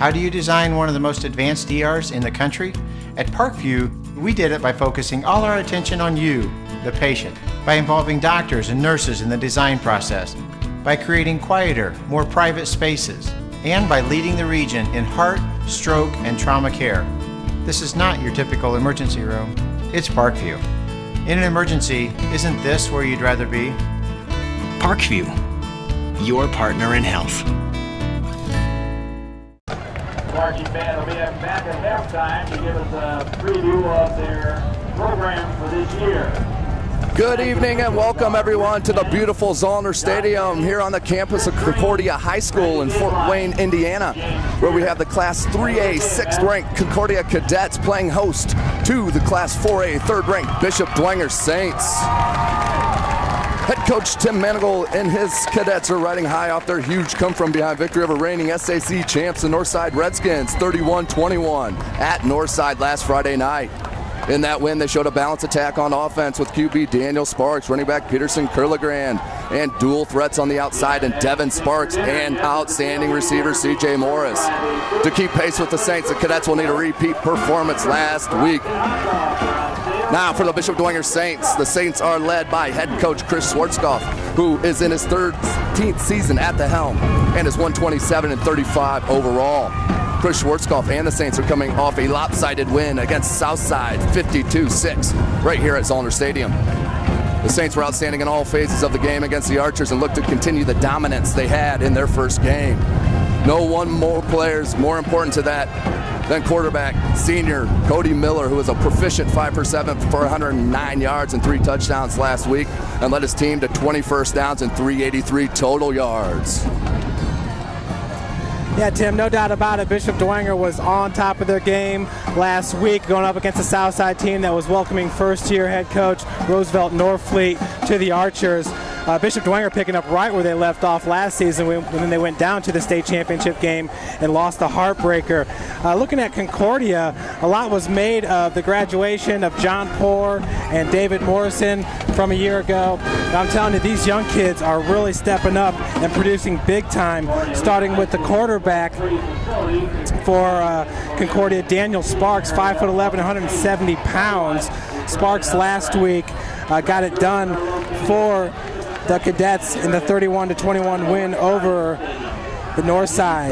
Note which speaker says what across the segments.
Speaker 1: How do you design one of the most advanced ERs in the country? At Parkview, we did it by focusing all our attention on you, the patient, by involving doctors and nurses in the design process, by creating quieter, more private spaces, and by leading the region in heart, stroke, and trauma care. This is not your typical emergency room. It's Parkview. In an emergency, isn't this where you'd rather be?
Speaker 2: Parkview, your partner in health.
Speaker 3: Marching band will be back at halftime to give us a preview of their program for this year.
Speaker 4: Good evening and welcome everyone to the beautiful Zollner Stadium here on the campus of Concordia High School in Fort Wayne, Indiana, where we have the Class 3A 6th-ranked Concordia Cadets playing host to the Class 4A 3rd-ranked Bishop Dwenger Saints. Head coach Tim Manigal and his cadets are riding high off their huge come-from-behind victory over reigning SAC champs, the Northside Redskins, 31-21 at Northside last Friday night. In that win, they showed a balanced attack on offense with QB Daniel Sparks, running back Peterson Kurlegrand, and dual threats on the outside, and Devin Sparks, and outstanding receiver CJ Morris. To keep pace with the Saints, the Cadets will need a repeat performance last week. Now for the Bishop Dwenger Saints, the Saints are led by head coach Chris Schwarzkopf, who is in his 13th season at the helm and is 127-35 overall. Chris Schwarzkopf and the Saints are coming off a lopsided win against Southside, 52-6, right here at Zollner Stadium. The Saints were outstanding in all phases of the game against the Archers and look to continue the dominance they had in their first game. No one more players more important to that than quarterback senior Cody Miller, who was a proficient 5 for 7 for 109 yards and 3 touchdowns last week and led his team to 20 first downs and 383 total yards.
Speaker 5: Yeah, Tim, no doubt about it. Bishop Dwenger was on top of their game last week, going up against a Southside team that was welcoming first-year head coach Roosevelt Norfleet to the Archers. Bishop Dwenger picking up right where they left off last season when they went down to the state championship game and lost the heartbreaker. Looking at Concordia, a lot was made of the graduation of John Poor and David Morrison from a year ago. I'm telling you, these young kids are really stepping up and producing big time, starting with the quarterback for Concordia, Daniel Sparks, 5'11", 170 pounds. Sparks last week got it done for the Cadets in the 31-21 win over the Northside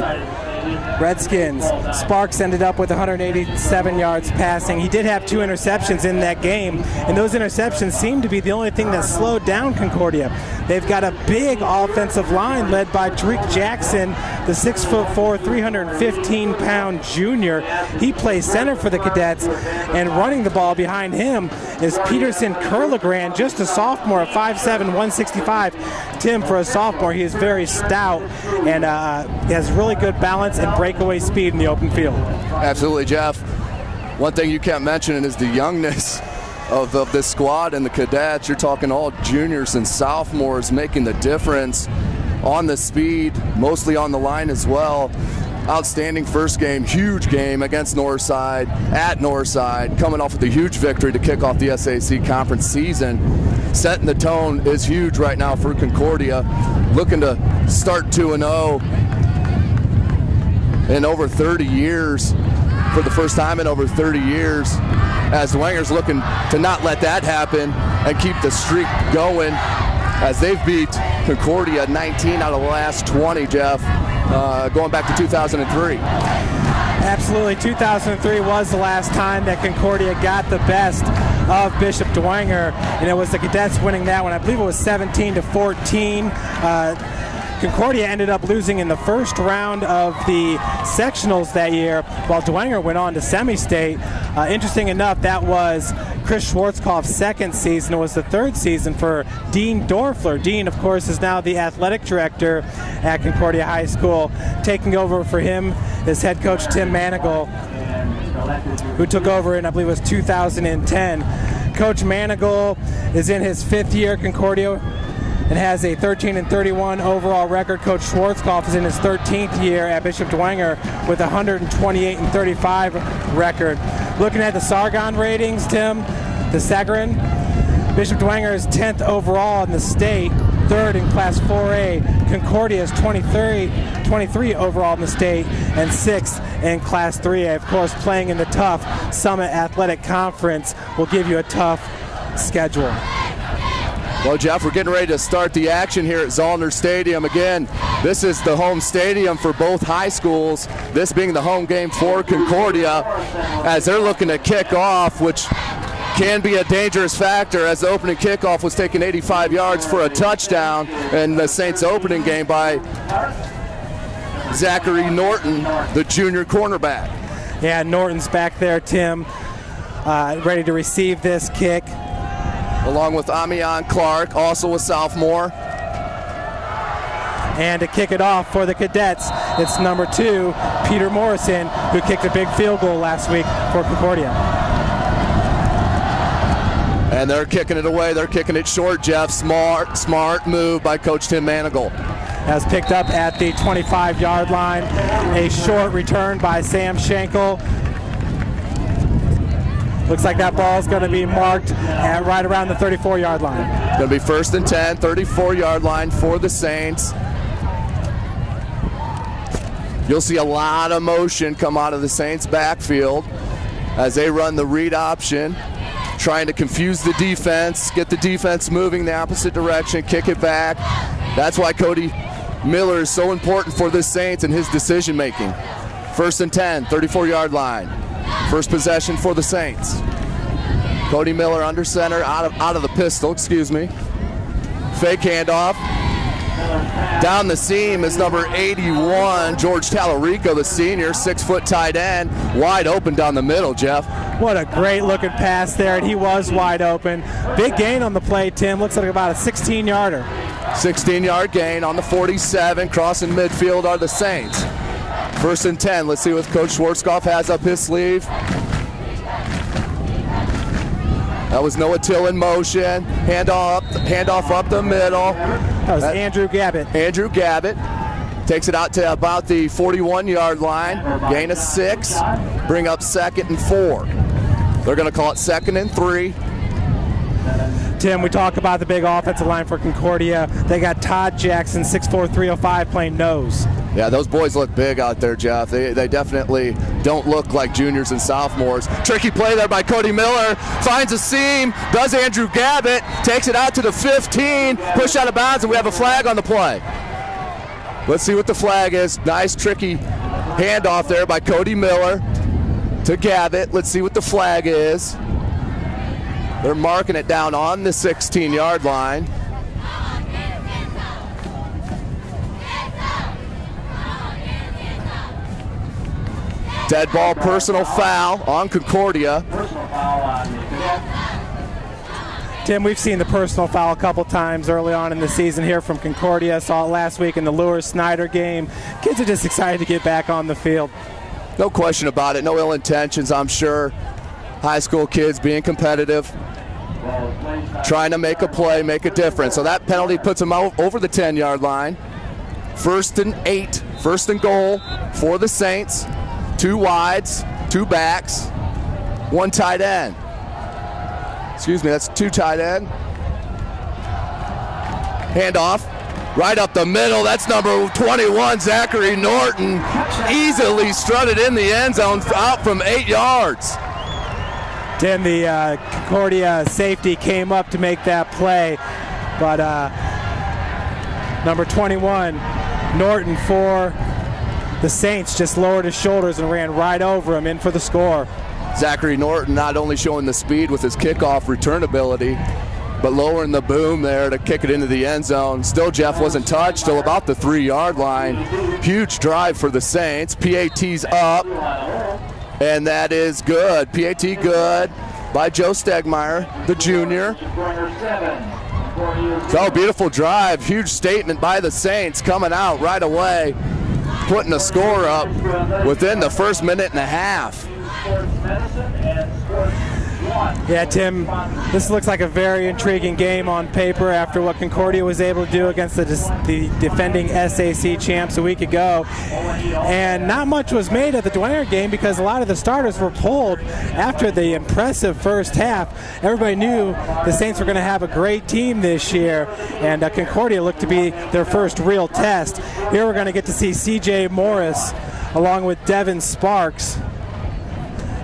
Speaker 5: Redskins. Sparks ended up with 187 yards passing. He did have 2 interceptions in that game, and those interceptions seem to be the only thing that slowed down Concordia. They've got a big offensive line led by Tariq Jackson, the 6'4", 315-pound junior. He plays center for the Cadets, and running the ball behind him is Peterson Kurlegrand, just a sophomore, 5'7", 165. Tim, for a sophomore, he is very stout and he has really good balance and breakaway speed in the open field.
Speaker 4: Absolutely, Jeff. One thing you kept mentioning is the youngness of this squad and the Cadets. You're talking all juniors and sophomores making the difference on the speed, mostly on the line as well. Outstanding first game, huge game against Northside, at Northside, coming off with a huge victory to kick off the SAC conference season. Setting the tone is huge right now for Concordia, looking to start 2-0 in over 30 years, for the first time in over 30 years, as Dwenger's looking to not let that happen and keep the streak going, as they've beat Concordia 19 out of the last 20, Jeff, going back to 2003.
Speaker 5: Absolutely, 2003 was the last time that Concordia got the best of Bishop Dwenger, and it was the Cadets winning that one. I believe it was 17-14. Concordia ended up losing in the first round of the sectionals that year, while Dwenger went on to semi-state. Interesting enough, that was Chris Schwarzkopf's second season. It was the 3rd season for Dean Dorfler. Dean, of course, is now the athletic director at Concordia High School. Taking over for him is head coach Tim Manigal, who took over in, I believe it was 2010. Coach Manigal is in his 5th year at Concordia and has a 13-31 overall record. Coach Schwarzkopf is in his 13th year at Bishop Dwenger with a 128-35 record. Looking at the Sargon ratings, Tim, the Sagarin, Bishop Dwenger is 10th overall in the state, third in Class 4A. Concordia is 23 overall in the state, and 6th in Class 3A. Of course, playing in the tough Summit Athletic Conference will give you a tough schedule.
Speaker 4: Well, Jeff, we're getting ready to start the action here at Zollner Stadium. Again, this is the home stadium for both high schools, this being the home game for Concordia, as they're looking to kick off, which can be a dangerous factor, as the opening kickoff was taking 85 yards for a touchdown in the Saints opening game by Zachary Norton, the junior cornerback.
Speaker 5: Yeah, Norton's back there, Tim, ready to receive this kick.
Speaker 4: Along with Amion Clark, also a sophomore.
Speaker 5: And to kick it off for the Cadets, it's number 2, Peter Morrison, who kicked a big field goal last week for Concordia.
Speaker 4: And they're kicking it away. They're kicking it short, Jeff. Smart move by Coach Tim Manigal.
Speaker 5: As picked up at the 25-yard line. A short return by Sam Schenkel. Looks like that ball is going to be marked at right around the 34-yard line.
Speaker 4: Going to be 1st and 10, 34-yard line for the Saints. You'll see a lot of motion come out of the Saints backfield as they run the read option, trying to confuse the defense, get the defense moving the opposite direction, kick it back. That's why Cody Miller is so important for the Saints and his decision making. 1st and 10, 34-yard line. First possession for the Saints. Cody Miller under center, out of the pistol, excuse me. Fake handoff. Down the seam is number 81, George Tallarico, the senior, 6-foot tight end, wide open down the middle, Jeff.
Speaker 5: What a great looking pass there, and he was wide open. Big gain on the play, Tim. Looks like about a 16-yarder.
Speaker 4: 16-yard gain on the 47, crossing midfield are the Saints. 1st and 10. Let's see what Coach Schwarzkopf has up his sleeve. That was Noah Till in motion. Handoff up the middle.
Speaker 5: That was Andrew Gabbett.
Speaker 4: Andrew Gabbett takes it out to about the 41-yard line. Gain of 6. Bring up 2nd and 4. They're going to call it 2nd and 3.
Speaker 5: Tim, we talk about the big offensive line for Concordia. They got Todd Jackson, 6'4", 305, playing nose.
Speaker 4: Yeah, those boys look big out there, Jeff. They definitely don't look like juniors and sophomores. Tricky play there by Cody Miller. Finds a seam, does Andrew Gabbett, takes it out to the 15, push out of bounds, and we have a flag on the play. Let's see what the flag is. Nice, tricky handoff there by Cody Miller to Gabbett. Let's see what the flag is. They're marking it down on the 16-yard line. Dead ball, personal foul on Concordia.
Speaker 5: Tim, we've seen the personal foul a couple times early on in the season here from Concordia. Saw it last week in the Lewis-Snyder game. Kids are just excited to get back on the field.
Speaker 4: No question about it. No ill intentions, I'm sure. High school kids being competitive, trying to make a play, make a difference. So that penalty puts them out over the 10-yard line. 1st and 8, 1st and goal for the Saints. 2 wides, 2 backs, 1 tight end. Excuse me, that's 2 tight end. Handoff, right up the middle. That's number 21, Zachary Norton. Easily strutted in the end zone, out from 8 yards.
Speaker 5: Tim, the Concordia safety came up to make that play, but number 21, Norton for the Saints, just lowered his shoulders and ran right over him, in for the score.
Speaker 4: Zachary Norton not only showing the speed with his kickoff return ability, but lowering the boom there to kick it into the end zone. Still, Jeff wasn't touched till about the 3-yard line. Huge drive for the Saints. PAT's up, and that is good. PAT good by Joe Stegmeyer, the junior. So beautiful drive, huge statement by the Saints coming out right away, putting a score up within the first minute and a half.
Speaker 5: Yeah, Tim, this looks like a very intriguing game on paper after what Concordia was able to do against the defending SAC champs a week ago. And not much was made of the Dwenger game because a lot of the starters were pulled after the impressive first half. Everybody knew the Saints were going to have a great team this year, and Concordia looked to be their first real test. Here we're going to get to see C.J. Morris along with Devin Sparks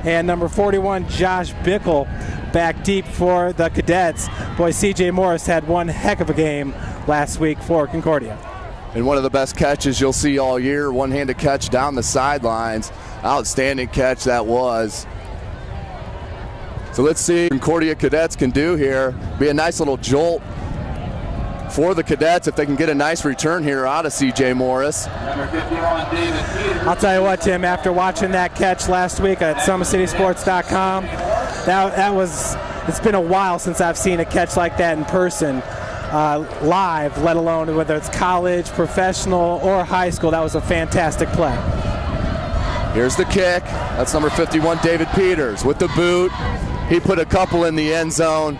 Speaker 5: and number 41, Josh Bickle, back deep for the Cadets. Boy, C.J. Morris had one heck of a game last week for Concordia.
Speaker 4: And one of the best catches you'll see all year, one-handed catch down the sidelines. Outstanding catch that was. So let's see what Concordia Cadets can do here. Be a nice little jolt for the Cadets if they can get a nice return here out of C.J. Morris.
Speaker 5: I'll tell you what, Tim, after watching that catch last week at SummitCitySports.com, it's been a while since I've seen a catch like that in person, live, let alone whether it's college, professional, or high school. That was a fantastic play.
Speaker 4: Here's the kick. That's number 51, David Peters, with the boot. He put a couple in the end zone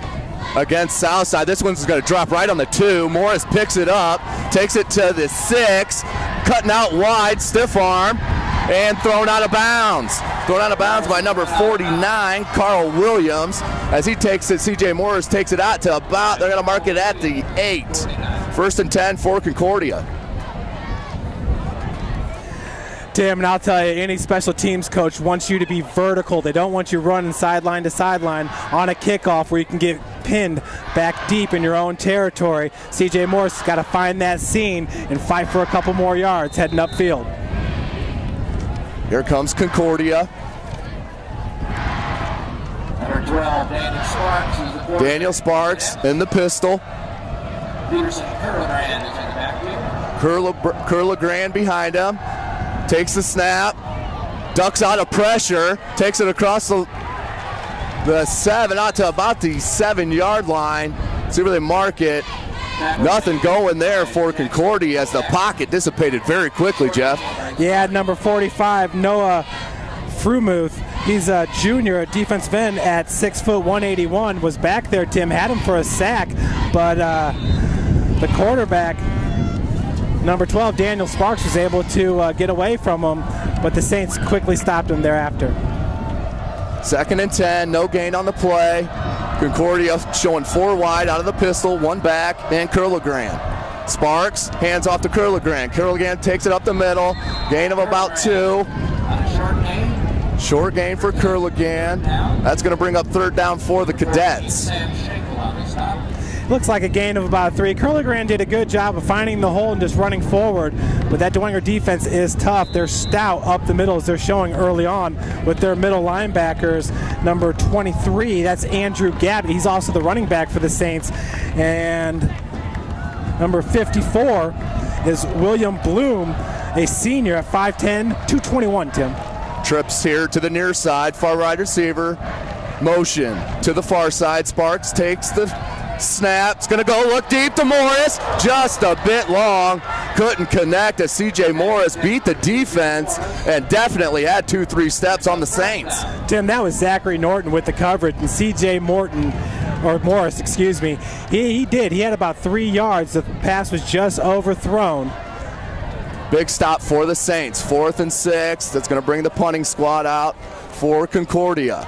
Speaker 4: against Southside. This one's going to drop right on the 2. Morris picks it up, takes it to the 6, cutting out wide, stiff arm, and thrown out of bounds. Thrown out of bounds by number 49, Carl Williams. As he takes it, C.J. Morris takes it out to about, they're going to mark it at the 8. 1st and 10 for Concordia.
Speaker 5: Tim, and I'll tell you, any special teams coach wants you to be vertical. They don't want you running sideline to sideline on a kickoff where you can get pinned back deep in your own territory. C.J. Morris has got to find that seam and fight for a couple more yards heading upfield.
Speaker 4: Here comes Concordia.
Speaker 3: Number 12, Daniel Sparks is the quarterback.
Speaker 4: Daniel Sparks in the pistol.
Speaker 3: Peterson Curlegrand is in the backfield.
Speaker 4: Curlegrand behind him. Takes the snap, ducks out of pressure, takes it across the 7 out to about the 7-yard line. See where they mark it. Nothing going there for Concordia as the pocket dissipated very quickly, Jeff.
Speaker 5: Yeah, number 45, Noah Frumuth. He's a junior, a defensive end at 6 foot 181. Was back there, Tim, had him for a sack, but the quarterback, number 12, Daniel Sparks, was able to get away from him, but the Saints quickly stopped him thereafter.
Speaker 4: 2nd and 10, no gain on the play. Concordia showing 4 wide out of the pistol, 1 back, and Curlegrand. Sparks hands off to Curlegrand. Curlegrand takes it up the middle, gain of about 2. Short gain for Curlegrand. That's going to bring up 3rd down for the Cadets.
Speaker 5: Looks like a gain of about 3. Curlegrand did a good job of finding the hole and just running forward, but that Dwenger defense is tough. They're stout up the middle, as they're showing early on with their middle linebackers. Number 23, that's Andrew Gabby. He's also the running back for the Saints. And number 54 is William Bloom, a senior at 5'10", 221, Tim.
Speaker 4: Trips here to the near side, far wide receiver. Motion to the far side. Sparks takes the snap. It's going to go look deep to Morris. Just a bit long. Couldn't connect as C.J. Morris beat the defense and definitely had 2-3 steps on the Saints.
Speaker 5: Tim, that was Zachary Norton with the coverage, and C.J. Morris, excuse me. He did. He had about 3 yards. The pass was just overthrown.
Speaker 4: Big stop for the Saints. 4th and 6. That's going to bring the punting squad out for Concordia.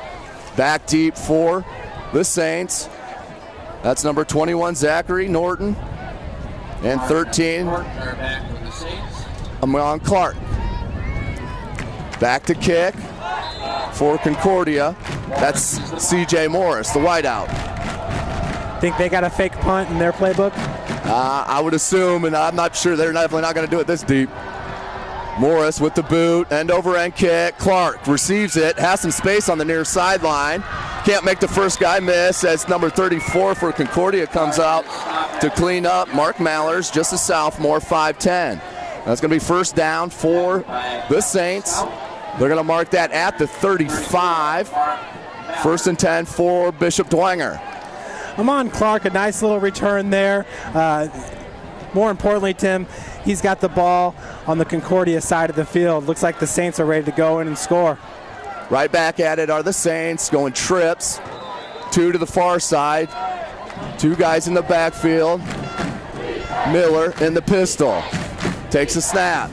Speaker 4: Back deep for the Saints. That's number 21, Zachary Norton. And 13, Amon Clark. Back to kick for Concordia. That's C.J. Morris, the wideout.
Speaker 5: Think they got a fake punt in their playbook?
Speaker 4: I would assume, and I'm not sure. They're definitely not going to do it this deep. Morris with the boot, end over end kick. Clark receives it, has some space on the near sideline. Can't make the first guy miss as number 34 for Concordia comes out to clean up. Mark Mallers, just a sophomore, 5'10". That's going to be 1st down for the Saints. They're going to mark that at the 35. 1st and 10 for Bishop Dwenger.
Speaker 5: Amon Clark, a nice little return there. More importantly, Tim, he's got the ball on the Concordia side of the field. Looks like the Saints are ready to go in and score.
Speaker 4: Right back at it are the Saints, going trips. 2 to the far side. 2 guys in the backfield. Miller in the pistol. Takes a snap.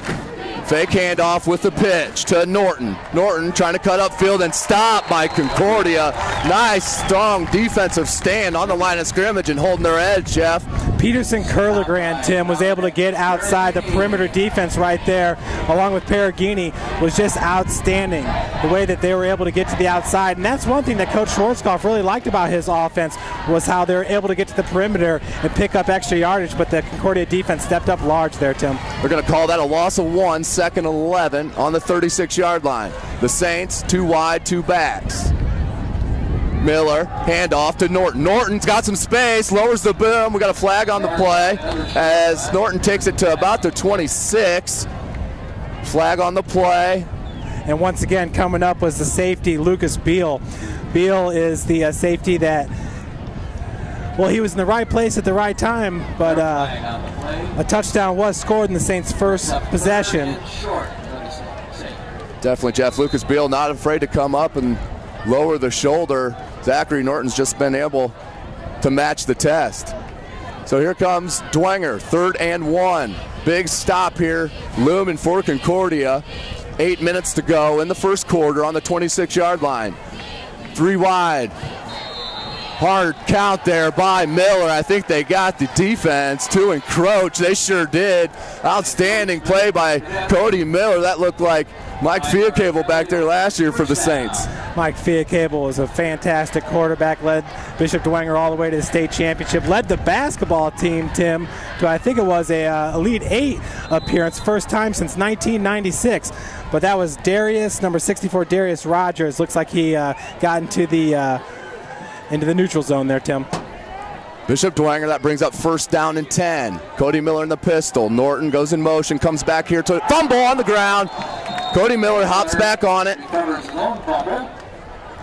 Speaker 4: Fake handoff with the pitch to Norton. Norton trying to cut upfield and stopped by Concordia. Nice, strong defensive stand on the line of scrimmage and holding their edge, Jeff.
Speaker 5: Peterson Curlegrand, Tim, was able to get outside. The perimeter defense right there, along with Perugini, was just outstanding. The way that they were able to get to the outside. And that's one thing that Coach Schwarzkopf really liked about his offense, was how they were able to get to the perimeter and pick up extra yardage. But the Concordia defense stepped up large there, Tim.
Speaker 4: They're going to call that a loss of 1, 2nd and 11 on the 36-yard line. The Saints, 2 wide, 2 backs. Miller, handoff to Norton. Norton's got some space, lowers the boom. We got a flag on the play as Norton takes it to about the 26. Flag on the play.
Speaker 5: And once again, coming up was the safety, Lucas Beal. Beal is the safety that, well, he was in the right place at the right time, but a touchdown was scored in the Saints' first possession.
Speaker 4: Definitely, Jeff. Lucas Beal not afraid to come up and lower the shoulder. Zachary Norton's just been able to match the test. So here comes Dwenger, 3rd and 1. Big stop here, looming for Concordia. 8 minutes to go in the first quarter on the 26-yard line. 3 wide. Hard count there by Miller. I think they got the defense to encroach. They sure did. Outstanding play by Cody Miller. That looked like Mike Fiacable back there last year for the Saints.
Speaker 5: Mike Fiacable was a fantastic quarterback, led Bishop Dwenger all the way to the state championship, led the basketball team, Tim, to I think it was a Elite 8 appearance, first time since 1996. But that was Darius, number 64, Darius Rogers. Looks like he got into the neutral zone there, Tim.
Speaker 4: Bishop Dwenger, that brings up 1st down and 10. Cody Miller in the pistol. Norton goes in motion, comes back here to fumble on the ground. Cody Miller hops back on it.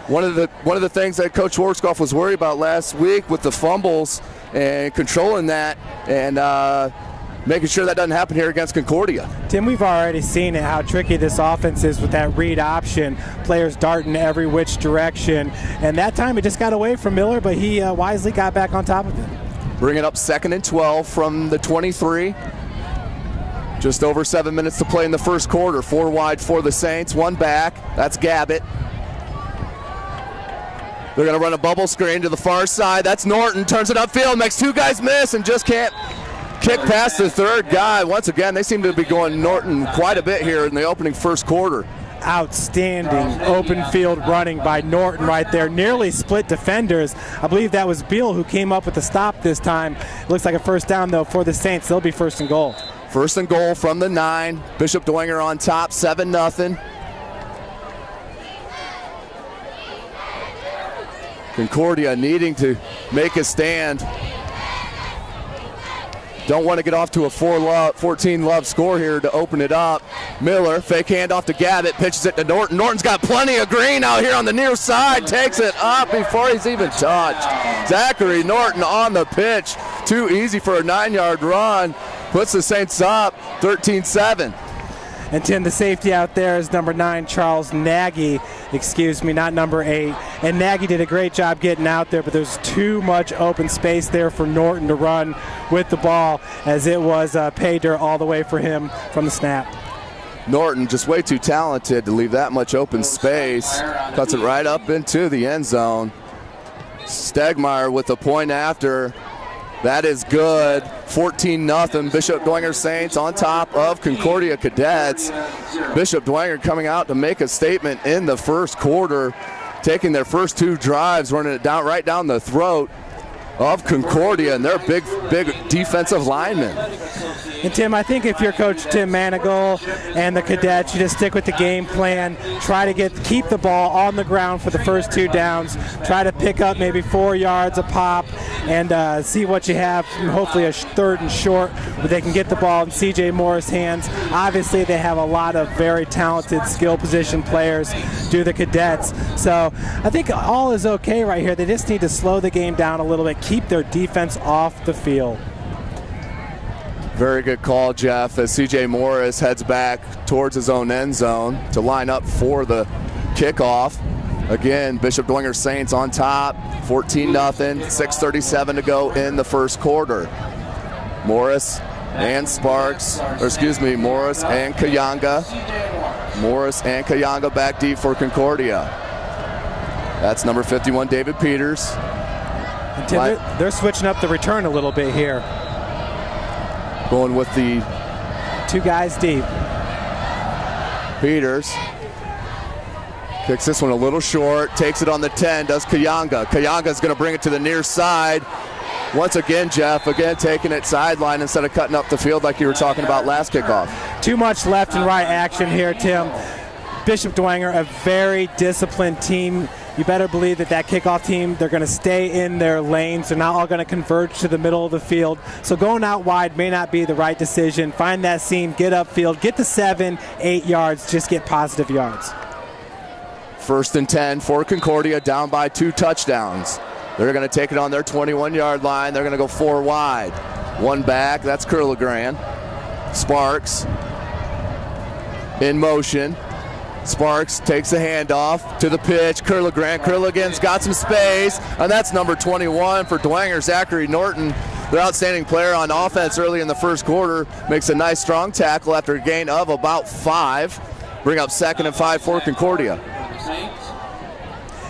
Speaker 4: One of the things that Coach Schwarzkopf was worried about last week with the fumbles and controlling that and making sure that doesn't happen here against Concordia.
Speaker 5: Tim, we've already seen it, how tricky this offense is with that read option. Players darting every which direction. And that time it just got away from Miller, but he wisely got back on top of it.
Speaker 4: Bring it up 2nd and 12 from the 23. Just over 7 minutes to play in the first quarter. 4 wide for the Saints, 1 back. That's Gabbett. They're going to run a bubble screen to the far side. That's Norton, turns it upfield, makes 2 guys miss and just can't kick past the 3rd guy. Once again, they seem to be going Norton quite a bit here in the opening first quarter.
Speaker 5: Outstanding open field running by Norton right there. Nearly split defenders. I believe that was Beal who came up with the stop this time. It looks like a 1st down, though, for the Saints. They'll be 1st and goal.
Speaker 4: 1st and goal from the 9. Bishop Dwenger on top, 7-0. Concordia needing to make a stand. Don't want to get off to a 14-love score here to open it up. Miller, fake handoff to Gabbett, pitches it to Norton. Norton's got plenty of green out here on the near side, takes it up before he's even touched. Zachary Norton on the pitch. Too easy for a 9-yard run. Puts the Saints up 13-7.
Speaker 5: And Tim, the safety out there is number 9, Charles Nagy. Excuse me, not number 8. And Nagy did a great job getting out there, but there's too much open space there for Norton to run with the ball, as it was pay dirt all the way for him from the snap.
Speaker 4: Norton just way too talented to leave that much open space. Cuts it right up into the end zone. Stegmeyer with the point after. That is good. 14-0. Bishop Dwenger Saints on top of Concordia Cadets. Bishop Dwenger coming out to make a statement in the first quarter, taking their first 2 drives, running it down right down the throat of Concordia and their big defensive linemen.
Speaker 5: And Tim, I think if you're Coach Tim Manigal and the Cadets, you just stick with the game plan. Try to keep the ball on the ground for the first 2 downs. Try to pick up maybe 4 yards a pop and see what you have. And hopefully a 3rd and short where they can get the ball in C.J. Morris' hands. Obviously, they have a lot of very talented skill position players, do the Cadets. So I think all is okay right here. They just need to slow the game down a little bit, keep their defense off the field.
Speaker 4: Very good call, Jeff, as C.J. Morris heads back towards his own end zone to line up for the kickoff. Again, Bishop Dwenger Saints on top, 14-0, 6:37 to go in the first quarter. Morris and Sparks, or excuse me, Morris and Kayanga. Morris and Kayanga back deep for Concordia. That's number 51, David Peters.
Speaker 5: And Tim, they're switching up the return a little bit here.
Speaker 4: Going with the
Speaker 5: 2 guys deep.
Speaker 4: Peters kicks this one a little short, takes it on the 10, does Kayanga. Kayanga's going to bring it to the near side. Once again, Jeff, taking it sideline instead of cutting up the field like you were talking about last kickoff.
Speaker 5: Too much left and right action here, Tim. Bishop Dwenger, a very disciplined team. You better believe that kickoff team, they're going to stay in their lanes. They're not all going to converge to the middle of the field. So going out wide may not be the right decision. Find that seam, get upfield, get to 7, 8 yards, just get positive yards.
Speaker 4: 1st and 10 for Concordia, down by 2 touchdowns. They're going to take it on their 21-yard line. They're going to go 4 wide. 1 back, that's Curligran. Sparks in motion. Sparks takes the handoff to the pitch. Curligan's got some space, and that's number 21 for Dwenger, Zachary Norton. Their outstanding player on offense early in the first quarter makes a nice strong tackle after a gain of about 5. Bring up 2nd and 5 for Concordia.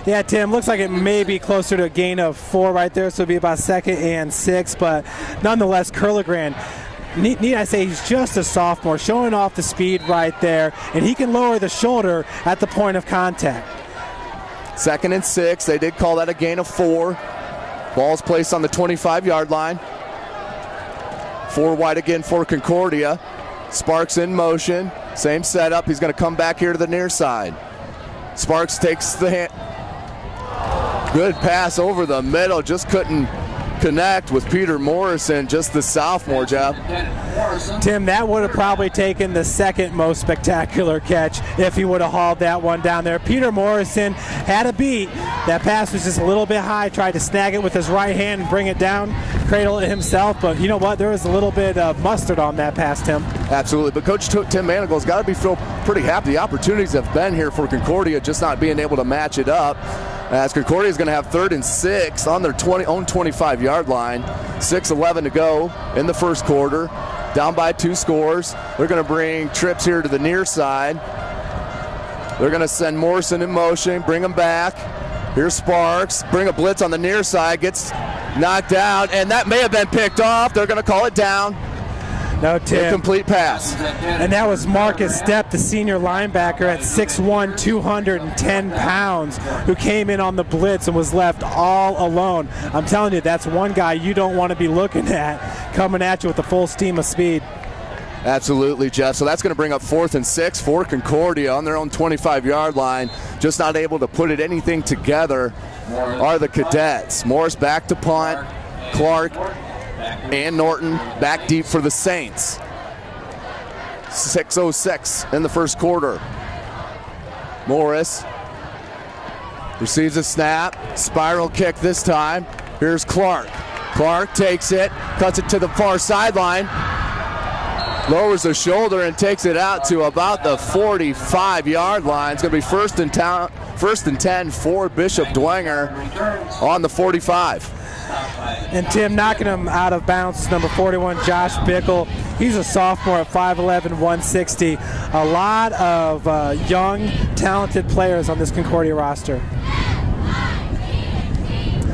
Speaker 5: Yeah, Tim, looks like it may be closer to a gain of 4 right there, so it'll be about 2nd and 6, but nonetheless, Curligran, need I say, he's just a sophomore, showing off the speed right there, and he can lower the shoulder at the point of contact.
Speaker 4: 2nd and 6, they did call that a gain of 4. Ball's placed on the 25-yard line. 4 wide again for Concordia. Sparks in motion, same setup, he's going to come back here to the near side. Sparks takes the hand. Good pass over the middle, just couldn't connect with Peter Morrison, just the sophomore, Jeff.
Speaker 5: Tim, that would have probably taken the 2nd most spectacular catch if he would have hauled that one down there. Peter Morrison had a beat. That pass was just a little bit high, tried to snag it with his right hand and bring it down, cradle it himself, but you know what? There was a little bit of mustard on that pass, Tim.
Speaker 4: Absolutely, but Coach Tim Manigle's got to be feel pretty happy. The opportunities have been here for Concordia, just not being able to match it up. As Concordia is going to have 3rd and 6 on their own 25-yard line. 6:11 to go in the first quarter. Down by 2 scores. They're going to bring trips here to the near side. They're going to send Morrison in motion, bring him back. Here's Sparks, bring a blitz on the near side, gets knocked out, and that may have been picked off. They're going to call it down.
Speaker 5: No, Tim.
Speaker 4: Incomplete pass.
Speaker 5: And that was Marcus Stepp, the senior linebacker at 6'1", 210 pounds, who came in on the blitz and was left all alone. I'm telling you, that's one guy you don't want to be looking at coming at you with the full steam of speed.
Speaker 4: Absolutely, Jeff. So that's going to bring up 4th and 6 for Concordia on their own 25-yard line. Just not able to put anything together are the Cadets. Morris back to punt. Clark and Norton back deep for the Saints. 6:06 in the first quarter. Morris receives a snap. Spiral kick this time. Here's Clark. Clark takes it, cuts it to the far sideline, lowers the shoulder and takes it out to about the 45-yard line. It's going to be first and 10 for Bishop Dwenger on the 45.
Speaker 5: And Tim, knocking him out of bounds, number 41, Josh Bickle. He's a sophomore at 5'11", 160. A lot of young, talented players on this Concordia roster.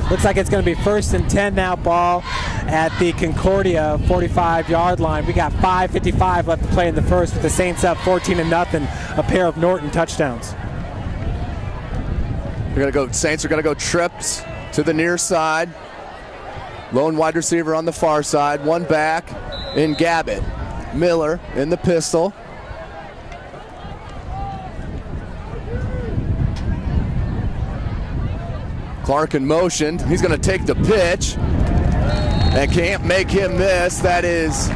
Speaker 5: Looks like it's going to be 1st and 10 now, ball at the Concordia 45-yard line. We got 5:55 left to play in the first with the Saints up 14-0, a pair of Norton touchdowns.
Speaker 4: Saints are going to go trips to the near side. Lone wide receiver on the far side, 1 back in Gabbett. Miller in the pistol. Clark in motion. He's going to take the pitch and can't make him miss. That is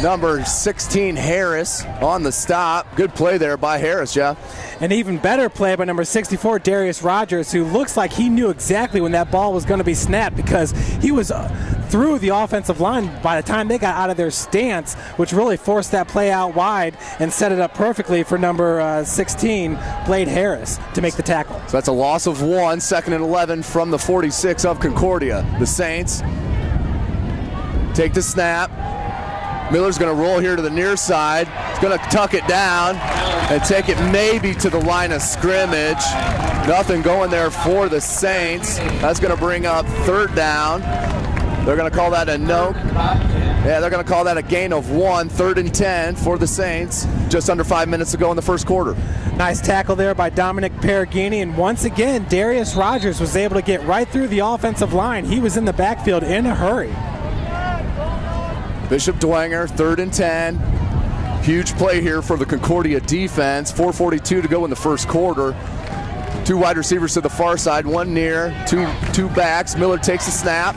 Speaker 4: number 16, Harris, on the stop. Good play there by Harris, Jeff.
Speaker 5: An even better play by number 64, Darius Rogers, who looks like he knew exactly when that ball was going to be snapped because he was through the offensive line by the time they got out of their stance, which really forced that play out wide and set it up perfectly for number 16, Blade Harris, to make the tackle.
Speaker 4: So that's a loss of 1, 2nd and 11 from the 46 of Concordia. The Saints take the snap. Miller's going to roll here to the near side. He's going to tuck it down and take it maybe to the line of scrimmage. Nothing going there for the Saints. That's going to bring up 3rd down. They're going to call that a no. Yeah, they're going to call that a gain of 1, 3rd and 10 for the Saints. Just under 5 minutes to go in the first quarter.
Speaker 5: Nice tackle there by Dominic Perugini, and once again, Darius Rogers was able to get right through the offensive line. He was in the backfield in a hurry.
Speaker 4: Bishop Dwenger, 3rd and 10. Huge play here for the Concordia defense. 4:42 to go in the first quarter. 2 wide receivers to the far side, 1 near, two backs. Miller takes the snap,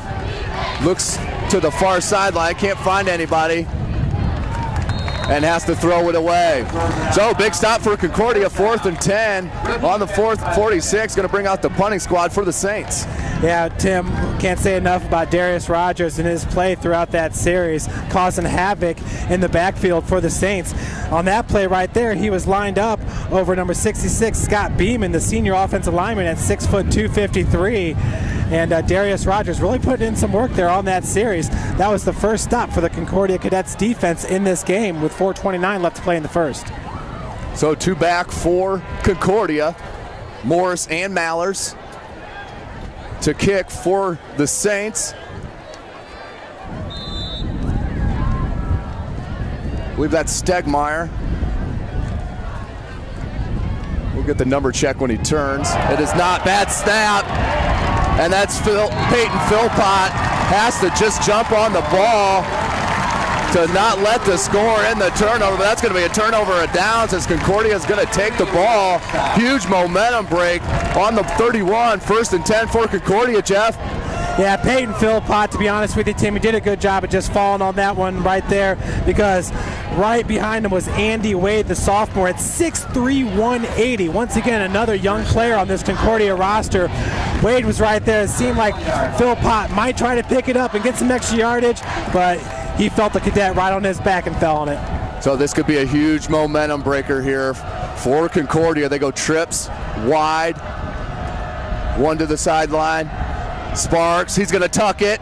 Speaker 4: looks to the far sideline, can't find anybody, and has to throw it away. So big stop for Concordia, 4th and 10 on the 46. Going to bring out the punting squad for the Saints.
Speaker 5: Yeah, Tim, can't say enough about Darius Rogers and his play throughout that series, causing havoc in the backfield for the Saints. On that play right there, he was lined up over number 66, Scott Beeman, the senior offensive lineman at 6 foot 253. And Darius Rogers really put in some work there on that series. That was the first stop for the Concordia Cadets defense in this game with 4:29 left to play in the first.
Speaker 4: So 2 back for Concordia, Morris and Mallers to kick for the Saints. I believe that's Stegmeyer. We'll get the number check when he turns. It is not. Bad snap. And that's Peyton Philpott has to just jump on the ball to not let the score in the turnover. That's going to be a turnover of downs as Concordia is going to take the ball. Huge momentum break on the 31. 1st and 10 for Concordia, Jeff.
Speaker 5: Yeah, Peyton Philpott, to be honest with you, Tim, he did a good job of just falling on that one right there, because right behind him was Andy Wade, the sophomore, at 6'3", 180. Once again, another young player on this Concordia roster. Wade was right there. It seemed like Philpott might try to pick it up and get some extra yardage, but he felt the cadet right on his back and fell on it.
Speaker 4: So this could be a huge momentum breaker here for Concordia. They go trips wide, 1 to the sideline. Sparks, he's going to tuck it,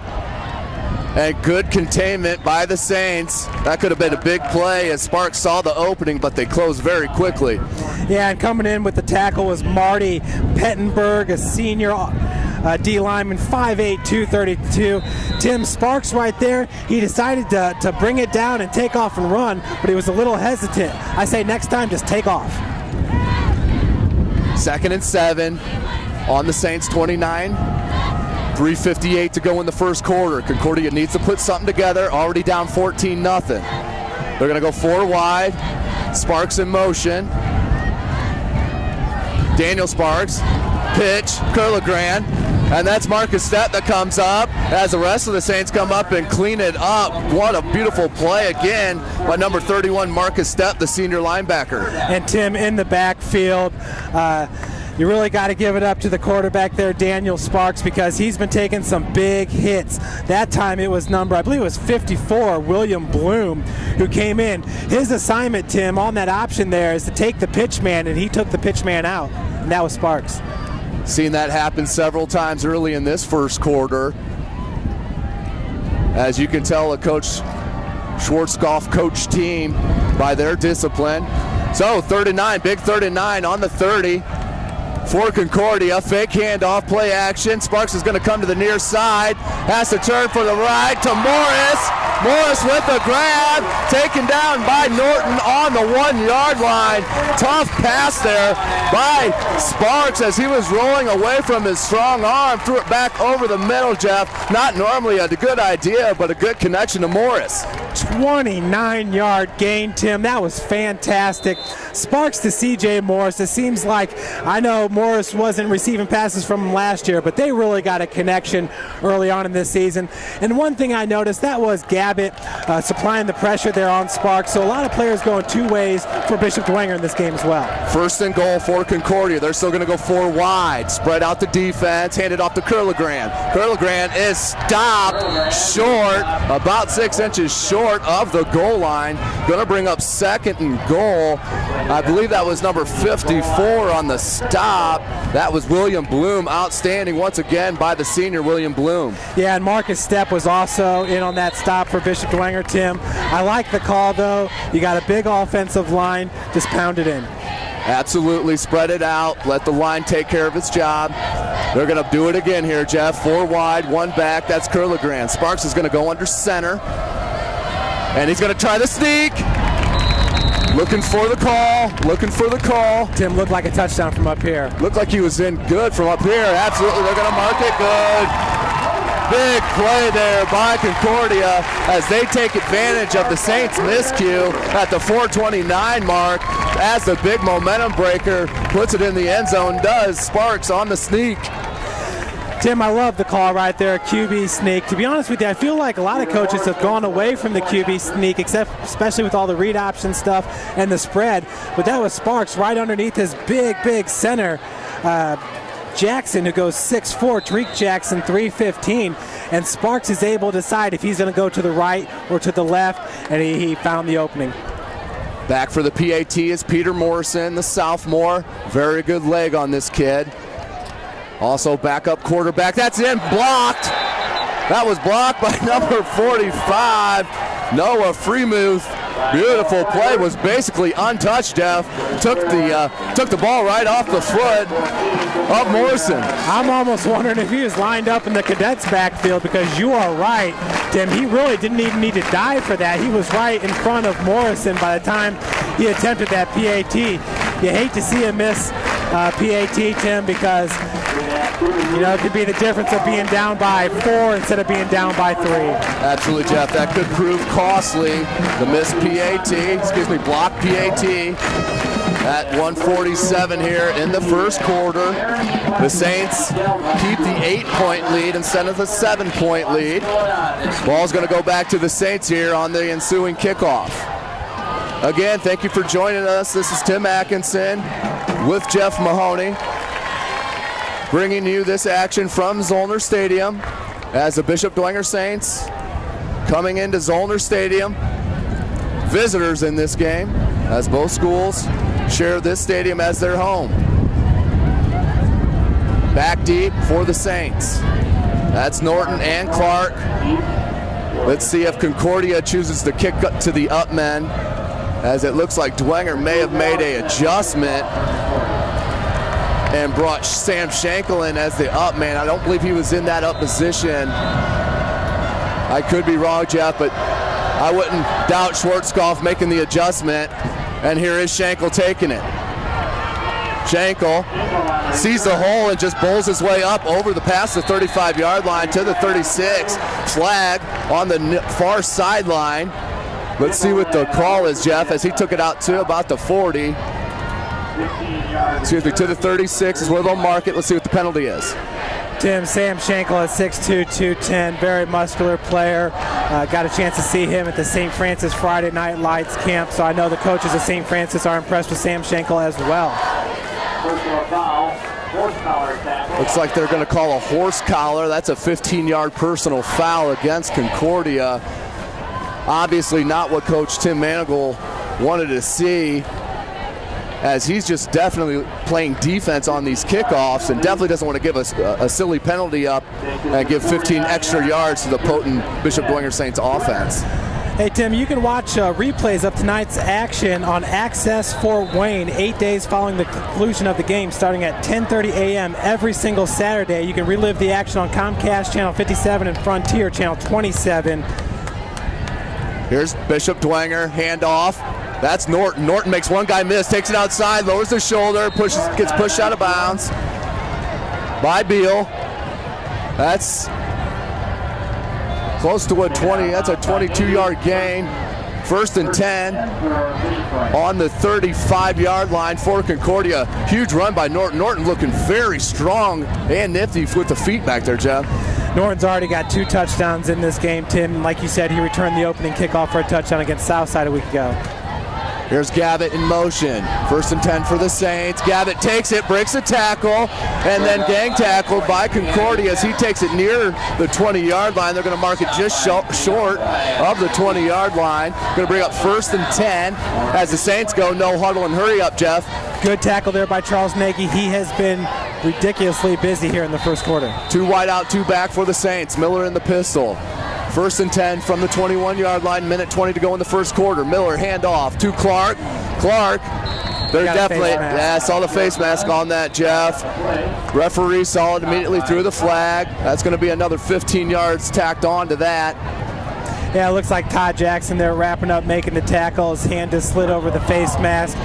Speaker 4: and good containment by the Saints. That could have been a big play as Sparks saw the opening, but they closed very quickly.
Speaker 5: Yeah, and coming in with the tackle was Marty Pettenberg, a senior D lineman, 5'8", 232. Tim Sparks right there, he decided to bring it down and take off and run, but he was a little hesitant. I say next time, just take off.
Speaker 4: 2nd and 7 on the Saints 29. 3:58 to go in the first quarter. Concordia needs to put something together. Already down 14-0. They're going to go 4 wide. Sparks in motion. Daniel Sparks. Pitch. Curligran. And that's Marcus Stepp that comes up as the rest of the Saints come up and clean it up. What a beautiful play again by number 31, Marcus Stepp, the senior linebacker.
Speaker 5: And Tim in the backfield. You really got to give it up to the quarterback there, Daniel Sparks, because he's been taking some big hits. That time it was number, I believe it was 54, William Bloom, who came in. His assignment, Tim, on that option there is to take the pitch man, and he took the pitch man out, and that was Sparks.
Speaker 4: Seen that happen several times early in this first quarter. As you can tell, a Coach Schwarzkopf coach team by their discipline. So 39, big 39 on the 30. For Concordia, fake handoff, play action. Sparks is going to come to the near side. Has to turn for the right to Morris. Morris with a grab. Taken down by Norton on the 1-yard line. Tough pass there by Sparks as he was rolling away from his strong arm. Threw it back over the middle, Jeff. Not normally a good idea, but a good connection to Morris.
Speaker 5: 29-yard gain, Tim. That was fantastic. Sparks to C.J. Morris. It seems like, I know Morris wasn't receiving passes from him last year, but they really got a connection early on in this season. And one thing I noticed, that was Gavin Abbott supplying the pressure there on Sparks. So a lot of players going two ways for Bishop Dwenger in this game as well.
Speaker 4: First and goal for Concordia. They're still going to go 4 wide. Spread out the defense. Hand it off to Curligran. Curligran is stopped short, about 6 inches short of the goal line. Going to bring up 2nd and goal. I believe that was number 54 on the stop. That was William Bloom. Outstanding once again by the senior William Bloom.
Speaker 5: Yeah, and Marcus Stepp was also in on that stop for Bishop Dwenger, Tim. I like the call, though. You got a big offensive line. Just pound it in.
Speaker 4: Absolutely. Spread it out. Let the line take care of its job. They're going to do it again here, Jeff. 4 wide, 1 back. That's Curligran. Sparks is going to go under center. And he's going to try the sneak. Looking for the call. Looking for the call.
Speaker 5: Tim, looked like a touchdown from up here.
Speaker 4: Looked like he was in good from up here. Absolutely. They're going to mark it good. Big play there by Concordia as they take advantage of the Saints miscue at the 4:29 mark as the big momentum breaker puts it in the end zone. Does Sparks on the sneak.
Speaker 5: Tim, I love the call right there, QB sneak. To be honest with you, I feel like a lot of coaches have gone away from the QB sneak, especially with all the read option stuff and the spread. But that was Sparks right underneath his big center. Jackson, who goes 6'4", Tariq Jackson, 315, and Sparks is able to decide if he's going to go to the right or to the left, and he found the opening.
Speaker 4: Back for the PAT is Peter Morrison, the sophomore. Very good leg on this kid. Also backup quarterback. That's in, blocked. That was blocked by number 45, Noah Freemuth. Beautiful play, was basically untouched, Jeff. Took the ball right off the foot of Morrison.
Speaker 5: I'm almost wondering if he was lined up in the cadets backfield, because you are right, Tim. He really didn't even need to dive for that. He was right in front of Morrison by the time he attempted that PAT. You hate to see him miss PAT, Tim, because it could be the difference of being down by 4 instead of being down by 3.
Speaker 4: Absolutely, Jeff. That could prove costly. The missed block PAT at 1:47 here in the first quarter. The Saints keep the 8-point lead instead of the 7-point lead. Ball's going to go back to the Saints here on the ensuing kickoff. Again, thank you for joining us. This is Tim Atkinson with Jeff Mahoney, bringing you this action from Zollner Stadium as the Bishop Dwenger Saints coming into Zollner Stadium. Visitors in this game, as both schools share this stadium as their home. Back deep for the Saints. That's Norton and Clark. Let's see if Concordia chooses to kick up to the up men, as it looks like Dwenger may have made an adjustment and brought Sam Schenkel in as the up man. I don't believe he was in that up position. I could be wrong, Jeff, but I wouldn't doubt Schwarzkopf making the adjustment. And here is Schenkel taking it. Schenkel sees the hole and just bowls his way up over the past the 35-yard line to the 36. Flag on the far sideline. Let's see what the call is, Jeff, as he took it out to about the 40. To the 36 is where they'll mark it. Let's see what the penalty is.
Speaker 5: Tim, Sam Schenkel at 6'2", 210, very muscular player. Got a chance to see him at the St. Francis Friday Night Lights camp, so I know the coaches of St. Francis are impressed with Sam Schenkel as well.
Speaker 4: Looks like they're going to call a horse collar. That's a 15-yard personal foul against Concordia. Obviously not what Coach Tim Manigal wanted to see, as he's just definitely playing defense on these kickoffs and definitely doesn't want to give us a silly penalty up and give 15 extra yards to the potent Bishop Dwenger Saints offense.
Speaker 5: Hey, Tim, you can watch replays of tonight's action on Access Fort Wayne 8 days following the conclusion of the game, starting at 10:30 a.m. every single Saturday. You can relive the action on Comcast Channel 57 and Frontier Channel 27.
Speaker 4: Here's Bishop Dwenger, handoff. That's Norton. Norton makes one guy miss, takes it outside, lowers his shoulder, gets pushed out of bounds by Beal. That's close to a 20. That's a 22-yard gain. 1st and 10 on the 35-yard line for Concordia. Huge run by Norton. Norton looking very strong and nifty with the feet back there, Jeff.
Speaker 5: Norton's already got 2 touchdowns in this game, Tim. Like you said, he returned the opening kickoff for a touchdown against Southside a week ago.
Speaker 4: Here's Gavitt in motion. 1st and 10 for the Saints. Gavitt takes it, breaks a tackle, and then gang tackled by Concordia as he takes it near the 20-yard line. They're going to mark it just short of the 20-yard line. Going to bring up 1st and 10 as the Saints go no huddle and hurry up, Jeff.
Speaker 5: Good tackle there by Charles Nagy. He has been ridiculously busy here in the first quarter.
Speaker 4: 2 wide out, 2 back for the Saints. Miller in the pistol. 1st and 10 from the 21-yard line, minute 20 to go in the first quarter. Miller handoff to Clark. Clark, they're definitely, yeah, I saw the face mask on that, Jeff. Referee saw it, immediately threw the flag. That's going to be another 15 yards tacked on to that.
Speaker 5: Yeah, it looks like Todd Jackson there wrapping up, making the tackle. His hand just slid over the face mask.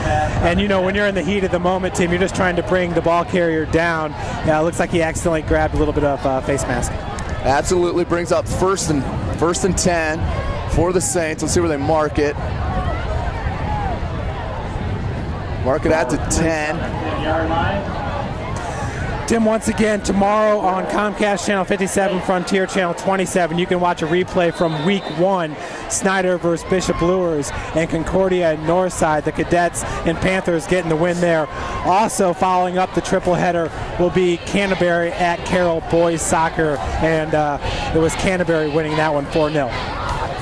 Speaker 5: And, you know, when you're in the heat of the moment, Tim, you're just trying to bring the ball carrier down. Yeah, it looks like he accidentally grabbed a little bit of face mask.
Speaker 4: Absolutely brings up first and 10 for the Saints. Let's see where they mark it. Mark it at the 10.
Speaker 5: Tim, once again, tomorrow on Comcast Channel 57, Frontier Channel 27, you can watch a replay from Week 1, Snyder versus Bishop Luers, and Concordia and Northside. The Cadets and Panthers getting the win there. Also, following up the triple header will be Canterbury at Carroll Boys Soccer, and it was Canterbury winning that one 4-0.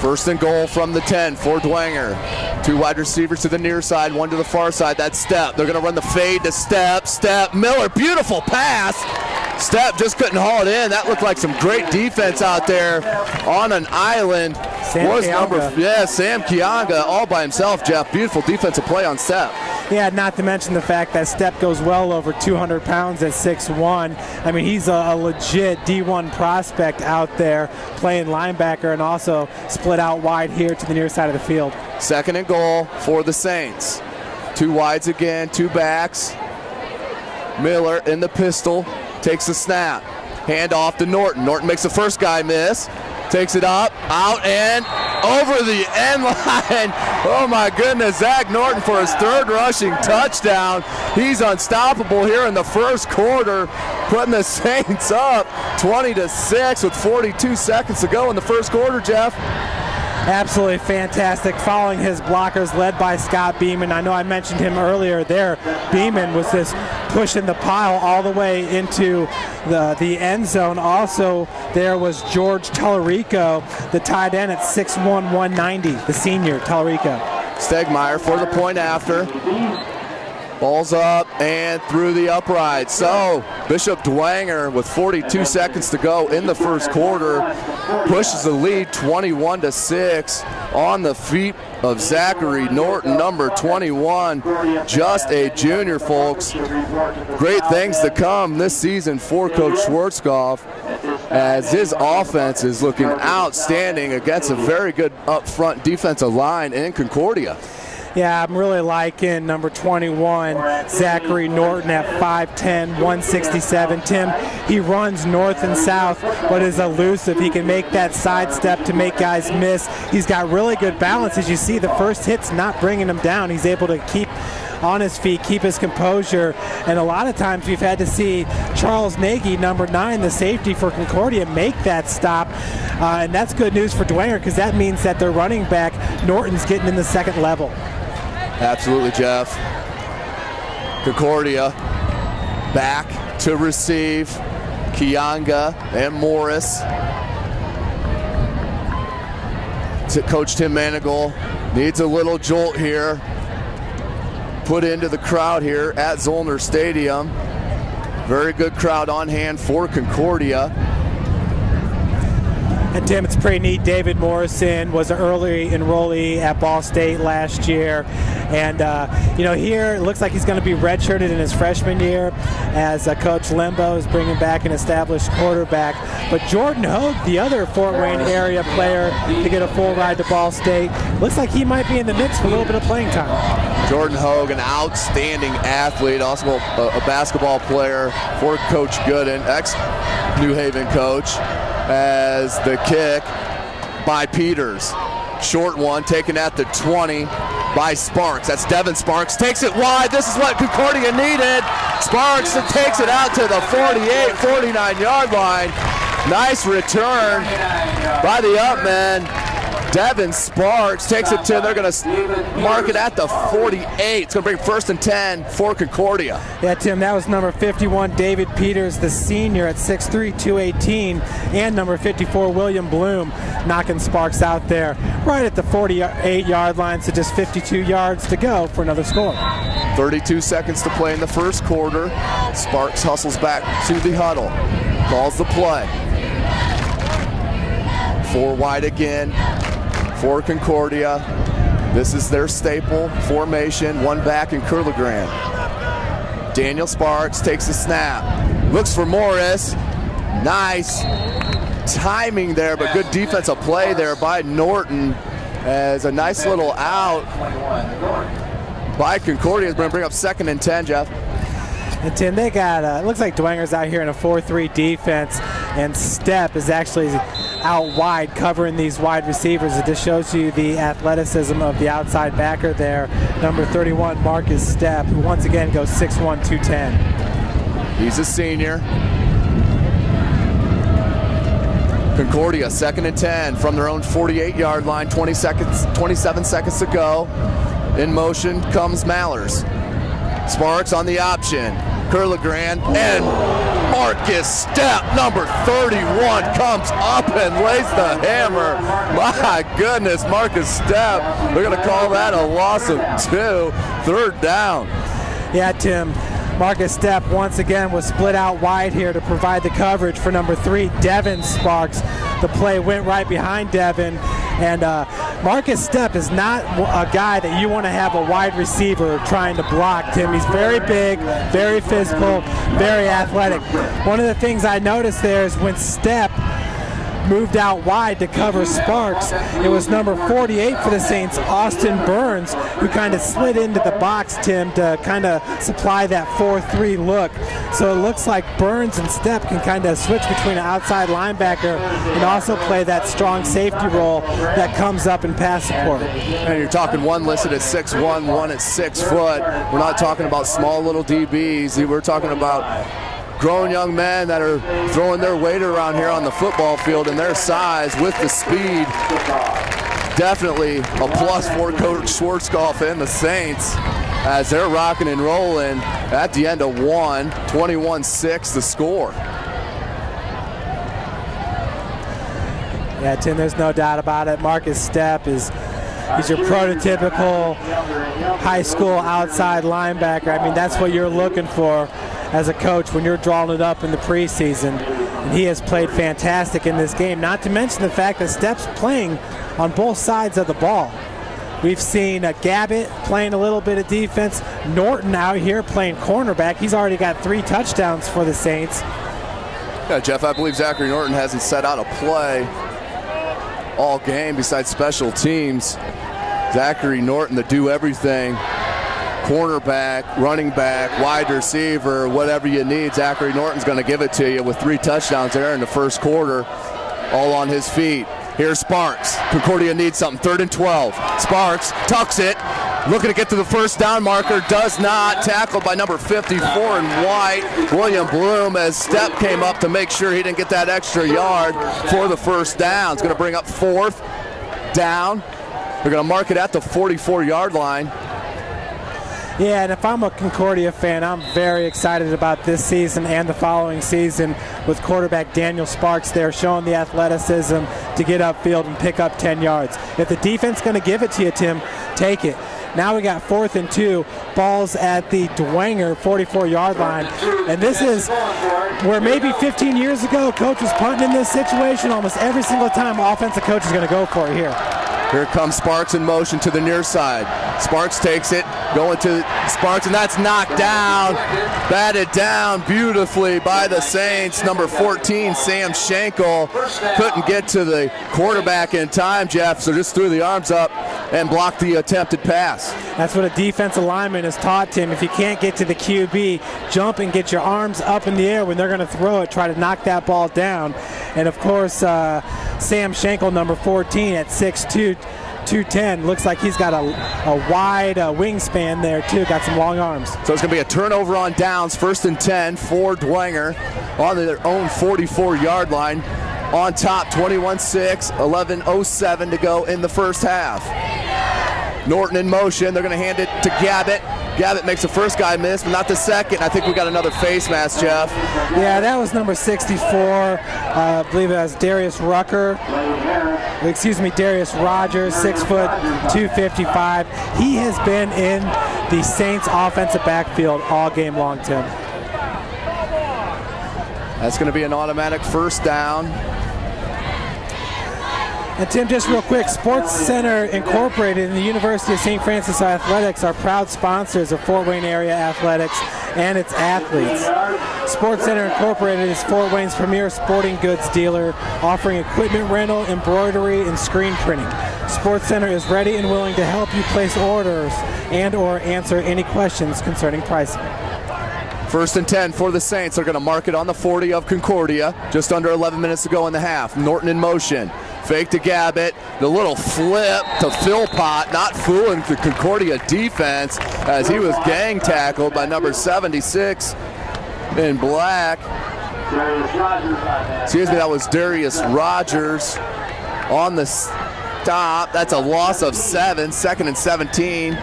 Speaker 4: 1st and goal from the 10 for Dwenger. 2 wide receivers to the near side, 1 to the far side. That's Step. They're going to run the fade to Step. Miller, beautiful pass. Step just couldn't haul it in. That looked like some great defense out there on an island.
Speaker 5: Sam
Speaker 4: Kianga all by himself, Jeff. Beautiful defensive play on Step.
Speaker 5: Yeah, not to mention the fact that Step goes well over 200 pounds at 6'1". I mean, he's a legit D1 prospect out there playing linebacker and also split out wide here to the near side of the field.
Speaker 4: 2nd and goal for the Saints. 2 wides again, 2 backs. Miller in the pistol, takes the snap. Hand off to Norton. Norton makes the first guy miss. Takes it up, out, and over the end line. Oh my goodness, Zach Norton for his 3rd rushing touchdown. He's unstoppable here in the first quarter, putting the Saints up 20-6 with 42 seconds to go in the first quarter, Jeff.
Speaker 5: Absolutely fantastic. Following his blockers led by Scott Beeman. I know I mentioned him earlier there. Beeman was just pushing the pile all the way into the end zone. Also, there was George Tellerico, the tight end at 6'1", 190, the senior Tellerico.
Speaker 4: Stegmeyer for the point after. Ball's up and through the upright. So Bishop Dwenger with 42 seconds to go in the first quarter pushes the lead 21-6 on the feet of Zachary Norton, number 21. Just a junior, folks. Great things to come this season for Coach Schwarzkopf as his offense is looking outstanding against a very good up front defensive line in Concordia.
Speaker 5: Yeah, I'm really liking number 21, Zachary Norton at 5'10", 167. Tim, he runs north and south, but is elusive. He can make that sidestep to make guys miss. He's got really good balance. As you see, the first hit's not bringing him down. He's able to keep on his feet, keep his composure, and a lot of times we've had to see Charles Nagy, number 9, the safety for Concordia, make that stop, and that's good news for Dwenger because that means that their running back, Norton's getting in the second level.
Speaker 4: Absolutely, Jeff. Concordia back to receive. Kianga and Morris. Coach Tim Manigal needs a little jolt here. Put into the crowd here at Zollner Stadium. Very good crowd on hand for Concordia.
Speaker 5: And Tim, it's pretty neat. David Morrison was an early enrollee at Ball State last year. And, you know, here it looks like he's going to be redshirted in his freshman year as Coach Limbo is bringing back an established quarterback. But Jordan Hogue, the other Fort Wayne area player to get a full ride to Ball State, looks like he might be in the mix for a little bit of playing time.
Speaker 4: Jordan Hogue, an outstanding athlete, also a basketball player for Coach Gooden, ex-New Haven coach, as the kick by Peters. Short one taken at the 20 by Sparks. That's Devin Sparks. Takes it wide. This is what Concordia needed. Sparks takes it out to the 48, 49-yard line. Nice return by the up man. Devin Sparks takes it to, they're going to mark it at the 48. It's going to bring 1st and 10 for Concordia.
Speaker 5: Yeah, Tim, that was number 51, David Peters, the senior at 6'3", 218, and number 54, William Bloom, knocking Sparks out there right at the 48-yard line, so just 52 yards to go for another score.
Speaker 4: 32 seconds to play in the first quarter. Sparks hustles back to the huddle, calls the play. 4 wide again for Concordia. This is their staple formation. 1 back in Curligran. Daniel Sparks takes the snap. Looks for Morris. Nice timing there, but good defensive play there by Norton. As a nice little out by Concordia is going to bring up 2nd and 10, Jeff.
Speaker 5: And Tim, they got, it looks like Dwanger's out here in a 4-3 defense, and Stepp is actually out wide covering these wide receivers. It just shows you the athleticism of the outside backer there. Number 31, Marcus Stepp, who once again goes 6'1", 210.
Speaker 4: He's a senior. Concordia, 2nd and 10 from their own 48-yard line, 27 seconds to go. In motion comes Mallers. Sparks on the option. Curligran and Marcus Stepp, number 31, comes up and lays the hammer. My goodness, Marcus Stepp. They're going to call that a loss of 2. 3rd down.
Speaker 5: Yeah, Tim. Marcus Stepp once again was split out wide here to provide the coverage for number 3, Devin Sparks. The play went right behind Devin, and Marcus Stepp is not a guy that you want to have a wide receiver trying to block, Tim. He's very big, very physical, very athletic. One of the things I noticed there is when Stepp moved out wide to cover Sparks, it was number 48 for the Saints, Austin Burns, who kind of slid into the box, Tim, to kind of supply that 4-3 look. So it looks like Burns and Stepp can kind of switch between an outside linebacker and also play that strong safety role that comes up in pass support.
Speaker 4: And you're talking one listed at 6'1", one at 6 foot. We're not talking about small little DBs. We're talking about grown young men that are throwing their weight around here on the football field, and their size with the speed. Definitely a plus for Coach Schwarzkopf and the Saints as they're rocking and rolling at the end of 1, 21-6 the score.
Speaker 5: Yeah, Tim, there's no doubt about it. Marcus Stepp he's your prototypical high school outside linebacker. I mean, that's what you're looking for as a coach when you're drawing it up in the preseason. And he has played fantastic in this game, not to mention the fact that Stepp's playing on both sides of the ball. We've seen Gabbett playing a little bit of defense. Norton out here playing cornerback. He's already got 3 touchdowns for the Saints.
Speaker 4: Yeah, Jeff, I believe Zachary Norton hasn't set out a play all game besides special teams. Zachary Norton, the do everything. Cornerback, running back, wide receiver, whatever you need, Zachary Norton's going to give it to you with 3 touchdowns there in the first quarter, all on his feet. Here's Sparks. Concordia needs something. 3rd and 12. Sparks tucks it, looking to get to the first down marker, does not. Tackled by number 54 in white, William Bloom, as Stepp came up to make sure he didn't get that extra yard for the first down. It's going to bring up 4th down. They're going to mark it at the 44-yard line.
Speaker 5: Yeah, and if I'm a Concordia fan, I'm very excited about this season and the following season with quarterback Daniel Sparks there showing the athleticism to get upfield and pick up 10 yards. If the defense is going to give it to you, Tim, take it. Now we got 4th and 2, balls at the Dwenger 44-yard line. And this is where maybe 15 years ago, coach was punting in this situation. Almost every single time, offensive coach is going to go for it here.
Speaker 4: Here comes Sparks in motion to the near side. Sparks takes it, going to Sparks, and that's knocked down. Batted down beautifully by the Saints. Number 14, Sam Schenkel, couldn't get to the quarterback in time, Jeff, so just threw the arms up and blocked the attempted pass.
Speaker 5: That's what a defensive lineman has taught him. If you can't get to the QB, jump and get your arms up in the air when they're going to throw it, try to knock that ball down. And of course, Sam Schenkel, number 14 at 6'2", 210. Looks like he's got a wide wingspan there too. Got some long arms.
Speaker 4: So it's going to be a turnover on downs. 1st and 10 for Dwenger on their own 44-yard line. On top, 21-6, 11:07 to go in the first half. Norton in motion. They're going to hand it to Gabbett. Gabbett makes the first guy miss, but not the second. I think we got another face mask, Jeff.
Speaker 5: Yeah, that was number 64. I believe it was Darius Rogers, 6 foot, 255. He has been in the Saints offensive backfield all game long, Tim.
Speaker 4: That's going to be an automatic first down.
Speaker 5: And Tim, just real quick, Sports Center Incorporated and the University of St. Francis Athletics are proud sponsors of Fort Wayne area athletics and its athletes. Sports Center Incorporated is Fort Wayne's premier sporting goods dealer, offering equipment rental, embroidery, and screen printing. Sports Center is ready and willing to help you place orders and or answer any questions concerning pricing.
Speaker 4: 1st and 10 for the Saints. They're going to mark it on the 40 of Concordia. Just under 11 minutes to go in the half. Norton in motion. Fake to Gabbett. The little flip to Philpott, not fooling the Concordia defense as he was gang tackled by number 76 in black. Excuse me, that was Darius Rogers on the stop. That's a loss of 7, 2nd and 17.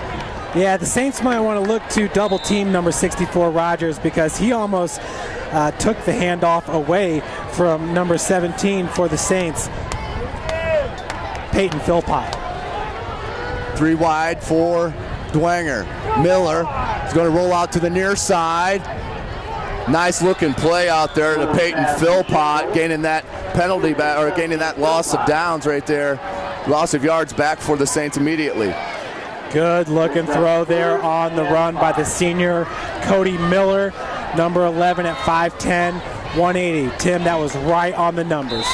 Speaker 5: Yeah, the Saints might want to look to double team number 64 Rogers because he almost took the handoff away from number 17 for the Saints, Peyton Philpott.
Speaker 4: 3 wide for Dwenger. Miller is going to roll out to the near side. Nice looking play out there to Peyton Philpott, gaining that penalty back, or gaining that loss of downs right there. Loss of yards back for the Saints immediately.
Speaker 5: Good looking throw there on the run by the senior Cody Miller, number 11 at 5'10", 180. Tim, that was right on the numbers.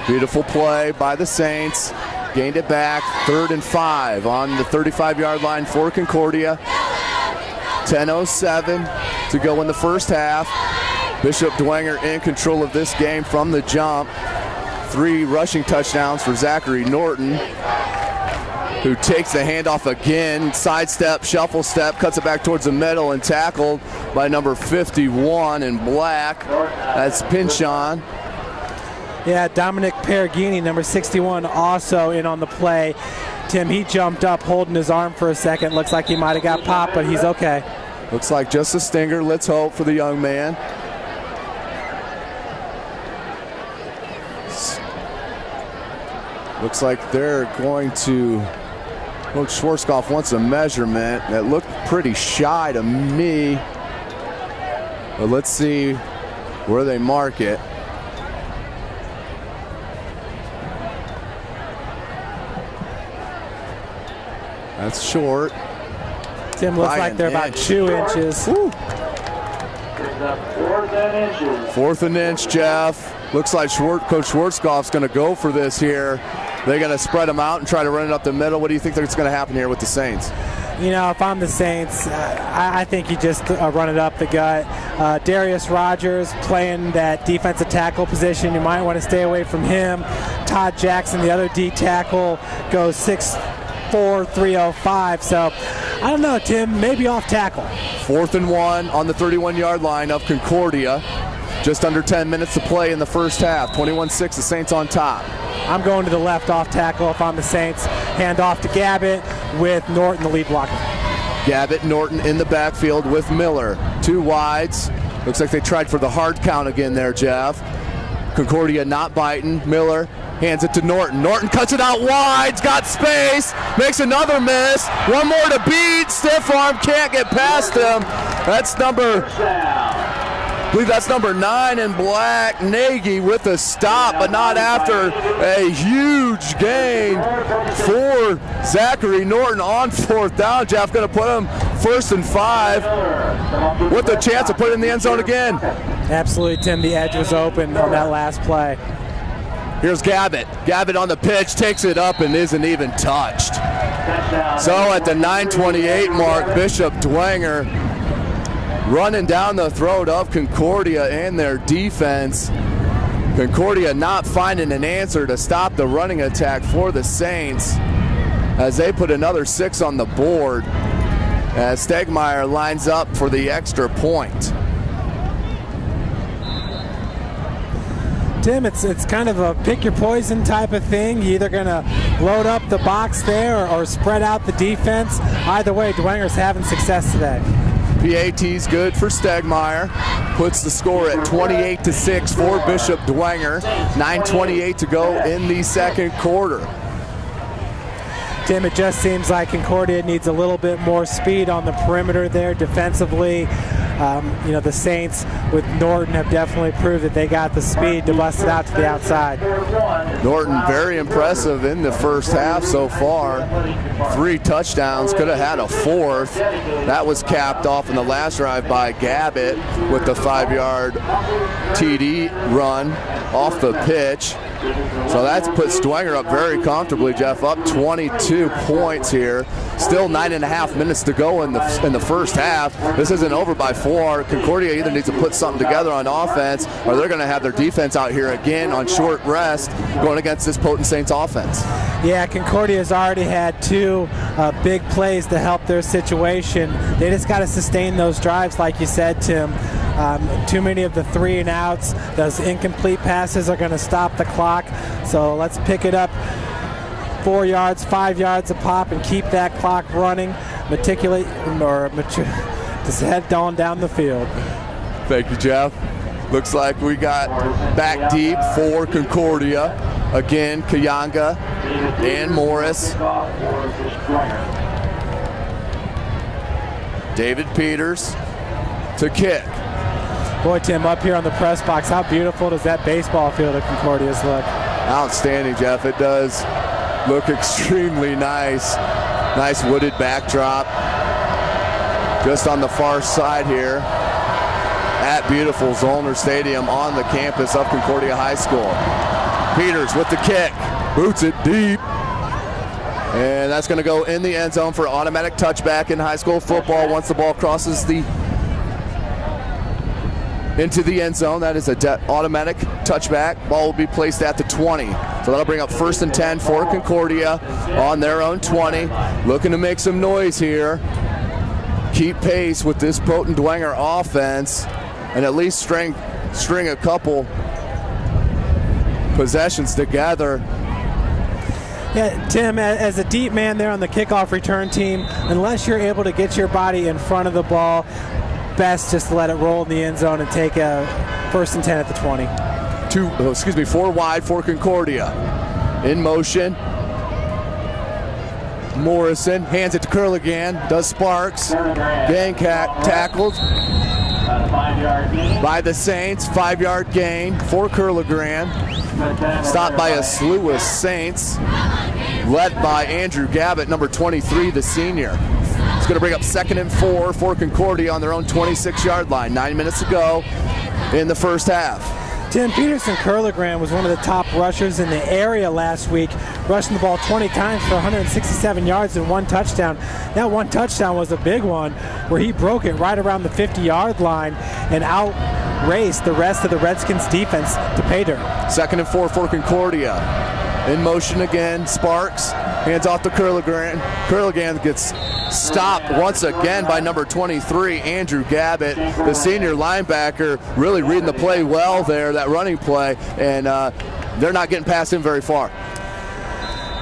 Speaker 4: Beautiful play by the Saints. Gained it back, 3rd and 5 on the 35-yard line for Concordia. 10:07 to go in the first half. Bishop Dwenger in control of this game from the jump. 3 rushing touchdowns for Zachary Norton, who takes the handoff again, sidestep, shuffle step, cuts it back towards the middle and tackled by number 51 in black. That's Pinchon.
Speaker 5: Yeah, Dominic Perugini, number 61, also in on the play. Tim, he jumped up holding his arm for a second. Looks like he might have got popped, but he's okay.
Speaker 4: Looks like just a stinger. Let's hope for the young man. Looks like they're going to, look, Schwarzkopf wants a measurement. That looked pretty shy to me. But let's see where they mark it. That's short.
Speaker 5: Tim, looks like they're about 2 inches.
Speaker 4: Woo. 4th and inch, Jeff. Looks like Coach Schwarzkopf's going to go for this here. They're going to spread them out and try to run it up the middle. What do you think that's going to happen here with the Saints?
Speaker 5: You know, if I'm the Saints, I think you just run it up the gut. Darius Rogers playing that defensive tackle position. You might want to stay away from him. Todd Jackson, the other D tackle, goes 6'4", 305. So, I don't know, Tim, maybe off tackle.
Speaker 4: 4th and 1 on the 31-yard line of Concordia. Just under 10 minutes to play in the first half. 21-6, the Saints on top.
Speaker 5: I'm going to the left off tackle if I'm the Saints. Hand off to Gabbett with Norton, the lead blocker.
Speaker 4: Gabbett, Norton in the backfield with Miller. 2 wides. Looks like they tried for the hard count again there, Jeff. Concordia not biting. Miller hands it to Norton. Norton cuts it out wide, got space, makes another miss. 1 more to beat. Stiff arm, can't get past him. That's I believe that's number 9 in black, Nagy, with a stop, but not after a huge gain for Zachary Norton on 4th down. Jeff going to put him 1st and 5 with a chance to put it in the end zone again.
Speaker 5: Absolutely, Tim. The edge was open on that last play.
Speaker 4: Here's Gabbett. Gabbett on the pitch, takes it up and isn't even touched. So at the 9:28 mark, Bishop Dwenger running down the throat of Concordia and their defense. Concordia not finding an answer to stop the running attack for the Saints. as they put another 6 on the board as Stegmeyer lines up for the extra point.
Speaker 5: Tim, it's kind of a pick your poison type of thing. You're either going to load up the box there or spread out the defense. Either way, Dwenger's having success today.
Speaker 4: PAT's good for Stegmeyer. Puts the score at 28-6 for Bishop Dwenger. 9:28 to go in the second quarter.
Speaker 5: Tim, it just seems like Concordia needs a little bit more speed on the perimeter there defensively. You know, the Saints with Norton have definitely proved that they got the speed to bust it out to the outside.
Speaker 4: Norton very impressive in the first half so far. 3 touchdowns, could have had a 4th. That was capped off in the last drive by Gabbett with the 5-yard TD run off the pitch. So that puts Dwenger up very comfortably, Jeff, up 22 points here. Still 9.5 minutes to go in the first half. This isn't over by 4. Concordia either needs to put something together on offense or they're going to have their defense out here again on short rest going against this potent Saints offense.
Speaker 5: Yeah, Concordia's already had 2 big plays to help their situation. They just got to sustain those drives like you said, Tim. Too many of the 3 and outs. Those incomplete passes are going to stop the clock. So let's pick it up 4 yards, 5 yards a pop and keep that clock running. Just head on down the field.
Speaker 4: Thank you, Jeff. Looks like we got back deep for Concordia. Again, Kayanga and Morris. David Peters to kick.
Speaker 5: Boy, Tim, up here on the press box, how beautiful does that baseball field of Concordia's look?
Speaker 4: Outstanding, Jeff. It does look extremely nice. Nice wooded backdrop. Just on the far side here at beautiful Zollner Stadium on the campus of Concordia High School. Peters with the kick. Boots it deep. And that's going to go in the end zone for automatic touchback in high school football once the ball crosses into the end zone. That is an automatic touchback. Ball will be placed at the 20. So that'll bring up 1st and 10 for Concordia on their own 20. Looking to make some noise here. Keep pace with this potent Dwenger offense and at least string a couple possessions together.
Speaker 5: Yeah, Tim, as a deep man there on the kickoff return team, unless you're able to get your body in front of the ball, best just to let it roll in the end zone and take a 1st and 10 at the 20.
Speaker 4: 4 wide for Concordia. In motion. Morrison hands it to Curligan, does Sparks. Gang tackled by the Saints. 5-yard gain for Curligan. Stopped by a slew of Saints, led by Andrew Gabbett, number 23, the senior. It's going to bring up 2nd and 4 for Concordia on their own 26-yard line. 9 minutes to go in the first half.
Speaker 5: Tim, Peterson Curligan was one of the top rushers in the area last week, rushing the ball 20 times for 167 yards and 1 touchdown. That 1 touchdown was a big one where he broke it right around the 50-yard line and outraced the rest of the Redskins defense to pay dirt.
Speaker 4: 2nd and 4 for Concordia. In motion again, Sparks hands off to Curligan. Curligan gets stopped once again by number 23, Andrew Gabbett, the senior linebacker, really reading the play well there, that running play, and they're not getting past him very far.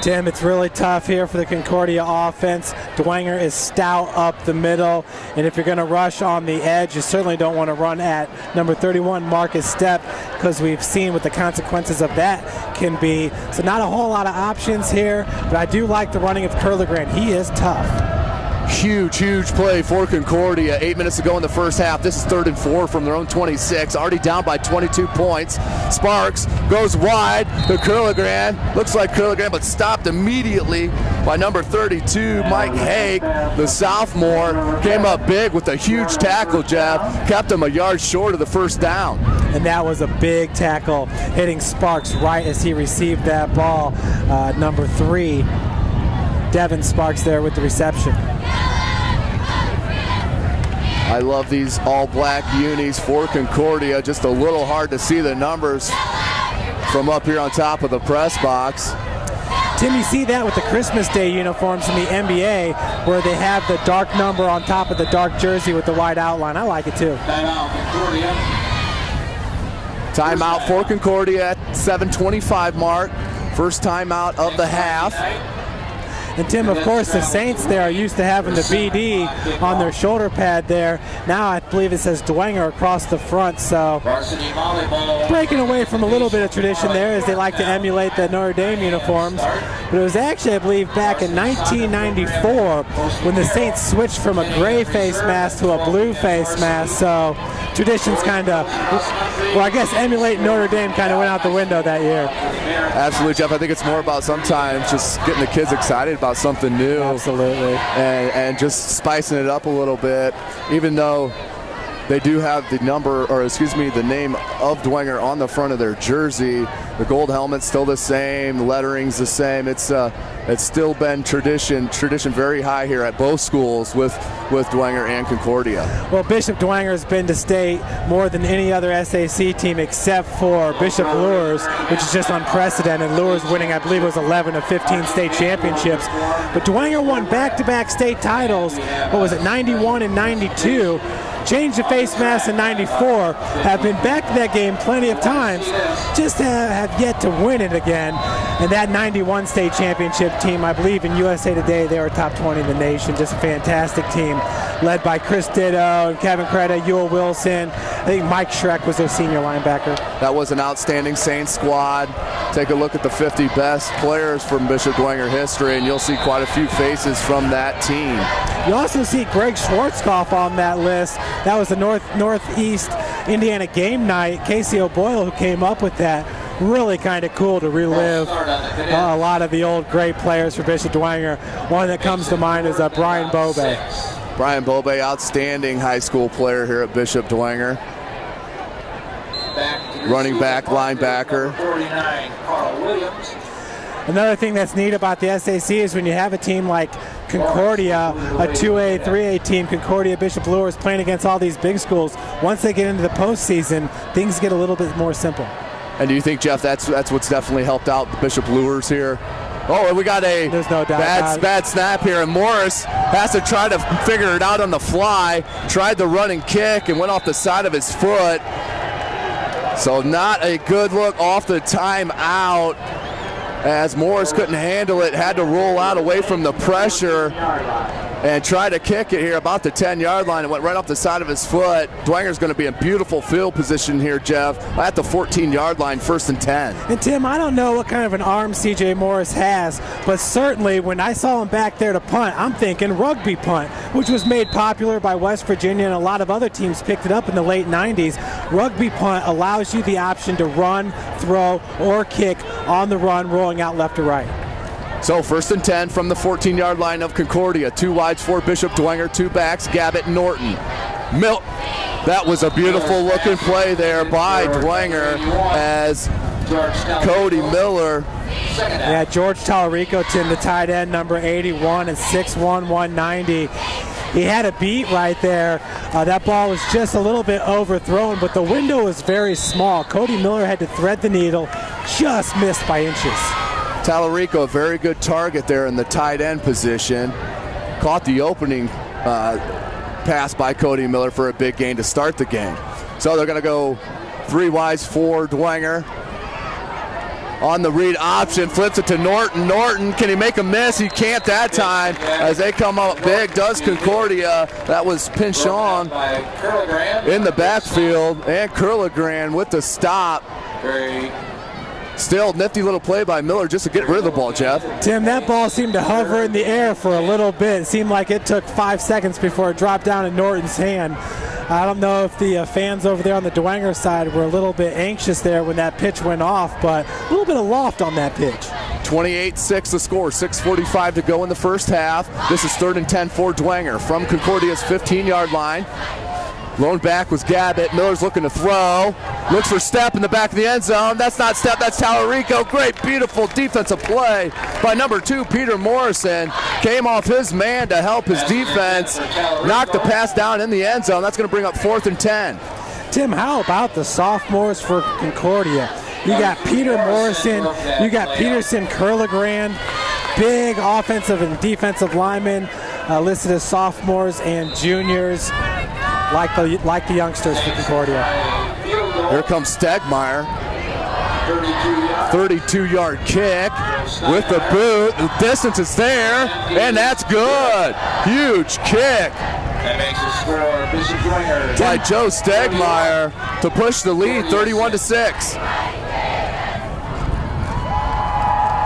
Speaker 5: Tim, it's really tough here for the Concordia offense. Dwenger is stout up the middle, and if you're going to rush on the edge, you certainly don't want to run at number 31, Marcus Stepp, because we've seen what the consequences of that can be. So not a whole lot of options here, but I do like the running of Curligan. He is tough.
Speaker 4: Huge play for Concordia. 8 minutes to go in the first half. This is 3rd and 4 from their own 26. Already down by 22 points. Sparks goes wide to Curligan. Looks like Curligan, but stopped immediately by number 32, Mike Haig, the sophomore. Came up big with a huge tackle, Jeff. Kept him a yard short of the first down.
Speaker 5: And that was a big tackle, hitting Sparks right as he received that ball. Number 3, Devin Sparks there with the reception.
Speaker 4: I love these all-black unis for Concordia. Just a little hard to see the numbers from up here on top of the press box.
Speaker 5: Tim, you see that with the Christmas Day uniforms in the NBA, where they have the dark number on top of the dark jersey with the white outline. I like it too.
Speaker 4: Timeout for Concordia at 7:25 mark. First timeout of the half.
Speaker 5: And Tim, of course, the Saints there are used to having the BD on their shoulder pad there. Now I believe it says Dwenger across the front, so breaking away from a little bit of tradition there as they like to emulate the Notre Dame uniforms. But it was actually, I believe, back in 1994 when the Saints switched from a gray face mask to a blue face mask, so traditions kind of, well, I guess emulate Notre Dame kind of went out the window that year.
Speaker 4: Absolutely, Jeff. I think it's more about sometimes just getting the kids excited about something new.
Speaker 5: Absolutely.
Speaker 4: And just spicing it up a little bit, even though they do have the number, or excuse me, the name of Dwenger on the front of their jersey. The gold helmet's still the same, the lettering's the same. It's still been tradition very high here at both schools with Dwenger and Concordia.
Speaker 5: Well, Bishop Dwenger has been to state more than any other SAC team except for Bishop Luers, which is just unprecedented. Luers winning, I believe it was 11 of 15 state championships. But Dwenger won back-to-back state titles, what was it, 91 and 92. Changed the face mask in 94, have been back to that game plenty of times, just have yet to win it again. And that 91 state championship team, I believe in USA Today, they were top 20 in the nation. Just a fantastic team, led by Chris Ditto and Kevin Creda, Ewell Wilson. I think Mike Schreck was their senior linebacker.
Speaker 4: That was an outstanding Saints squad. Take a look at the 50 best players from Bishop Dwenger history, and you'll see quite a few faces from that team.
Speaker 5: You also see Greg Schwarzkopf on that list. That was the Northeast Indiana game night. Casey O'Boyle who came up with that. Really kind of cool to relive a lot of the old great players for Bishop Dwenger. One that comes to mind is Brian Bobe.
Speaker 4: Brian Bobe, outstanding high school player here at Bishop Dwenger. Running back, linebacker.
Speaker 5: Another thing that's neat about the SAC is when you have a team like Concordia, a 2A, 3A team, Concordia, Bishop Luers playing against all these big schools. Once they get into the postseason, things get a little bit more simple.
Speaker 4: And do you think, Jeff, that's what's definitely helped out Bishop Luers here? Oh, and we got a bad snap here, and Morris has to try to figure it out on the fly. Tried the running kick and went off the side of his foot. So not a good look off the timeout, as Morris couldn't handle it, had to roll out away from the pressure and try to kick it here about the 10-yard line. It went right off the side of his foot. Dwenger's going to be in beautiful field position here, Jeff, at the 14-yard line, 1st and 10.
Speaker 5: And Tim, I don't know what kind of an arm C.J. Morris has, but certainly when I saw him back there to punt, I'm thinking rugby punt, which was made popular by West Virginia, and a lot of other teams picked it up in the late 90s. Rugby punt allows you the option to run, throw, or kick on the run, rolling out left to right.
Speaker 4: So 1st and 10 from the 14-yard line of Concordia. 2 wides for Bishop Dwenger, 2 backs, Gabbett, Norton. That was a beautiful looking play there by Dwenger as Cody Miller.
Speaker 5: Yeah, George Tallarico, Tim, the tight end, number 81 and 6'1", 190. He had a beat right there. That ball was just a little bit overthrown, but the window was very small. Cody Miller had to thread the needle, just missed by inches.
Speaker 4: Tallarico, a very good target there in the tight end position. Caught the opening pass by Cody Miller for a big gain to start the game. So they're going to go 3 wides for Dwenger. On the read option, flips it to Norton. Norton, can he make a miss? He can't that time as they come up big. Does Concordia. That was Pinchon in the backfield, and Curligran with the stop. Still, nifty little play by Miller just to get rid of the ball, Jeff.
Speaker 5: Tim, that ball seemed to hover in the air for a little bit. It seemed like it took 5 seconds before it dropped down in Norton's hand. I don't know if the fans over there on the Dwenger side were a little bit anxious there when that pitch went off, but a little bit of loft on that pitch.
Speaker 4: 28-6 the score, 6:45 to go in the first half. This is 3rd and 10 for Dwenger from Concordia's 15-yard line. Lone back was Gabbett. Miller's looking to throw. Looks for step in the back of the end zone. That's not step, that's Tallarico. Great, beautiful defensive play by number 2, Peter Morrison. Came off his man to help his defense. Knocked the pass down in the end zone. That's going to bring up 4th and 10.
Speaker 5: Tim, how about the sophomores for Concordia? You got Peter Morrison. You got Peterson Curlegrand. Big offensive and defensive linemen listed as sophomores and juniors, like the youngsters for Concordia.
Speaker 4: Here comes Stegmeyer. 32-yard kick with the boot. The distance is there, and that's good. Huge kick by Joe Stegmeyer to push the lead 31-6.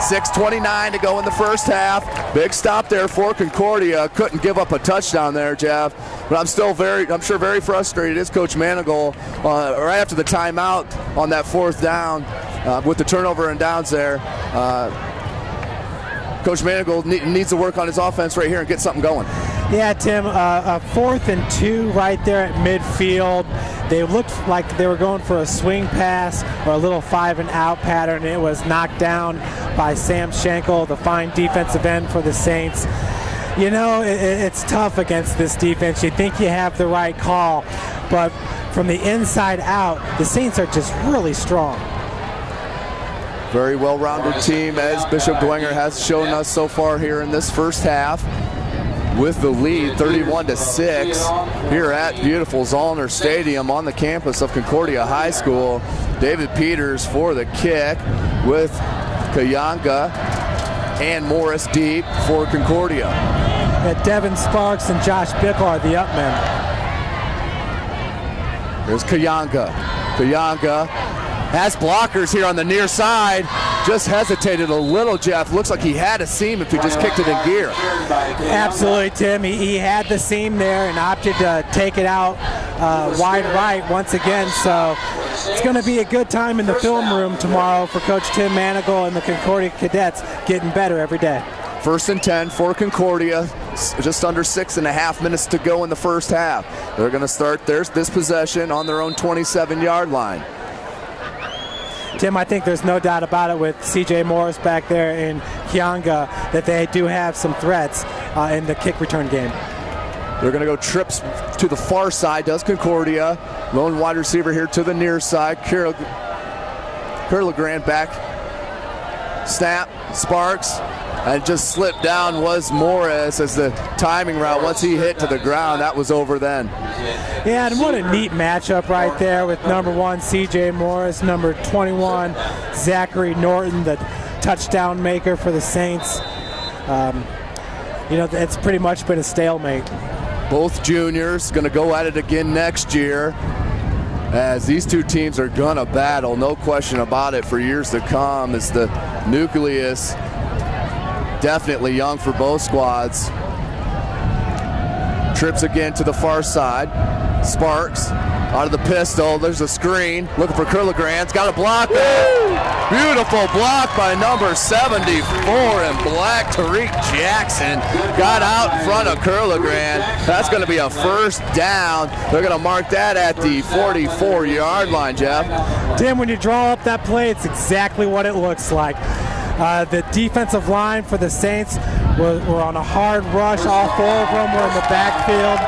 Speaker 4: 6:29 to go in the first half. Big stop there for Concordia. Couldn't give up a touchdown there, Jeff. But I'm sure very frustrated is Coach Manigault right after the timeout on that fourth down with the turnover and downs there. Coach Manigault needs to work on his offense right here and get something going.
Speaker 5: Yeah, Tim, a 4th and 2 right there at midfield. They looked like they were going for a swing pass or a little 5-and-out pattern. It was knocked down by Sam Schenkel, the fine defensive end for the Saints. You know, it's tough against this defense. You think you have the right call, but from the inside out, the Saints are just really strong.
Speaker 4: Very well-rounded team, as Bishop Dwenger has shown us so far here in this first half, with the lead 31-6 here at beautiful Zollner Stadium on the campus of Concordia High School. David Peters for the kick with Kayanga and Morris deep for Concordia.
Speaker 5: Devin Sparks and Josh Bickle are the up men.
Speaker 4: There's Kayanga. Kayanga has blockers here on the near side. Just hesitated a little, Jeff. Looks like he had a seam if he just kicked it in gear.
Speaker 5: Absolutely, Tim. He had the seam there and opted to take it out wide right once again. So it's going to be a good time in the film room tomorrow for Coach Tim Manigault and the Concordia Cadets, getting better every day.
Speaker 4: 1st and 10 for Concordia. Just under 6.5 minutes to go in the first half. They're going to start this possession on their own 27-yard line.
Speaker 5: Tim, I think there's no doubt about it with C.J. Morris back there in Kianga that they do have some threats in the kick return game.
Speaker 4: They're going to go trips to the far side, does Concordia. Lone wide receiver here to the near side. Curlegrand back. Snap, Sparks, and just slipped down was Morris as the timing route. Once he hit to the ground, that was over then.
Speaker 5: Yeah, and what a neat matchup right there with number 1, C.J. Morris, number 21, Zachary Norton, the touchdown maker for the Saints. You know, it's pretty much been a stalemate.
Speaker 4: Both juniors going to go at it again next year, as these two teams are going to battle, no question about it, for years to come, as the nucleus definitely young for both squads. Trips again to the far side. Sparks out of the pistol. There's a screen. Looking for Curlegrand's got a block there. Beautiful block by number 74 in black. Tariq Jackson got out in front of Curlegrand. That's going to be a first down. They're going to mark that at the 44-yard line, Jeff.
Speaker 5: Tim, when you draw up that play, it's exactly what it looks like. The defensive line for the Saints were on a hard rush. All 4 of them were in the backfield.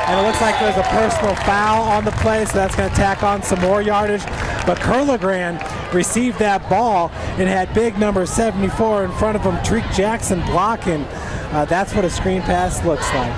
Speaker 5: And it looks like there's a personal foul on the play, so that's going to tack on some more yardage. But Curlegrand received that ball and had big number 74 in front of him, Tariq Jackson blocking. That's what a screen pass looks like.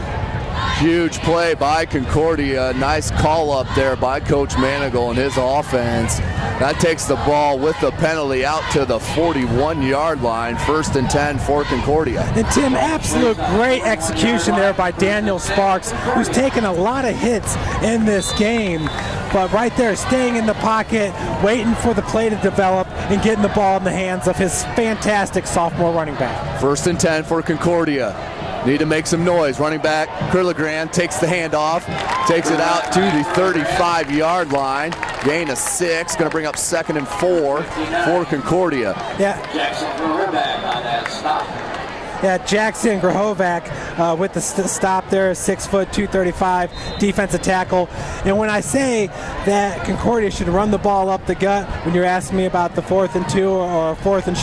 Speaker 4: Huge play by Concordia. Nice call up there by Coach Manigault and his offense. That takes the ball with the penalty out to the 41-yard line. 1st and 10 for Concordia.
Speaker 5: And Tim, absolute great execution there by Daniel Sparks, who's taken a lot of hits in this game. But right there, staying in the pocket, waiting for the play to develop, and getting the ball in the hands of his fantastic sophomore running back.
Speaker 4: 1st and 10 for Concordia. Need to make some noise. Running back, Curlegrand takes the handoff, takes it out to the 35-yard line. Gain of 6, going to bring up 2nd and 4 for Concordia.
Speaker 5: Yeah. Jackson Grahovac with the stop there, 6 foot, 235, defensive tackle. And when I say that Concordia should run the ball up the gut, when you're asking me about the 4th and 2 or 4th and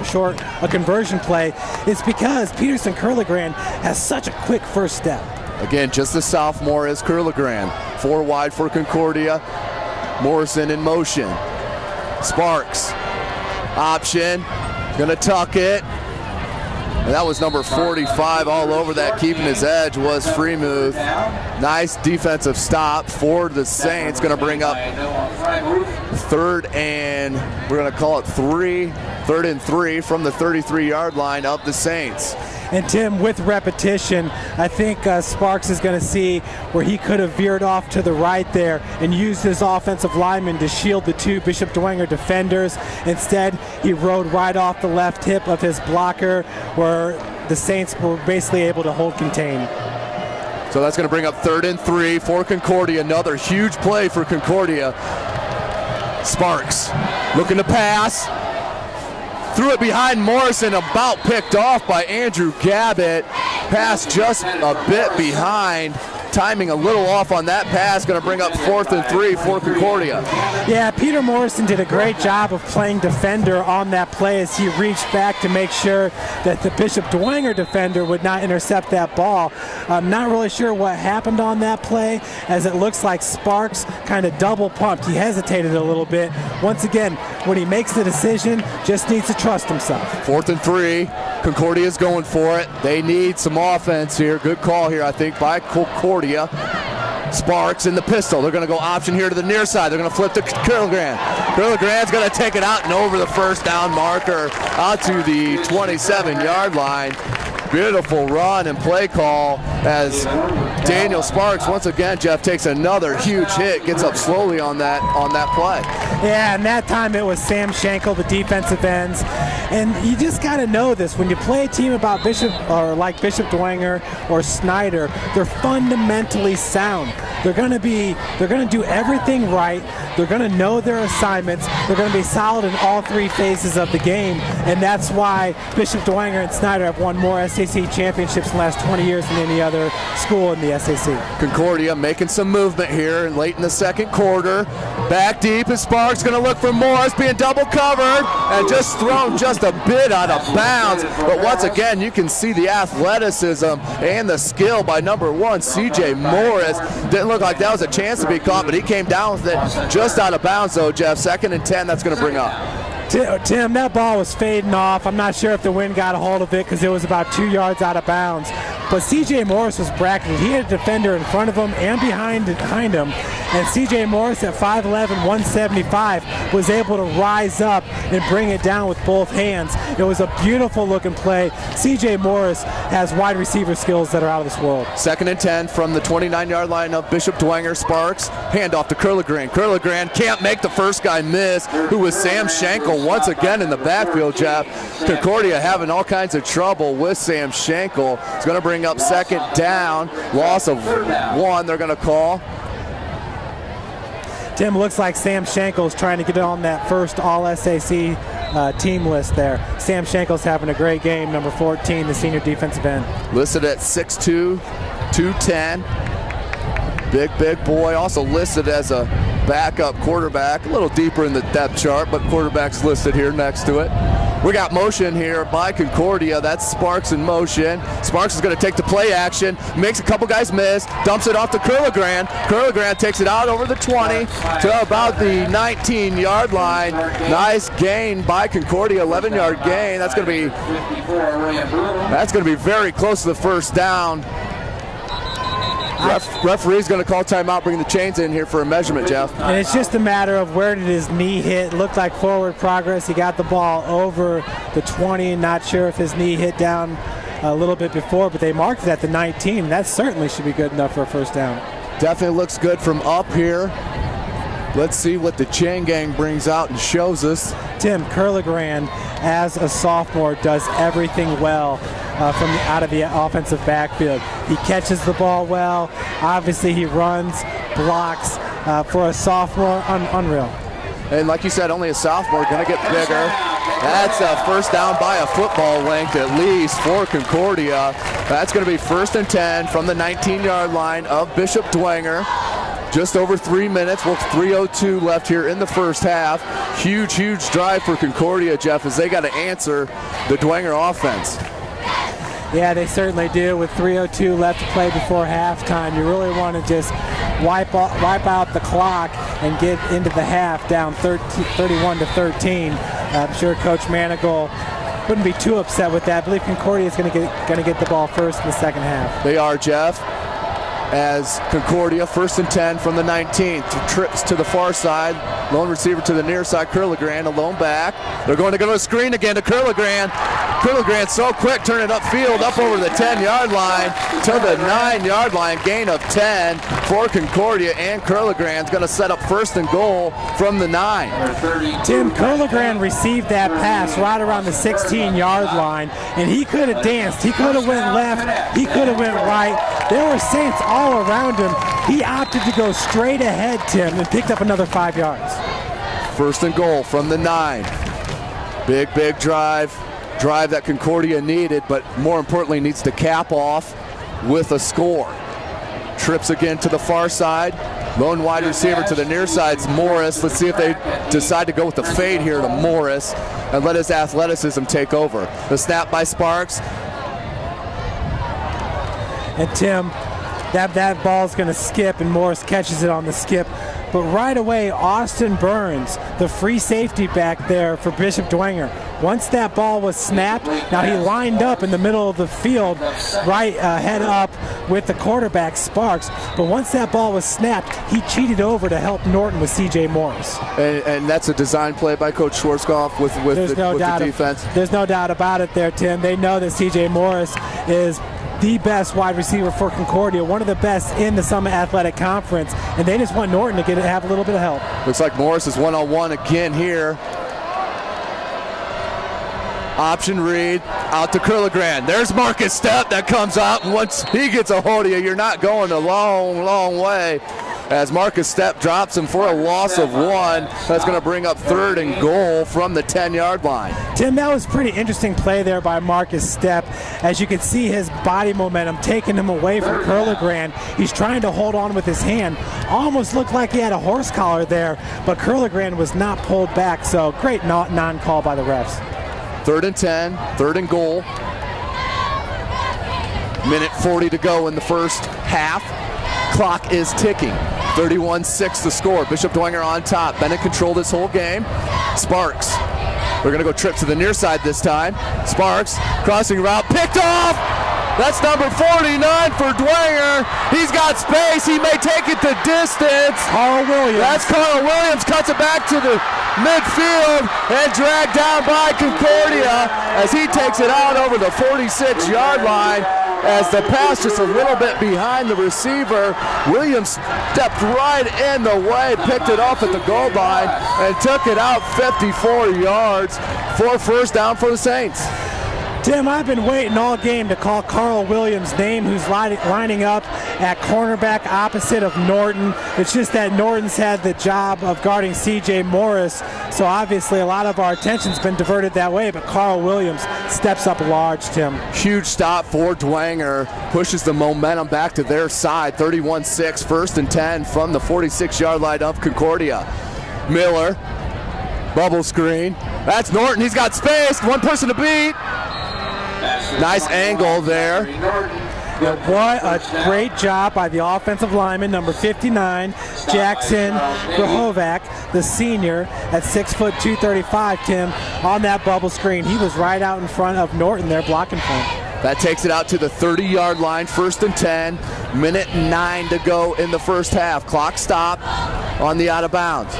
Speaker 5: short, a conversion play, it's because Peterson Curlegrand has such a quick first step.
Speaker 4: Again, just the sophomore is Curlegrand. 4 wide for Concordia. Morrison in motion. Sparks, option, gonna tuck it. And that was number 45 all over that, keeping his edge was Freemuth. Nice defensive stop for the Saints. Gonna bring up third and, we're gonna call it third and three from the 33-yard line of the Saints.
Speaker 5: And Tim, with repetition, I think Sparks is going to see where he could have veered off to the right there and used his offensive lineman to shield the two Bishop Dwenger defenders. Instead, he rode right off the left hip of his blocker, where the Saints were basically able to hold contain.
Speaker 4: So that's going to bring up third and three for Concordia. Another huge play for Concordia. Sparks looking to pass. Threw it behind Morrison, about picked off by Andrew Gabbett. Pass just a bit behind. Timing a little off on that pass. Going to bring up 4th and 3 for Concordia.
Speaker 5: Yeah, Peter Morrison did a great job of playing defender on that play as he reached back to make sure that the Bishop Dwenger defender would not intercept that ball. I'm not really sure what happened on that play, as it looks like Sparks kind of double pumped. He hesitated a little bit. Once again, when he makes the decision, just needs to trust himself. 4th
Speaker 4: and 3. Concordia's going for it. They need some offense here. Good call here, I think, by Concordia. Sparks in the pistol. They're going to go option here to the near side. They're going to flip to Curligran. Curligran's going to take it out and over the first down marker out to the 27-yard line. Beautiful run and play call as Daniel Sparks, once again, Jeff, takes another huge hit, gets up slowly on that play.
Speaker 5: Yeah, and that time it was Sam Schenkel, the defensive ends. And you just got to know this. When you play a team about Bishop, or like Bishop Dwenger or Snyder, they're fundamentally sound. They're going to do everything right. They're going to know their assignments. They're going to be solid in all three phases of the game. And that's why Bishop Dwenger and Snyder have won more SAC championships in the last 20 years than any other school in the SAC.
Speaker 4: Concordia making some movement here late in the second quarter. Back deep is Sparks, going to look for Morris, being double covered and just thrown just a bit out of bounds. But once again, you can see the athleticism and the skill by number 1, CJ Morris. Didn't look like that was a chance to be caught, but he came down with it just out of bounds though, Jeff. 2nd and 10, that's going to bring up.
Speaker 5: Tim, that ball was fading off. I'm not sure if the wind got a hold of it because it was about 2 yards out of bounds. But C.J. Morris was bracketed. He had a defender in front of him and behind him. And C.J. Morris at 5'11", 175 was able to rise up and bring it down with both hands. It was a beautiful looking play. C.J. Morris has wide receiver skills that are out of this world.
Speaker 4: 2nd and 10 from the 29-yard line of Bishop Dwenger. Sparks, handoff to Curligran. Curligran can't make the first guy miss, who was Sam Schenkel once again in the backfield, Jeff. Concordia having all kinds of trouble with Sam Schenkel. It's going to bring up 2nd down, loss of 1 they're going to call.
Speaker 5: Tim, looks like Sam Schenkel's trying to get on that first All-SAC team list there. Sam Schenkel's having a great game, number 14, the senior defensive end.
Speaker 4: Listed at 6'2", 210. Big boy, also listed as a backup quarterback, a little deeper in the depth chart, but quarterback's listed here next to it. We got motion here by Concordia. That's Sparks in motion. Sparks is going to take the play action, makes a couple guys miss, dumps it off to Curligran. Curligran takes it out over the 20 to about the 19-yard line. Nice gain by Concordia, 11-yard gain. That's going to be very close to the first down. Referee's going to call timeout, bring the chains in here for a measurement, Jeff.
Speaker 5: And it's just a matter of where did his knee hit. It looked like forward progress. He got the ball over the 20. Not sure if his knee hit down a little bit before, but they marked it at the 19. That certainly should be good enough for a first down.
Speaker 4: Definitely looks good from up here. Let's see what the chain gang brings out and shows us.
Speaker 5: Tim, Curligran, as a sophomore, does everything well from out of the offensive backfield. He catches the ball well. Obviously, he runs, blocks. For a sophomore, unreal.
Speaker 4: And like you said, only a sophomore, going to get bigger. That's a first down by a football length at least for Concordia. That's going to be 1st and 10 from the 19-yard line of Bishop Dwenger. Just over 3 minutes, with 3:02 left here in the first half. Huge drive for Concordia, Jeff, as they got to answer the Dwenger offense.
Speaker 5: Yeah, they certainly do. With 3:02 left to play before halftime, you really want to just wipe out the clock and get into the half down 31-13. I'm sure Coach Manigault wouldn't be too upset with that. I believe Concordia is going to get the ball first in the second half.
Speaker 4: They are, Jeff. As Concordia, 1st and 10 from the 19th. Trips to the far side. Lone receiver to the near side. Curlegrand alone back. They're going to go to a screen again to Curlegrand. Curlegrand so quick, turning upfield, up over the 10-yard line to the 9-yard line. Gain of 10 for Concordia, and Curlegrand's going to set up 1st and goal from the 9.
Speaker 5: Tim, Curlegrand received that pass right around the 16-yard line, and he could have danced. He could have went left. He could have went right. There were Saints all around him. He opted to go straight ahead, Tim, and picked up another 5 yards.
Speaker 4: 1st and goal from the 9. Big drive. Drive that Concordia needed, but more importantly needs to cap off with a score. Trips again to the far side. Lone wide receiver to the near side's Morris. Let's see if they decide to go with the fade here to Morris and let his athleticism take over. The snap by Sparks.
Speaker 5: And Tim, that ball's going to skip, and Morris catches it on the skip. But right away, Austin Burns, the free safety back there for Bishop Dwenger, once that ball was snapped, now he lined up in the middle of the field, right head up with the quarterback, Sparks. But once that ball was snapped, he cheated over to help Norton with C.J. Morris.
Speaker 4: And that's a design play by Coach Schwarzkopf with the defense.
Speaker 5: There's no doubt about it there, Tim. They know that C.J. Morris is the best wide receiver for Concordia, one of the best in the Summit Athletic Conference, and they just want Norton to have a little bit of help.
Speaker 4: Looks like Morris is one-on-one again here. Option read out to Curlegrand. There's Marcus Stepp that comes out, and once he gets a hold of you, you're not going a long way. As Marcus Stepp drops him for a loss of 1. That's going to bring up 3rd and goal from the 10-yard line.
Speaker 5: Tim, that was a pretty interesting play there by Marcus Stepp. As you can see, his body momentum taking him away from Curlegrand. He's trying to hold on with his hand. Almost looked like he had a horse collar there, but Curlegrand was not pulled back, so great non-call by the refs.
Speaker 4: 3rd and 10, 3rd and goal. Minute 40 to go in the first half. Clock is ticking. 31-6 the score. Bishop Dwenger on top. Bennett controlled this whole game. Sparks. We're going to go trip to the near side this time. Sparks, crossing route, picked off! That's number 49 for Dwenger. He's got space. He may take it the distance.
Speaker 5: Carl Williams.
Speaker 4: That's Carl Williams. Cuts it back to the midfield and dragged down by Concordia as he takes it out over the 46-yard line. As the pass just a little bit behind the receiver, Williams stepped right in the way, picked it off at the goal line, and took it out 54 yards for 1st down for the Saints.
Speaker 5: Tim, I've been waiting all game to call Carl Williams' name, who's lining up at cornerback opposite of Norton. It's just that Norton's had the job of guarding C.J. Morris, so obviously a lot of our attention's been diverted that way, but Carl Williams steps up large, Tim.
Speaker 4: Huge stop for Dwenger, pushes the momentum back to their side. 31-6, 1st and 10 from the 46-yard line of Concordia. Miller, bubble screen. That's Norton, he's got space, one person to beat. Nice angle there.
Speaker 5: What a great job by the offensive lineman, number 59, Jackson Grahovac, the senior, at 6 foot 235, Tim, on that bubble screen. He was right out in front of Norton there, blocking for him.
Speaker 4: That takes it out to the 30-yard line, 1st and 10. Minute 9 to go in the first half. Clock stop on the out of bounds.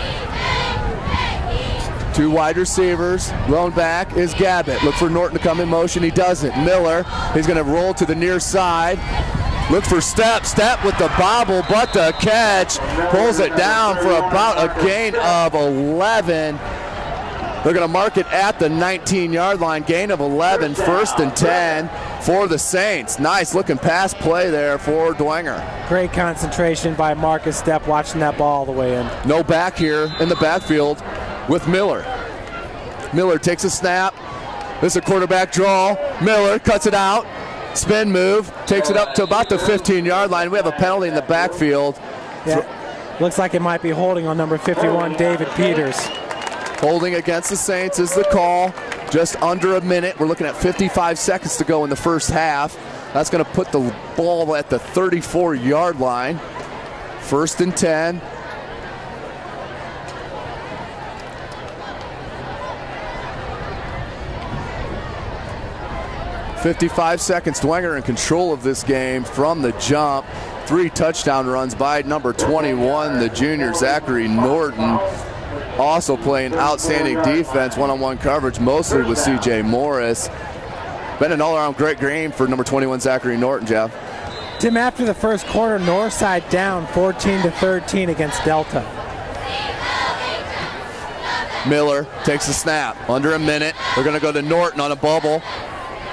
Speaker 4: 2 wide receivers. Lone back is Gabbett. Look for Norton to come in motion. He doesn't. Miller, he's going to roll to the near side. Look for Stepp. Stepp with the bobble, but the catch. Pulls it down for about a gain of 11. They're going to mark it at the 19-yard line. Gain of 11, 1st and 10 for the Saints. Nice looking pass play there for Dwenger.
Speaker 5: Great concentration by Marcus Stepp, watching that ball all the way in.
Speaker 4: No back here in the backfield with Miller. Miller takes a snap. This is a quarterback draw. Miller cuts it out. Spin move. Takes it up to about the 15-yard line. We have a penalty in the backfield.
Speaker 5: Yeah. Looks like it might be holding on number 51, David Peters.
Speaker 4: Holding against the Saints is the call. just under a minute. We're looking at 55 seconds to go in the first half. That's going to put the ball at the 34-yard line. 1st and 10. .55 seconds. Dwenger in control of this game from the jump. 3 touchdown runs by number 21, the junior Zachary Norton. Also playing outstanding defense, one-on-one coverage, mostly with C.J. Morris. Been an all-around great game for number 21, Zachary Norton, Jeff.
Speaker 5: Tim, after the first quarter, Northside down 14-13 against Delta.
Speaker 4: Miller takes the snap. Under a minute. They're going to go to Norton on a bubble.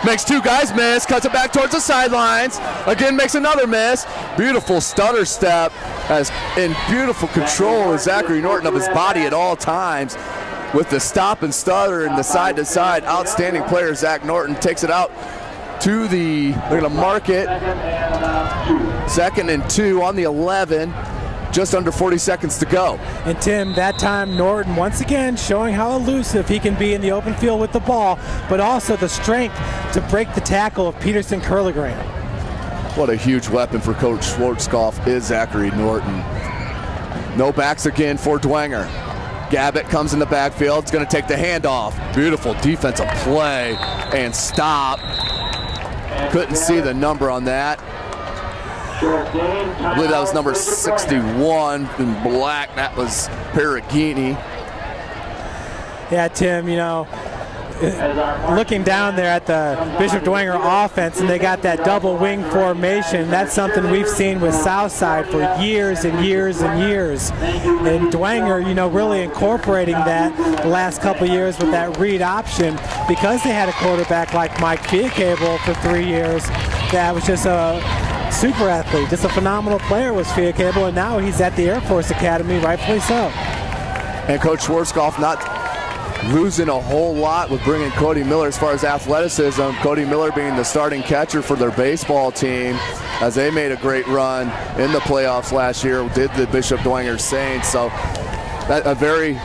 Speaker 4: Makes 2 guys miss, cuts it back towards the sidelines. Again, makes another miss. Beautiful stutter step, as in beautiful control of Zachary Norton of his body at all times. With the stop and stutter and the side-to-side, outstanding player Zach Norton takes it out to the, they're going to mark it. 2nd and 2 on the 11. Just under 40 seconds to go.
Speaker 5: And Tim, that time Norton once again showing how elusive he can be in the open field with the ball, but also the strength to break the tackle of Peterson Curligram.
Speaker 4: What a huge weapon for Coach Schwarzkopf is Zachary Norton. No backs again for Dwenger. Gabbett comes in the backfield. It's going to take the handoff. Beautiful defensive play and stop. Couldn't see the number on that. I believe that was number 61 in black. That was Perugini.
Speaker 5: Yeah, Tim, you know, looking down there at the Bishop Dwenger offense, and they got that double wing formation. That's something we've seen with Southside for years and years and years. And Dwenger, you know, really incorporating that the last couple of years with that read option, because they had a quarterback like Mike Fiacable for 3 years that was just a super athlete, just a phenomenal player was Fiacable, and now he's at the Air Force Academy, rightfully so.
Speaker 4: And Coach Schwarzkopf not losing a whole lot with bringing Cody Miller as far as athleticism. Cody Miller being the starting catcher for their baseball team, as they made a great run in the playoffs last year, did the Bishop Dwenger Saints. So that a very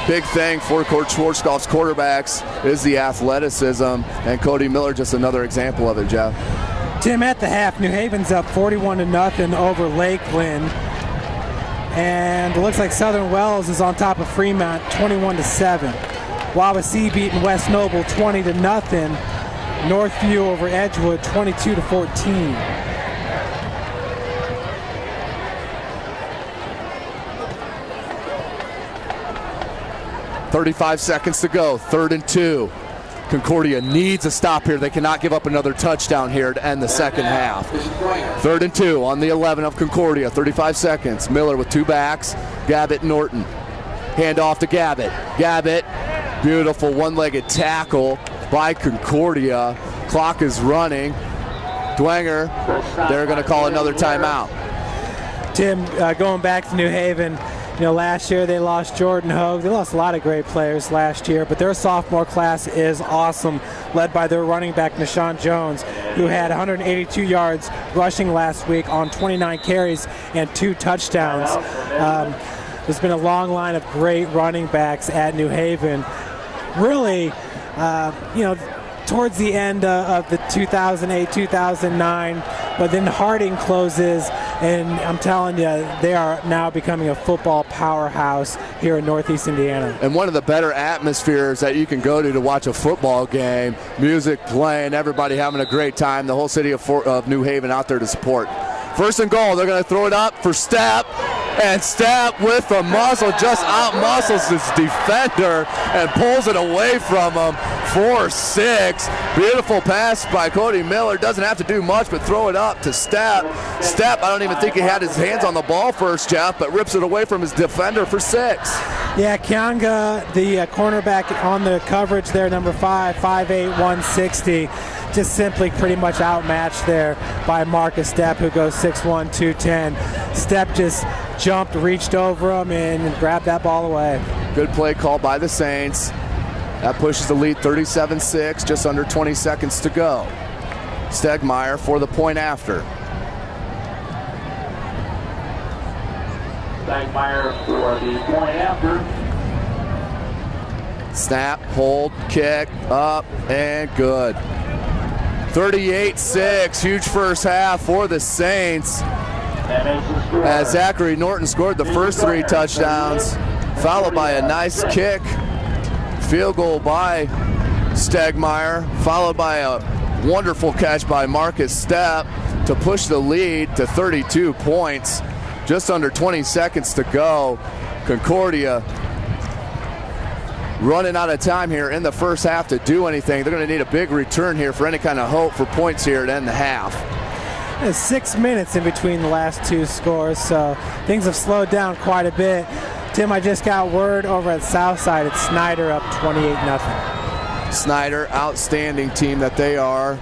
Speaker 4: big thing for Coach Schwarzkopf's quarterbacks is the athleticism, and Cody Miller just another example of it, Jeff.
Speaker 5: Tim, at the half, New Haven's up 41-0 over Lakeland. And it looks like Southern Wells is on top of Fremont 21-7. Wawasee beating West Noble 20-0. Northview over Edgewood 22-14. .35 seconds to go, 3rd and 2. Concordia needs a stop here. They cannot give up another touchdown here to end the second half. 3rd and 2 on the 11 of Concordia, 35 seconds. Miller with 2 backs, Gabbett, Norton. Hand off to Gabbett. Gabbett, beautiful one-legged tackle by Concordia. Clock is running. Dwenger, they're going to call another timeout. Tim, going back to New Haven, you know, last year they lost Jordan Hogue. They lost a lot of great players last year, but their sophomore class is awesome, led by their running back, Nashawn Jones, who had 182 yards rushing last week on 29 carries and 2 touchdowns. There's been a long line of great running backs at New Haven. Really, you know, towards the end of the 2008-2009, but then Harding closes, and I'm telling you, they are now becoming a football powerhouse here in Northeast Indiana. And
Speaker 4: one of the better atmospheres that you can go to watch a football game, music playing, everybody having a great time, the whole city of New Haven out there to support. 1st and goal, they're going to throw it up for Stepp, and Stepp with the muscle just out-muscles his defender and pulls it away from him. 4-6. Beautiful pass by Cody Miller. Doesn't have to do much but throw it up to Stepp. Stepp, I don't even think he had his hands on the ball first, Jeff, but rips it away from his defender for 6.
Speaker 5: Yeah, Kianga, the cornerback on the coverage there, number 5, 5'8", 160. Just simply pretty much outmatched there by Marcus Stepp, who goes 6'1", 210. Stepp just jumped, reached over him, and grabbed that ball away.
Speaker 4: Good play call by the Saints. That pushes the lead 37-6, just under 20 seconds to go. Stegmeyer for the point after.
Speaker 3: Stegmeyer for the point after.
Speaker 4: Snap, hold, kick, up, and good. 38-6, huge first half for the Saints. As Zachary Norton scored the first 3 touchdowns, followed by a nice kick, field goal by Stegmeyer, followed by a wonderful catch by Marcus Stepp to push the lead to 32 points. Just under 20 seconds to go. Concordia running out of time here in the first half to do anything. They're going to need a big return here for any kind of hope for points here to end the half.
Speaker 5: There's 6 minutes in between the last 2 scores, so things have slowed down quite a bit. Tim, I just got word over at Southside, it's Snyder up 28-0.
Speaker 4: Snyder, outstanding team that they are.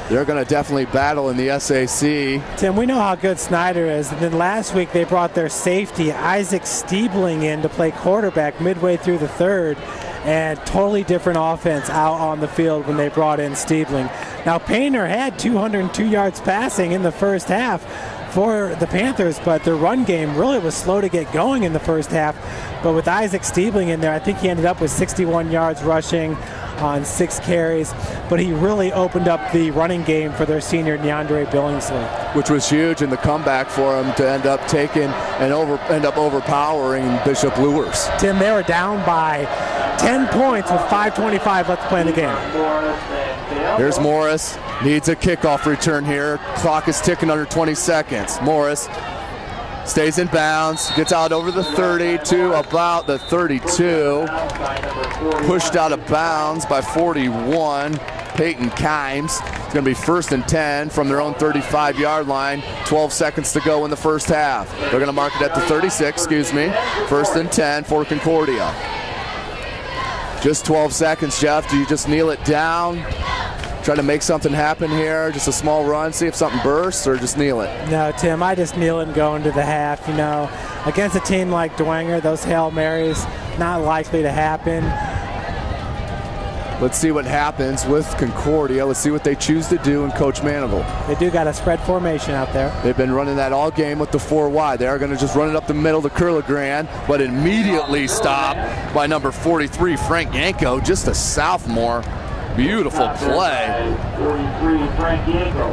Speaker 4: They're going to definitely battle in the SAC.
Speaker 5: Tim, we know how good Snyder is. And then last week they brought their safety, Isaac Stiebling, in to play quarterback midway through the third. And totally different offense out on the field when they brought in Stiebling. Now, Painter had 202 yards passing in the first half for the Panthers, but their run game really was slow to get going in the first half. But with Isaac Stiebling in there, I think he ended up with 61 yards rushing on 6 carries, but he really opened up the running game for their senior DeAndre Billingsley. Which was huge in the comeback for him to end up taking and end up overpowering Bishop Luers. Tim, they were down by 10 points with 5:25 left to play in the game.
Speaker 4: Here's Morris, needs a kickoff return here. Clock is ticking under 20 seconds. Morris stays in bounds, gets out over the 30 to about the 32. Pushed out of bounds by 41. Peyton Kimes. It's going to be 1st and 10 from their own 35-yard line. 12 seconds to go in the first half. They're going to mark it at the 36, 1st and 10 for Concordia. Just 12 seconds, Jeff. Do you just kneel it down? Try to make something happen here, just a small run, see if something bursts, or just kneel it?
Speaker 5: No, Tim, I just kneel it and go into the half. You know, against a team like Dwenger, those Hail Marys, not likely to happen.
Speaker 4: Let's see what happens with Concordia. Let's see what they choose to do in Coach Manigal.
Speaker 5: They do got a spread formation out there.
Speaker 4: They've been running that all game with the 4 wide. They are going to just run it up the middle to Curligran, but immediately stopped by number 43, Frank Yanko, just a sophomore. Beautiful play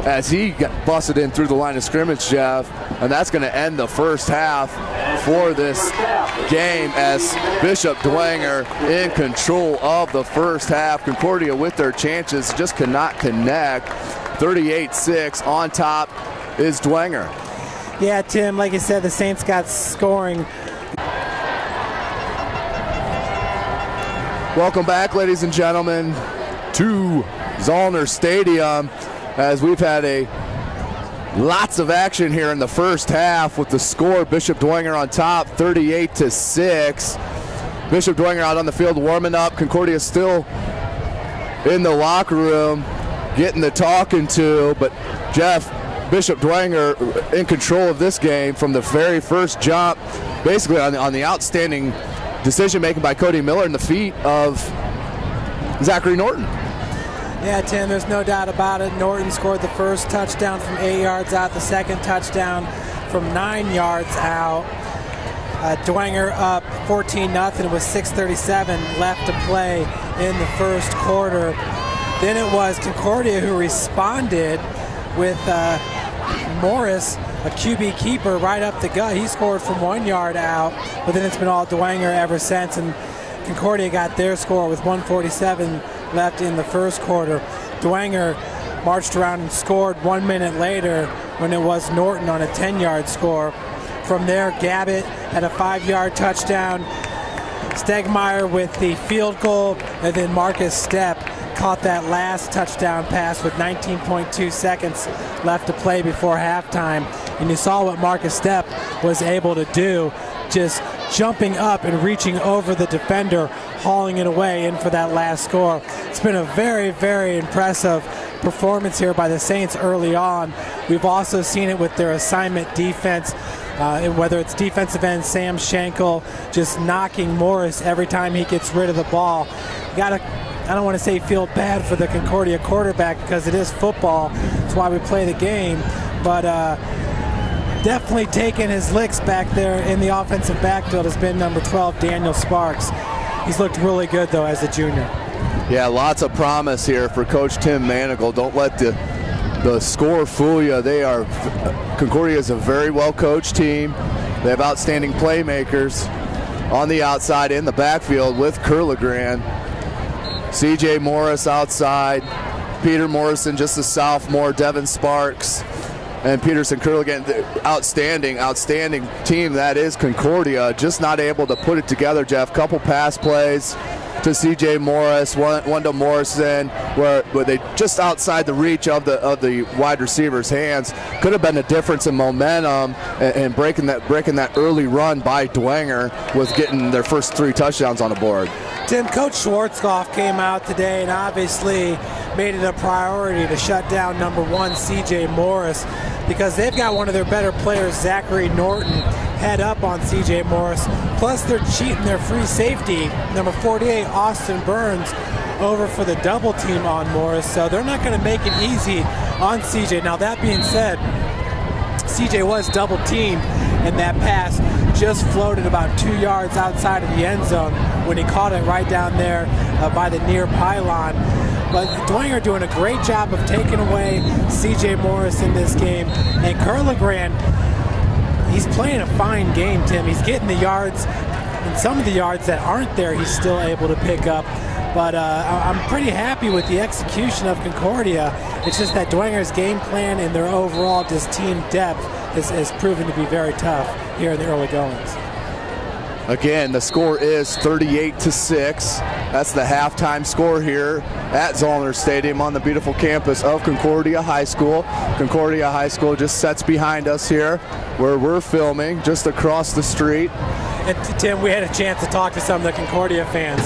Speaker 4: as he got busted in through the line of scrimmage, Jeff, and that's going to end the first half for this game as Bishop Dwenger in control of the first half. Concordia with their chances just cannot connect. 38-6. On top is Dwenger.
Speaker 5: Yeah, Tim, like you said, the Saints got scoring.
Speaker 4: Welcome back, ladies and gentlemen, to Zollner Stadium, as we've had lots of action here in the first half with the score. Bishop Dwenger on top, 38-6. Bishop Dwenger out on the field warming up. Concordia still in the locker room getting the talking to, but Jeff, Bishop Dwenger in control of this game from the very first jump, basically on the outstanding decision making by Cody Miller and the feet of Zachary Norton.
Speaker 5: Yeah, Tim, there's no doubt about it. Norton scored the first touchdown from 8 yards out, the second touchdown from 9 yards out. Dwenger up 14-0 with 6:37 left to play in the first quarter. Then it was Concordia who responded with Morris, a QB keeper, right up the gut. He scored from 1 yard out, but then it's been all Dwenger ever since, and Concordia got their score with 1:47 left in the first quarter. Dwenger marched around and scored 1 minute later when it was Norton on a 10-yard score. From there, Gabbett had a 5-yard touchdown. Stegmeyer with the field goal, and then Marcus Stepp caught that last touchdown pass with 19.2 seconds left to play before halftime. And you saw what Marcus Stepp was able to do, just jumping up and reaching over the defender, hauling it away in for that last score. It's been a very, very impressive performance here by the Saints early on. We've also seen it with their assignment defense, whether it's defensive end Sam Schenkel just knocking Morris every time he gets rid of the ball. I don't want to say feel bad for the Concordia quarterback because it is football. That's why we play the game. But definitely taking his licks back there in the offensive backfield has been number 12, Daniel Sparks. He's looked really good, though, as a junior.
Speaker 4: Yeah, lots of promise here for Coach Tim Manigal. Don't let the score fool you. Concordia is a very well-coached team. They have outstanding playmakers on the outside in the backfield with Kurlegrand. C.J. Morris outside. Peter Morrison, just a sophomore. Devin Sparks and Peterson Kurlegrand. Outstanding team that is Concordia. Just not able to put it together, Jeff. Couple pass plays to C.J. Morris, one to Morrison, where they just outside the reach of the wide receiver's hands. Could have been a difference in momentum and breaking that early run by Dwenger with getting their first 3 touchdowns on the board.
Speaker 5: Tim, Coach Schwarzkopf came out today and obviously made it a priority to shut down number 1 C.J. Morris, because they've got one of their better players, Zachary Norton, head up on C.J. Morris. Plus they're cheating their free safety, number 48, Austin Burns, over for the double team on Morris. So they're not going to make it easy on C.J. Now that being said, C.J. was double teamed, and that pass just floated about 2 yards outside of the end zone when he caught it right down there by the near pylon. But Dwenger doing a great job of taking away C.J. Morris in this game. And Kurlegrand, he's playing a fine game, Tim. He's getting the yards, and some of the yards that aren't there he's still able to pick up. But I'm pretty happy with the execution of Concordia. It's just that Dwenger's game plan and their overall just team depth has proven to be very tough here in the early goings.
Speaker 4: Again, the score is 38-6. That's the halftime score here at Zollner Stadium on the beautiful campus of Concordia High School. Concordia High School just sits behind us here where we're filming, just across the street.
Speaker 5: And Tim, we had a chance to talk to some of the Concordia fans,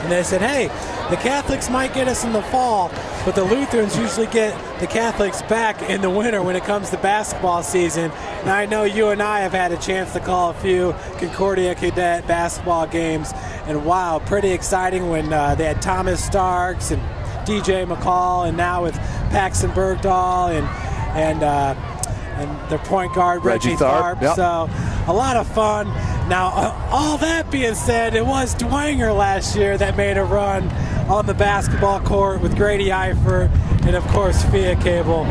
Speaker 5: and they said, hey, the Catholics might get us in the fall, but the Lutherans usually get the Catholics back in the winter when it comes to basketball season. Now I know you and I have had a chance to call a few Concordia Cadet basketball games, and wow, pretty exciting when they had Thomas Starks and DJ McCall, and now with Paxton Bergdahl and their point guard Reggie Tharp. Yep. So a lot of fun. Now, all that being said, it was Dwenger last year that made a run on the basketball court with Grady Eifert and, of course, Fiacable.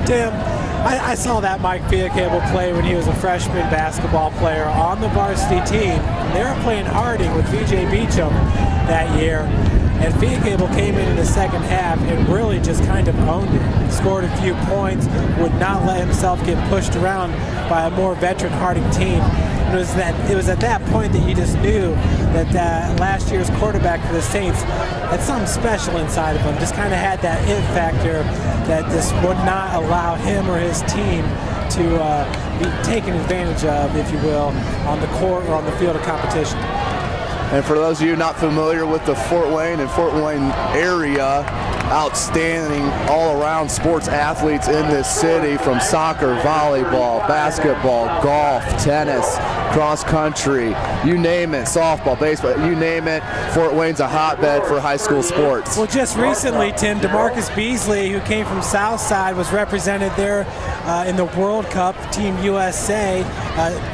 Speaker 5: Tim, I saw that Mike Fiacable play when he was a freshman basketball player on the varsity team. They were playing Harding with VJ Beecham that year, and Fiacable came in the second half and really just kind of owned it. Scored a few points, would not let himself get pushed around by a more veteran Harding team. It was at that point that you just knew that last year's quarterback for the Saints had something special inside of him. Just kind of had that it factor that just would not allow him or his team to be taken advantage of, if you will, on the court or on the field of competition.
Speaker 4: And for those of you not familiar with the Fort Wayne and Fort Wayne area, outstanding all-around sports athletes in this city, from soccer, volleyball, basketball, golf, tennis, cross country, you name it, softball, baseball, you name it. Fort Wayne's a hotbed for high school sports.
Speaker 5: Well, just recently, Tim, DeMarcus Beasley, who came from Southside, was represented there in the World Cup. Team USA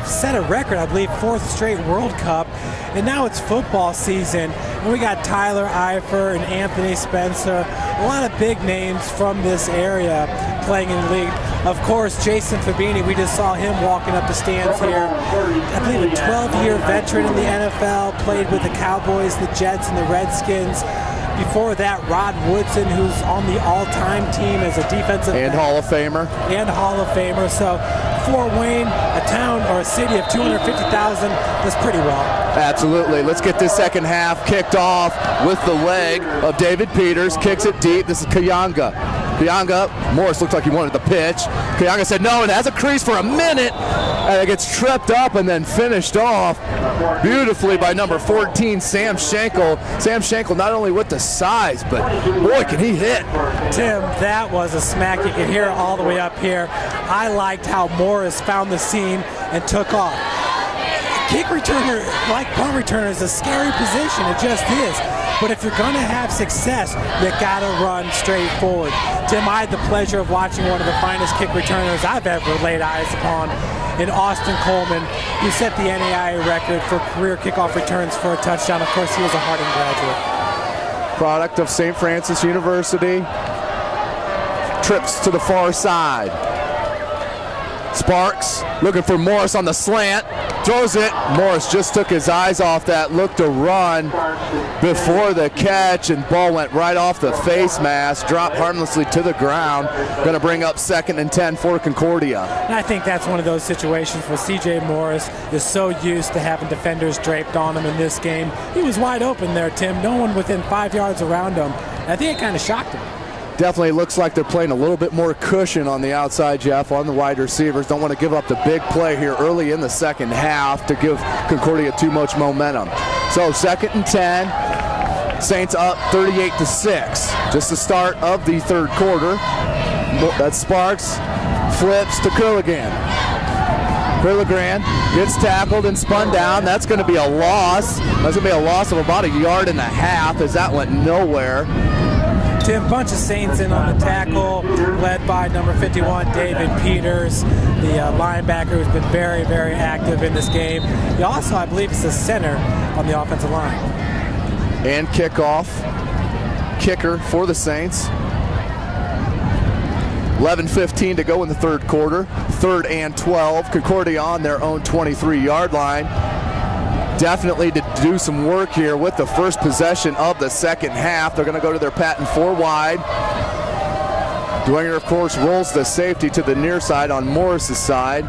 Speaker 5: set a record, I believe, 4th straight World Cup. And now it's football season, and we got Tyler Eifert and Anthony Spencer, a lot of big names from this area playing in the league. Of course, Jason Fabini, we just saw him walking up the stands here. I believe a 12-year veteran in the NFL, played with the Cowboys, the Jets, and the Redskins. Before that, Rod Woodson, who's on the all-time team as a defensive
Speaker 4: and
Speaker 5: back.
Speaker 4: Hall of Famer.
Speaker 5: And Hall of Famer. So Fort Wayne, a town or a city of 250,000, does pretty well. Absolutely.
Speaker 4: Let's get this second half kicked off with the leg of David Peters. Kicks it deep. This is Kayanga. Morris looked like he wanted the pitch. Kayanga said no, and has a crease for a minute, and it gets tripped up and then finished off beautifully by number 14, Sam Schenkel. Sam Schenkel not only with the size, but boy, can he hit.
Speaker 5: Tim, that was a smack. You can hear it all the way up here. I liked how Morris found the seam and took off. Kick returner, like punt returner, is a scary position. It just is. But if you're going to have success, you got to run straight forward. Tim, I had the pleasure of watching one of the finest kick returners I've ever laid eyes upon. in Austin Coleman, who set the NAIA record for career kickoff returns for a touchdown. Of course, he was a Harding graduate.
Speaker 4: Product of St. Francis University. Trips to the far side. Sparks looking for Morris on the slant. Throws it. Morris just took his eyes off that. Looked to run before the catch, and ball went right off the face mask. Dropped harmlessly to the ground. Going to bring up 2nd and 10 for Concordia.
Speaker 5: And I think that's one of those situations where C.J. Morris is so used to having defenders draped on him in this game. He was wide open there, Tim. No one within 5 yards around him. I think it kind of shocked him.
Speaker 4: Definitely looks like they're playing a little bit more cushion on the outside, Jeff, on the wide receivers. Don't want to give up the big play here early in the second half to give Concordia too much momentum. So 2nd and 10, Saints up 38-6. Just the start of the third quarter. That's Sparks, flips to Curligan. Curligan gets tackled and spun down. That's going to be a loss. That's going to be a loss of about 1.5 yards as that went nowhere.
Speaker 5: Tim, bunch of Saints in on the tackle, led by number 51, David Peters, the linebacker who's been very, very active in this game. He also, I believe, is the center on the offensive line.
Speaker 4: And kickoff, kicker for the Saints. 11:15 to go in the third quarter. 3rd and 12. Concordia on their own 23-yard line. Definitely to do some work here with the first possession of the second half. They're going to go to their patent 4 wide. Dwenger, of course, rolls the safety to the near side on Morris's side.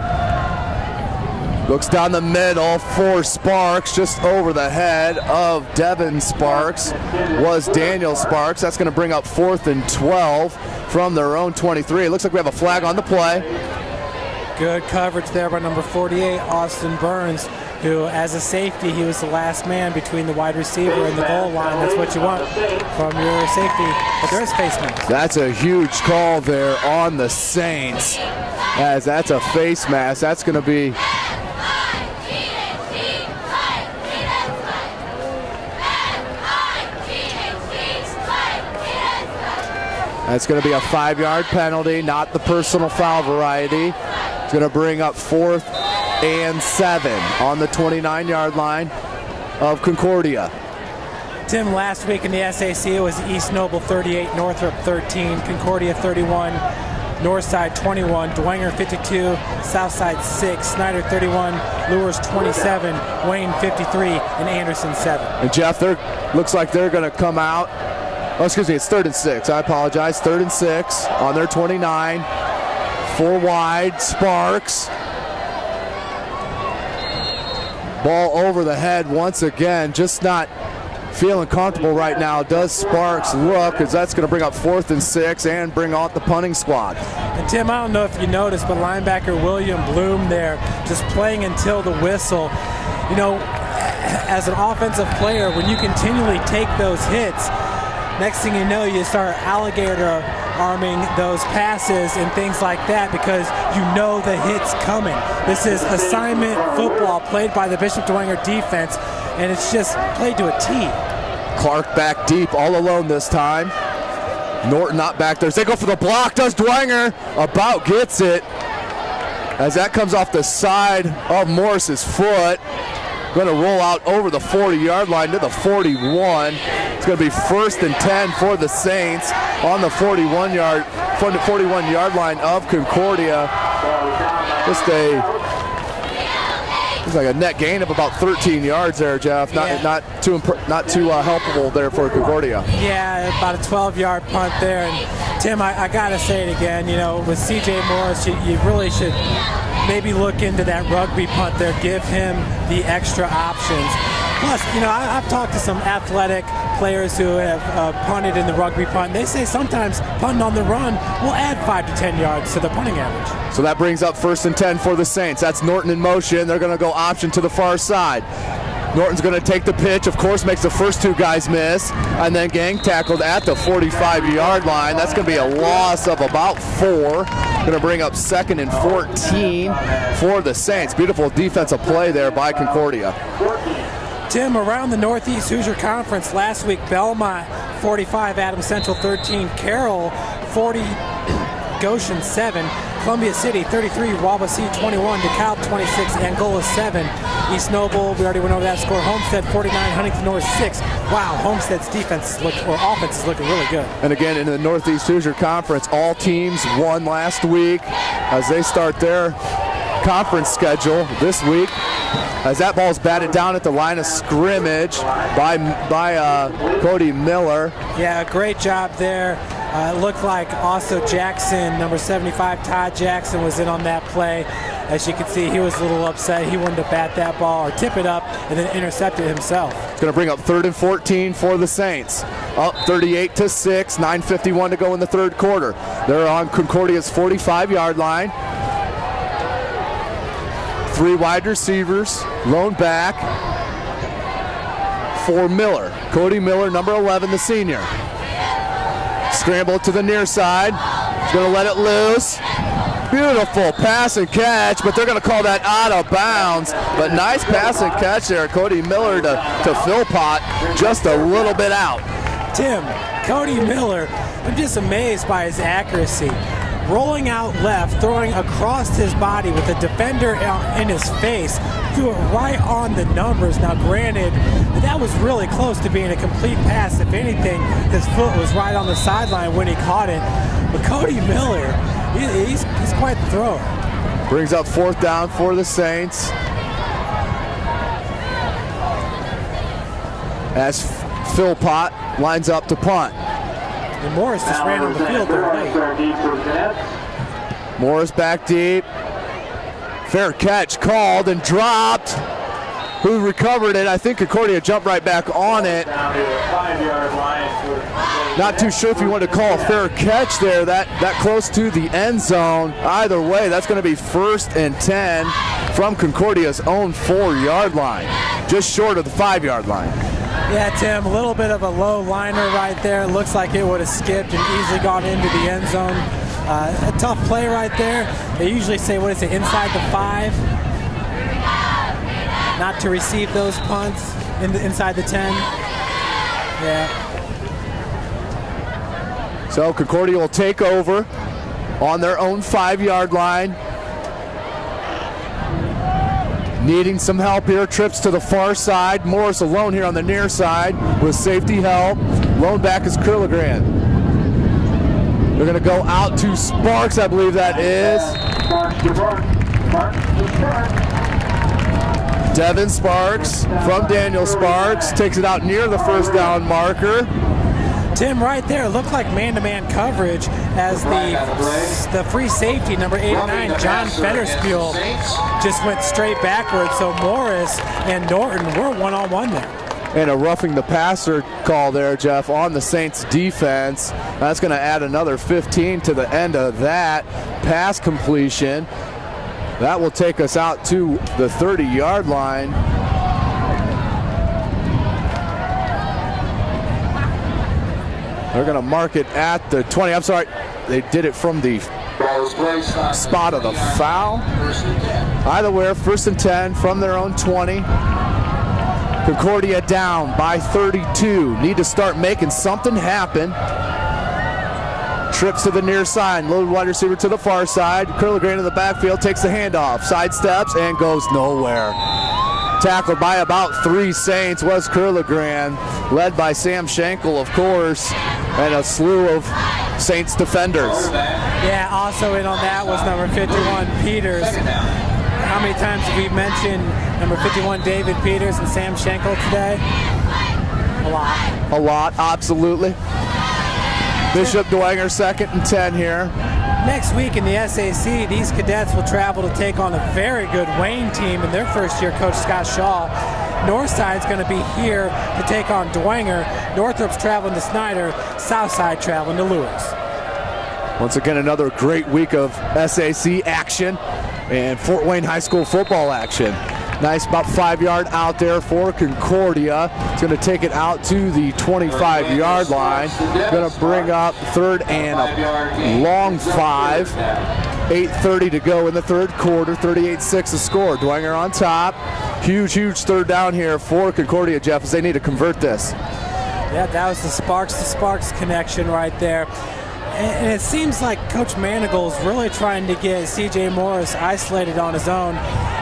Speaker 4: Looks down the middle for Sparks, just over the head of Devin Sparks was Daniel Sparks. That's going to bring up 4th and 12 from their own 23. It looks like we have a flag on the play.
Speaker 5: Good coverage there by number 48, Austin Burns, who, as a safety, he was the last man between the wide receiver and the goal line. That's what you want from your safety, but there is face mask.
Speaker 4: That's a huge call there on the Saints, as that's a face mask. That's going to be... That's going to be a 5-yard penalty, not the personal foul variety. It's going to bring up 4th and 7 on the 29-yard line of Concordia.
Speaker 5: Tim, last week in the SAC it was East Noble 38, Northrop 13, Concordia 31, Northside 21, Dwenger 52, Southside 6, Snyder 31, Lures 27, Wayne 53, and Anderson 7.
Speaker 4: And Jeff, looks like they're going to come out. Oh, excuse me, it's 3rd and 6. I apologize. 3rd and 6 on their 29. 4 wide, Sparks. Ball over the head once again, just not feeling comfortable right now. Does Sparks look, as that's going to bring up 4th and 6 and bring out the punting squad.
Speaker 5: And Tim, I don't know if you noticed, but linebacker William Bloom there, just playing until the whistle. You know, as an offensive player, when you continually take those hits, next thing you know, you start alligator arming those passes and things like that because you know the hit's coming. This is assignment football played by the Bishop Dwenger defense, and it's just played to a T.
Speaker 4: Clark back deep, all alone this time. Norton not back there. They go for the block. Does Dwenger. About gets it. As that comes off the side of Morris's foot. Going to roll out over the 40-yard line to the 41. It's going to be 1st and 10 for the Saints on the 41-yard line of Concordia. Just looks like a net gain of about 13 yards there, Jeff. Not too helpful there for Concordia.
Speaker 5: Yeah, about a 12-yard punt there. And Tim, I got to say it again. You know, with C.J. Morris, you really should maybe look into that rugby punt there. Give him the extra options. Plus, you know, I've talked to some athletic players who have punted in the rugby punt. They say sometimes punting on the run will add 5 to 10 yards to the punting average.
Speaker 4: So that brings up 1st and 10 for the Saints. That's Norton in motion. They're going to go option to the far side. Norton's going to take the pitch, of course, makes the first 2 guys miss, and then gang tackled at the 45-yard line. That's going to be a loss of about 4. Going to bring up 2nd and 14 for the Saints. Beautiful defensive play there by Concordia.
Speaker 5: Tim, around the Northeast Hoosier Conference last week, Belmont 45, Adams Central 13, Carroll 40, Goshen 7, Columbia City 33, Wabasee 21, DeKalb 26, Angola 7, East Noble, we already went over that score. Homestead 49, Huntington North 6. Wow, Homestead's offense is looking really good.
Speaker 4: And again, in the Northeast Hoosier Conference, all teams won last week as they start their conference schedule this week. As that ball's batted down at the line of scrimmage by Cody Miller.
Speaker 5: Yeah, great job there. It looked like also Jackson, number 75, Todd Jackson, was in on that play. As you can see, he was a little upset. He wanted to bat that ball or tip it up and then intercept it himself.
Speaker 4: It's going to bring up 3rd and 14 for the Saints. Up 38-6, 9:51 to go in the third quarter. They're on Concordia's 45-yard line. 3 wide receivers, lone back for Miller. Cody Miller, number 11, the senior. Scramble to the near side. He's going to let it loose. Beautiful pass and catch, but they're going to call that out of bounds. But nice pass and catch there. Cody Miller to Philpott, just a little bit out.
Speaker 5: Tim, Cody Miller, I'm just amazed by his accuracy. Rolling out left, throwing across his body with the defender in his face, threw it right on the numbers. Now granted, that was really close to being a complete pass. If anything, his foot was right on the sideline when he caught it. But Cody Miller, he's quite the thrower.
Speaker 4: Brings up 4th down for the Saints. As Philpott lines up to punt.
Speaker 5: And Morris just ran on the field there late.
Speaker 4: Morris back deep. Fair catch called and dropped. Who recovered it? I think Concordia jumped right back on it. Not too sure if you want to call a fair catch there, that close to the end zone. Either way, that's going to be 1st and 10 from Concordia's own 4-yard line, just short of the 5-yard line.
Speaker 5: Yeah, Tim, a little bit of a low liner right there. Looks like it would have skipped and easily gone into the end zone. A tough play right there. They usually say, what is it, inside the 5? Not to receive those punts inside the 10. Yeah.
Speaker 4: So Concordia will take over on their own 5-yard line. Needing some help here, trips to the far side. Morris alone here on the near side with safety help. Lone back is Curligran. They're going to go out to Sparks, I believe that is. Devin Sparks from Daniel Sparks takes it out near the 1st down marker.
Speaker 5: Tim, right there, looked like man-to-man coverage as the free safety, number 89, John Fetterspiel, just went straight backwards. So Morris and Norton were one-on-one there.
Speaker 4: And a roughing the passer call there, Jeff, on the Saints defense. That's going to add another 15 to the end of that pass completion. That will take us out to the 30-yard line. They're going to mark it at the 20. I'm sorry, they did it from the spot of the foul. Either way, 1st and 10 from their own 20. Concordia down by 32. Need to start making something happen. Trips to the near side, loaded wide receiver to the far side. Curligran in the backfield, takes the handoff, sidesteps, and goes nowhere. Tackled by about 3 Saints was Curligran, led by Sam Schenkel, of course, and a slew of Saints defenders.
Speaker 5: Yeah, also in on that was number 51, Peters. How many times have we mentioned number 51, David Peters, and Sam Schenkel today? A lot.
Speaker 4: A lot, absolutely. Bishop Dwenger, 2nd and 10 here.
Speaker 5: Next week in the SAC, these cadets will travel to take on a very good Wayne team in their first year, Coach Scott Shaw. Northside's going to be here to take on Dwenger. Northrop's traveling to Snyder. Southside traveling to Lewis.
Speaker 4: Once again, another great week of SAC action and Fort Wayne High School football action. Nice, about 5-yard out there for Concordia. It's going to take it out to the 25-yard line. Going to bring up 3rd and a long 5. 8:30 to go in the third quarter. 38-6 the score. Dwenger on top. Huge 3rd down here for Concordia, Jeff, as they need to convert this.
Speaker 5: Yeah, that was the Sparks connection right there. And it seems like Coach Manigault's really trying to get C.J. Morris isolated on his own.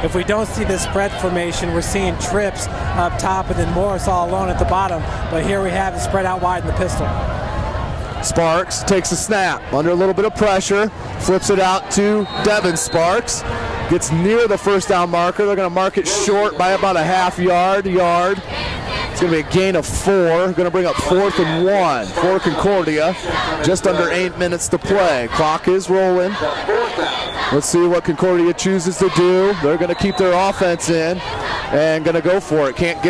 Speaker 5: If we don't see this spread formation, we're seeing trips up top and then Morris all alone at the bottom. But here we have it spread out wide in the pistol.
Speaker 4: Sparks takes a snap under a little bit of pressure, flips it out to Devin Sparks. Gets near the first down marker. They're going to mark it short by about a half yard. It's going to be a gain of 4. Going to bring up 4th and 1 for Concordia. Just under 8 minutes to play. Clock is rolling. Let's see what Concordia chooses to do. They're going to keep their offense in and going to go for it. Can't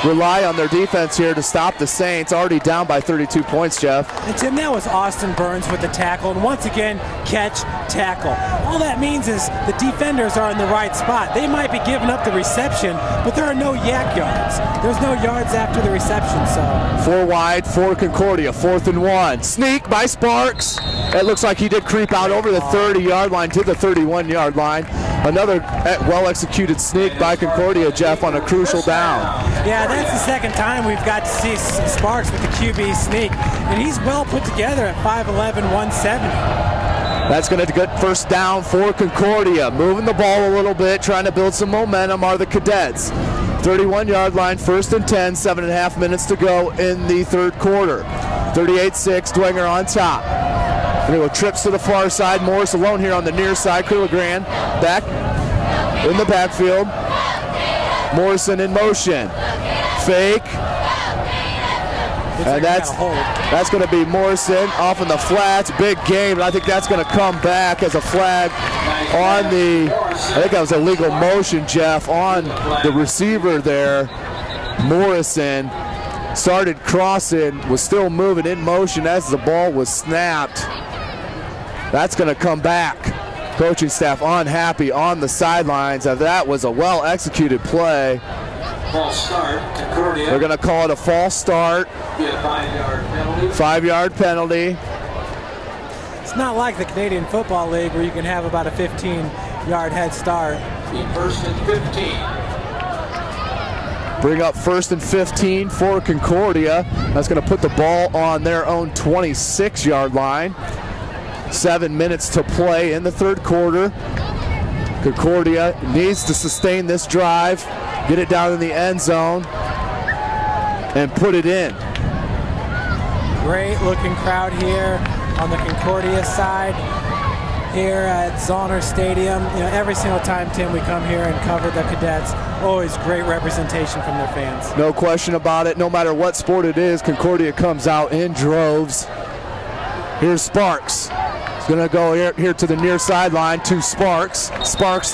Speaker 4: rely on their defense here to stop the Saints. Already down by 32 points, Jeff.
Speaker 5: And Tim, that was Austin Burns with the tackle. And once again, catch, tackle. All that means is the defenders are in the right spot. They might be giving up the reception, but there are no yak yards. There's no yards after the reception. So
Speaker 4: 4 wide for Concordia. 4th and 1. Sneak by Sparks. It looks like he did creep out over the 30-yard line to the 31-yard line. Another well-executed sneak by Concordia, Jeff, on a crucial down.
Speaker 5: Yeah, that's the second time we've got to see Sparks with the QB sneak. And he's well put together at 5'11", 170.
Speaker 4: That's going to get first down for Concordia. Moving the ball a little bit, trying to build some momentum are the Cadets. 31-yard line, 1st and 10, 7.5 minutes to go in the third quarter. 38-6, Dwenger on top. Going to go trips to the far side. Morris alone here on the near side. Curligran back in the backfield. Morrison in motion. Fake. And that's going to be Morrison off in the flats. Big game, and I think that's going to come back as a flag on I think that was illegal motion, Jeff, on the receiver there. Morrison started crossing, was still moving in motion as the ball was snapped. That's going to come back. Coaching staff unhappy on the sidelines. That was a well-executed play.
Speaker 6: False start. Concordia.
Speaker 4: They're going to call it a false start.
Speaker 6: Be a 5-yard penalty.
Speaker 4: 5-yard penalty.
Speaker 5: It's not like the Canadian Football League where you can have about a 15-yard head start.
Speaker 6: 1st and 15.
Speaker 4: Bring up 1st and 15 for Concordia. That's going to put the ball on their own 26-yard line. 7 minutes to play in the third quarter. Concordia needs to sustain this drive, get it down in the end zone, and put it in.
Speaker 5: Great looking crowd here on the Concordia side here at Zollner Stadium. You know, every single time, Tim, we come here and cover the Cadets, always great representation from their fans.
Speaker 4: No question about it. No matter what sport it is, Concordia comes out in droves. Here's Sparks. He's going to go here to the near sideline to Sparks. Sparks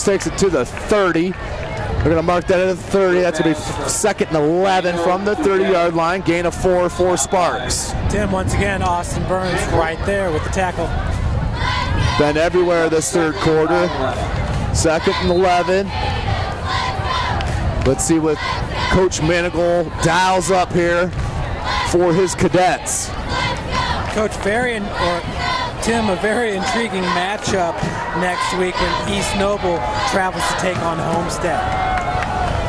Speaker 4: takes it to the 30. They're going to mark that at the 30. That's going to be 2nd and 11 from the 30-yard line. Gain of 4 for Sparks.
Speaker 5: Tim, once again, Austin Burns right there with the tackle.
Speaker 4: Been everywhere this third quarter. 2nd and 11. Let's see what Coach Manigault dials up here for his Cadets.
Speaker 5: Coach, Tim, a very intriguing matchup next week when East Noble travels to take on Homestead.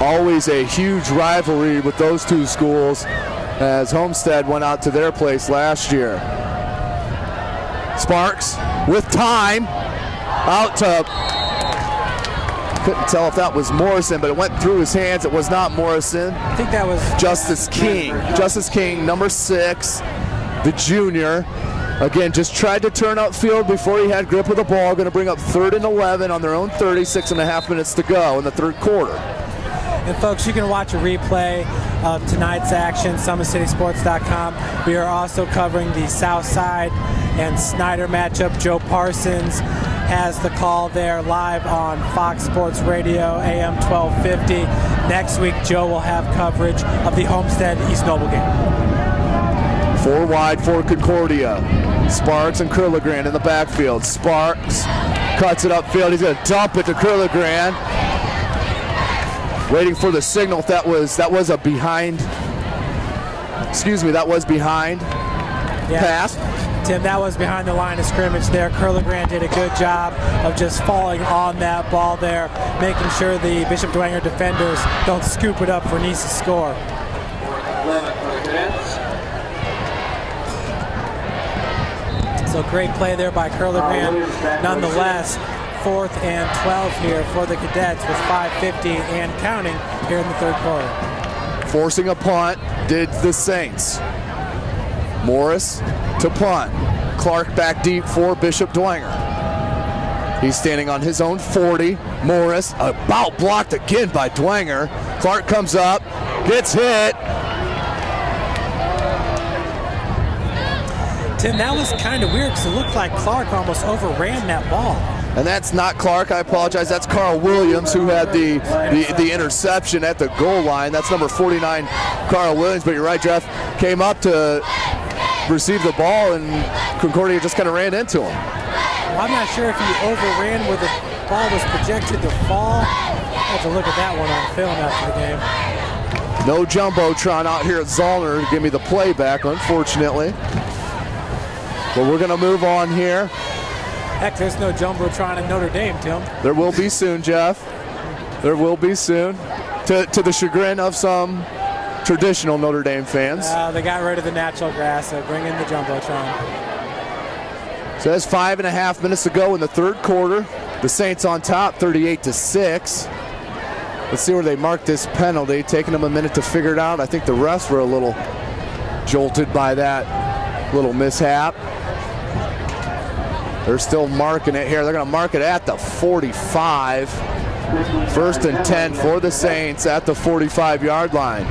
Speaker 4: Always a huge rivalry with those two schools as Homestead went out to their place last year. Sparks with time out to, couldn't tell if that was Morrison, but it went through his hands. It was not Morrison.
Speaker 5: I think that was
Speaker 4: Justice King. Justice King, number 6, the junior. Again, just tried to turn upfield before he had grip of the ball. Going to bring up 3rd and 11 on their own 30, 6.5 minutes to go in the third quarter.
Speaker 5: And folks, you can watch a replay of tonight's action, SummitCitySports.com. We are also covering the Southside and Snyder matchup. Joe Parsons has the call there live on Fox Sports Radio, AM 1250. Next week, Joe will have coverage of the Homestead East Noble game.
Speaker 4: 4 wide for Concordia. Sparks and Curligran in the backfield. Sparks cuts it upfield. He's going to dump it to Curligran. Waiting for the signal if that was a behind. Excuse me, that was behind.
Speaker 5: Yeah.
Speaker 4: Pass.
Speaker 5: Tim, that was behind the line of scrimmage there. Curligran did a good job of just falling on that ball there, making sure the Bishop Dwenger defenders don't scoop it up for Nice's score.
Speaker 6: 11 for the Cadets.
Speaker 5: So great play there by Curlebrand. Nonetheless, 4th and 12 here for the Cadets with 5:50 and counting here in the third quarter.
Speaker 4: Forcing a punt did the Saints. Morris to punt. Clark back deep for Bishop Dwenger. He's standing on his own 40. Morris about blocked again by Dwenger. Clark comes up, gets hit.
Speaker 5: Tim, that was kind of weird because it looked like Clark almost overran that ball.
Speaker 4: And that's not Clark, I apologize. That's Carl Williams, who had the interception at the goal line. That's number 49, Carl Williams. But you're right, Jeff, came up to receive the ball, and Concordia just kind of ran into him.
Speaker 5: Well, I'm not sure if he overran where the ball was projected to fall. I'll have to look at that one on film after the game.
Speaker 4: No Jumbotron out here at Zollner to give me the playback, unfortunately. But we're going to move on here.
Speaker 5: Heck, there's no Jumbotron in Notre Dame, Tim.
Speaker 4: There will be soon, Jeff. There will be soon. To the chagrin of some traditional Notre Dame fans.
Speaker 5: They got rid of the natural grass, so bring in the Jumbotron.
Speaker 4: So that's 5.5 minutes to go in the third quarter. The Saints on top, 38-6. Let's see where they mark this penalty. Taking them a minute to figure it out. I think the refs were a little jolted by that little mishap. They're still marking it here. They're going to mark it at the 45. 1st and 10 for the Saints at the 45-yard line.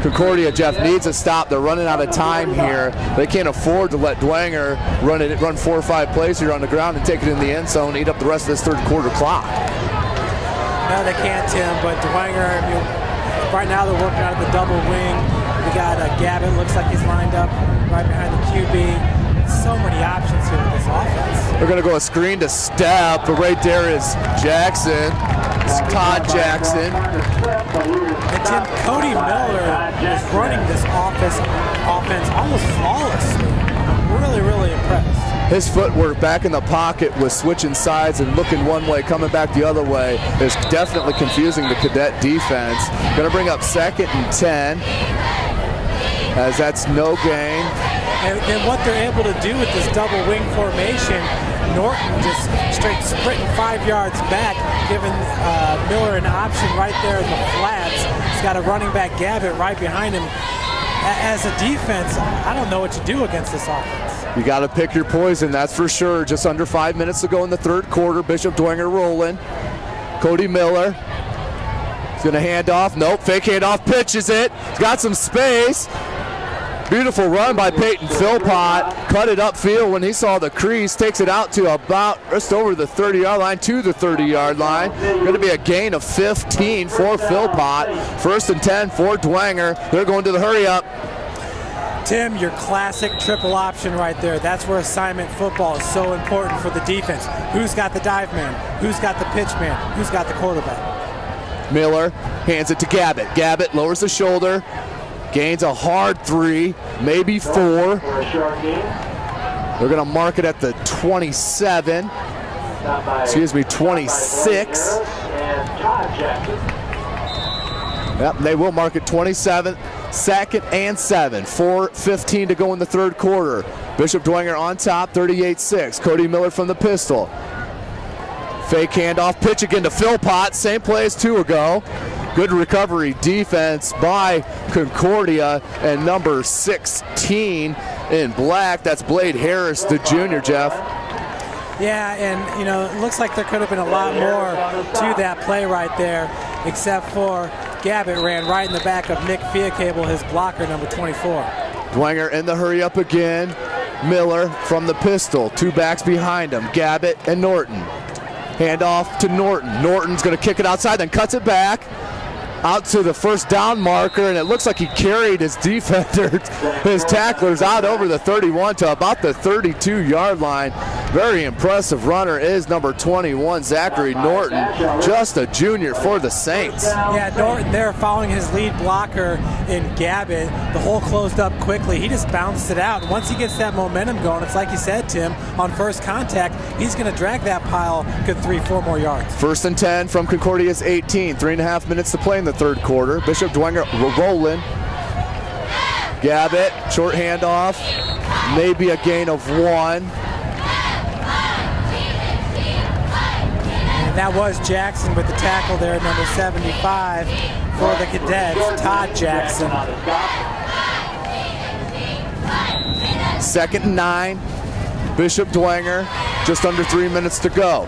Speaker 4: Concordia, Jeff, needs a stop. They're running out of time here. They can't afford to let Dwenger run 4 or 5 plays here on the ground and take it in the end zone, eat up the rest of this third quarter clock.
Speaker 5: No, they can't, Tim, but Dwenger, right now they're working out of the double wing. We got Gabbett, looks like he's lined up right behind the QB. So many options here with this offense.
Speaker 4: They're going to go a screen to step, but right there is Jackson. It's Todd Jackson.
Speaker 5: And Tim, Cody Miller is running this offense almost flawlessly. I'm really, really impressed.
Speaker 4: His footwork back in the pocket with switching sides and looking one way, coming back the other way is definitely confusing the Cadet defense. Going to bring up 2nd and 10, as that's no gain.
Speaker 5: And what they're able to do with this double wing formation, Norton just straight sprinting 5 yards back, giving Miller an option right there in the flats. He's got a running back, Gabbett, right behind him. As a defense, I don't know what to do against this offense.
Speaker 4: You got to pick your poison, that's for sure. Just under 5 minutes to go in the third quarter. Bishop Dwenger rolling. Cody Miller. He's going to hand off. Nope, fake handoff, pitches it. He's got some space. Beautiful run by Peyton Philpott. Cut it upfield when he saw the crease. Takes it out to about just over the 30-yard line, to the 30-yard line. Going to be a gain of 15 for Philpott. 1st and 10 for Dwenger. They're going to the hurry up.
Speaker 5: Tim, your classic triple option right there. That's where assignment football is so important for the defense. Who's got the dive man? Who's got the pitch man? Who's got the quarterback?
Speaker 4: Miller hands it to Gabbett. Gabbett lowers the shoulder. Gains a hard 3, maybe 4. They're going to mark it at the 27. Excuse me, 26. Yep, they will mark it 27. 2nd and 7. 4:15 to go in the third quarter. Bishop Dwenger on top, 38-6. Cody Miller from the pistol. Fake handoff, pitch again to Philpott. Same play as 2 ago. Good recovery defense by Concordia, and number 16 in black, that's Blade Harris, the junior, Jeff.
Speaker 5: Yeah, and it looks like there could have been a lot more to that play right there, except for Gabbett ran right in the back of Nick Fiacable, his blocker, number 24.
Speaker 4: Dwenger in the hurry up again. Miller from the pistol, 2 backs behind him, Gabbett and Norton. Hand off to Norton. Norton's going to kick it outside, then cuts it back out to the first down marker, and it looks like he carried his defenders, his tacklers, out over the 31 to about the 32-yard line. Very impressive runner is number 21, Zachary Norton, just a junior for the Saints.
Speaker 5: Yeah, Norton there following his lead blocker in Gabbett. The hole closed up quickly. He just bounced it out. And once he gets that momentum going, it's like you said, Tim, on first contact, he's going to drag that pile good 3-4 more yards.
Speaker 4: 1st and 10 from Concordia's 18. 3.5 minutes to play in the third quarter. Bishop Dwenger rolling. Gabbett, short handoff, maybe a gain of 1.
Speaker 5: And that was Jackson with the tackle there, number 75 for the Cadets, Todd Jackson.
Speaker 4: 2nd and 9. Bishop Dwenger, just under 3 minutes to go.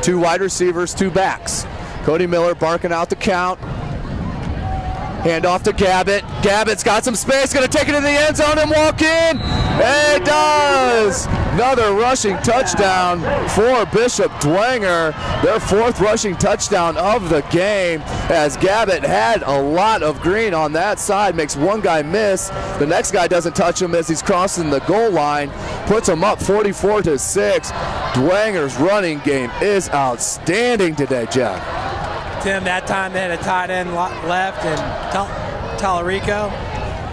Speaker 4: 2 wide receivers, 2 backs. Cody Miller barking out the count. Hand off to Gabbett. Gabbett's got some space, gonna take it to the end zone and walk in. It does! Another rushing touchdown for Bishop Dwenger. Their 4th rushing touchdown of the game, as Gabbett had a lot of green on that side, makes one guy miss. The next guy doesn't touch him as he's crossing the goal line, puts him up 44-6. Dwenger's running game is outstanding today, Jeff.
Speaker 5: Tim, that time they had a tight end left and Tallarico,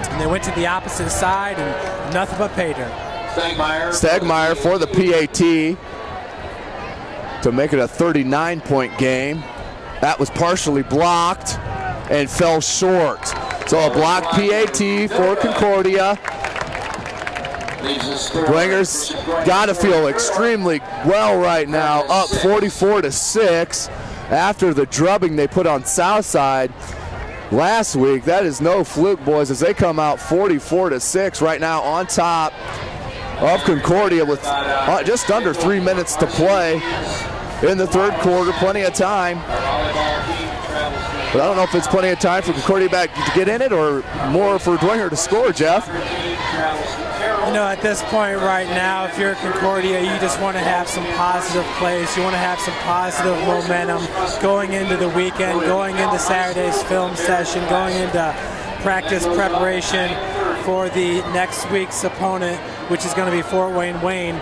Speaker 5: and they went to the opposite side and nothing but pay dirt.
Speaker 4: Stegmeyer for the PAT to make it a 39-point game. That was partially blocked and fell short. So a blocked PAT for Concordia. Dwenger's got to feel extremely well right now, up 44-6 after the drubbing they put on Southside last week. That is no fluke, boys, as they come out 44-6 right now on top of Concordia with just under 3 minutes to play in the 3rd quarter. Plenty of time. But I don't know if it's plenty of time for Concordia back to get in it or more for Dwenger to score, Jeff.
Speaker 5: You know, at this point right now, if you're Concordia, you just want to have some positive plays. You want to have some positive momentum going into the weekend, going into Saturday's film session, going into practice preparation for the next week's opponent, which is going to be Fort Wayne.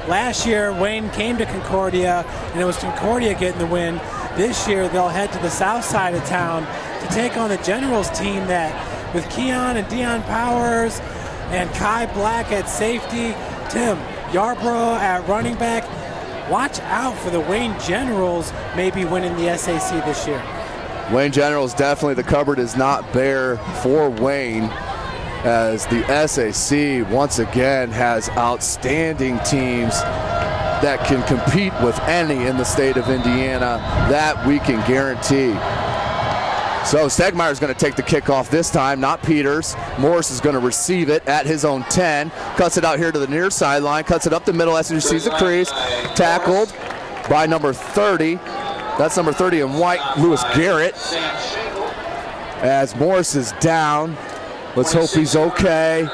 Speaker 5: Last year, Wayne came to Concordia, and it was Concordia getting the win. This year, they'll head to the south side of town to take on the Generals team that, with Keon and Dion Powers and Kai Black at safety, Tim Yarbrough at running back. Watch out for the Wayne Generals maybe winning the SAC this year.
Speaker 4: Wayne Generals, definitely the cupboard is not bare for Wayne, as the SAC once again has outstanding teams that can compete with any in the state of Indiana. That we can guarantee. So Stegmeyer's going to take the kickoff this time, not Peters. Morris is going to receive it at his own 10. Cuts it out here to the near sideline, cuts it up the middle as he sees the crease. Tackled by number 30. That's number 30 in white, Lewis Garrett. As Morris is down, let's hope he's okay.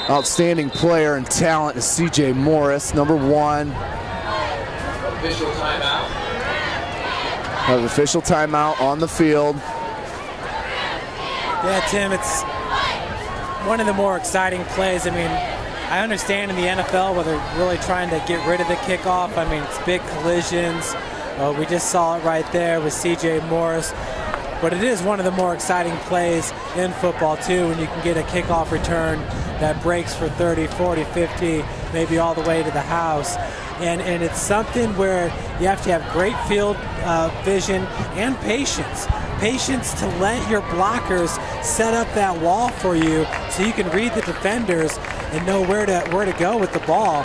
Speaker 4: Outstanding player and talent is CJ Morris, number 1.
Speaker 6: Official timeout.
Speaker 4: Have an official timeout on the field.
Speaker 5: Yeah, Tim, it's one of the more exciting plays. I mean, I understand in the NFL where they're really trying to get rid of the kickoff. I mean, it's big collisions. We just saw it right there with CJ Morris. But it is one of the more exciting plays in football, too, when you can get a kickoff return that breaks for 30, 40, 50, maybe all the way to the house. And it's something where you have to have great field vision and patience. Patience to let your blockers set up that wall for you so you can read the defenders and know where to go with the ball.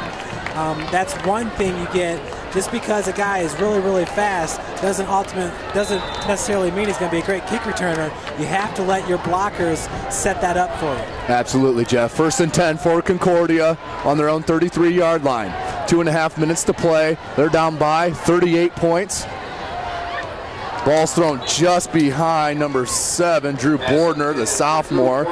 Speaker 5: That's one thing you get. Just because a guy is really, really fast doesn't necessarily mean he's going to be a great kick returner. You have to let your blockers set that up for you. Absolutely, Jeff. 1st and 10 for Concordia on their own 33-yard line. 2.5 minutes to play. They're down by 38 points. Ball's thrown just behind number 7, Drew Bordner, the sophomore.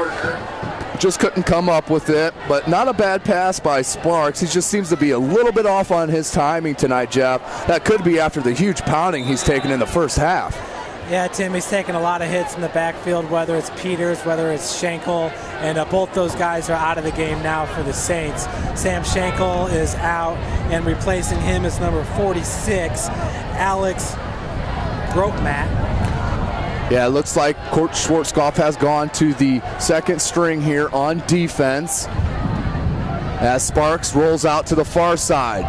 Speaker 5: Just couldn't come up with it, but not a bad pass by Sparks. He just seems to be a little bit off on his timing tonight, Jeff. That could be after the huge pounding he's taken in the first half. Yeah, Tim, he's taken a lot of hits in the backfield, whether it's Peters, whether it's Schenkel, and both those guys are out of the game now for the Saints. Sam Schenkel is out, and replacing him is number 46, Alex Grotmat. Yeah, it looks like Coach Schwarzkopf has gone to the 2nd string here on defense, as Sparks rolls out to the far side.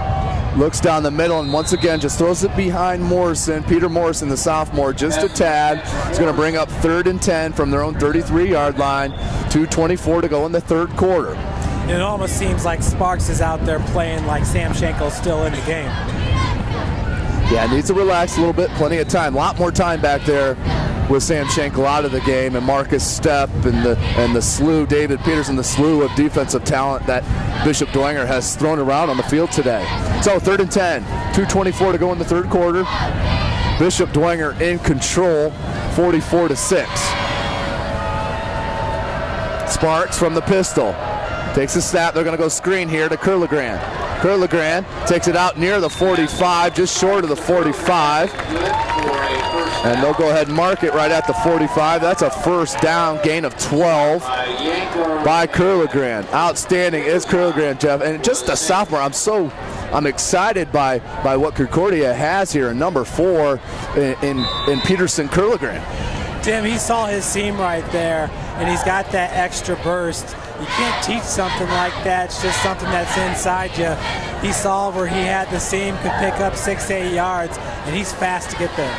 Speaker 5: Looks down the middle and once again just throws it behind Morrison. Peter Morrison, the sophomore, just a tad. He's going to bring up 3rd and 10 from their own 33-yard line. 2:24 to go in the 3rd quarter. It almost seems like Sparks is out there playing like Sam Schenkel's still in the game.
Speaker 4: Yeah, needs to relax a little bit. Plenty of time. A lot more time back there with Sam Schenkel out of the game, and Marcus Stepp and the slew, David Peterson, the slew of defensive talent that Bishop Dwenger has thrown around on the field today. So 3rd and 10, 2:24 to go in the third quarter. Bishop Dwenger in control, 44-6. Sparks from the pistol. Takes a snap. They're going to go screen here to Kurlegrand. Kurlegrand takes it out near the 45, just short of the 45. And they'll go ahead and mark it right at the 45. That's a first down, gain of 12 by Kurlegrand. Outstanding is Kurlegrand, Jeff. And just a sophomore, I'm excited by what Concordia has here in number 4 in Peterson Kurlegrand.
Speaker 5: Tim, he saw his seam right there, and he's got that extra burst. You can't teach something like that. It's just something that's inside you. He saw where he had the seam, could pick up 6 to 8 yards, and he's fast to get there.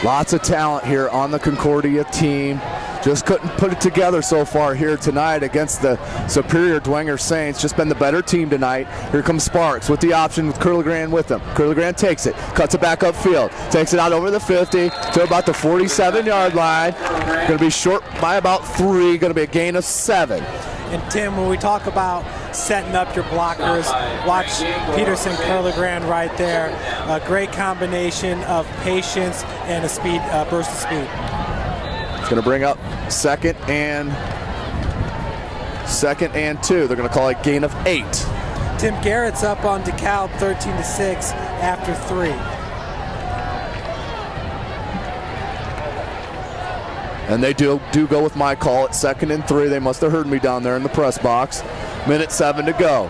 Speaker 4: Lots of talent here on the Concordia team. Just couldn't put it together so far here tonight against the superior Dwenger Saints. Just been the better team tonight. Here comes Sparks with the option with Kurlegrand with him. Kurlegrand takes it, cuts it back upfield, takes it out over the 50 to about the 47-yard line. Going to be short by about 3, going to be a gain of 7.
Speaker 5: And Tim, when we talk about setting up your blockers, watch Peterson Kurlegrand right there. A great combination of patience and a burst of speed.
Speaker 4: It's going to bring up second and 2. They're going to call it gain of 8.
Speaker 5: Tim Garrett's up on DeKalb 13-6 after 3.
Speaker 4: And they do go with my call at 2nd and 3. They must have heard me down there in the press box. Minute 7 to go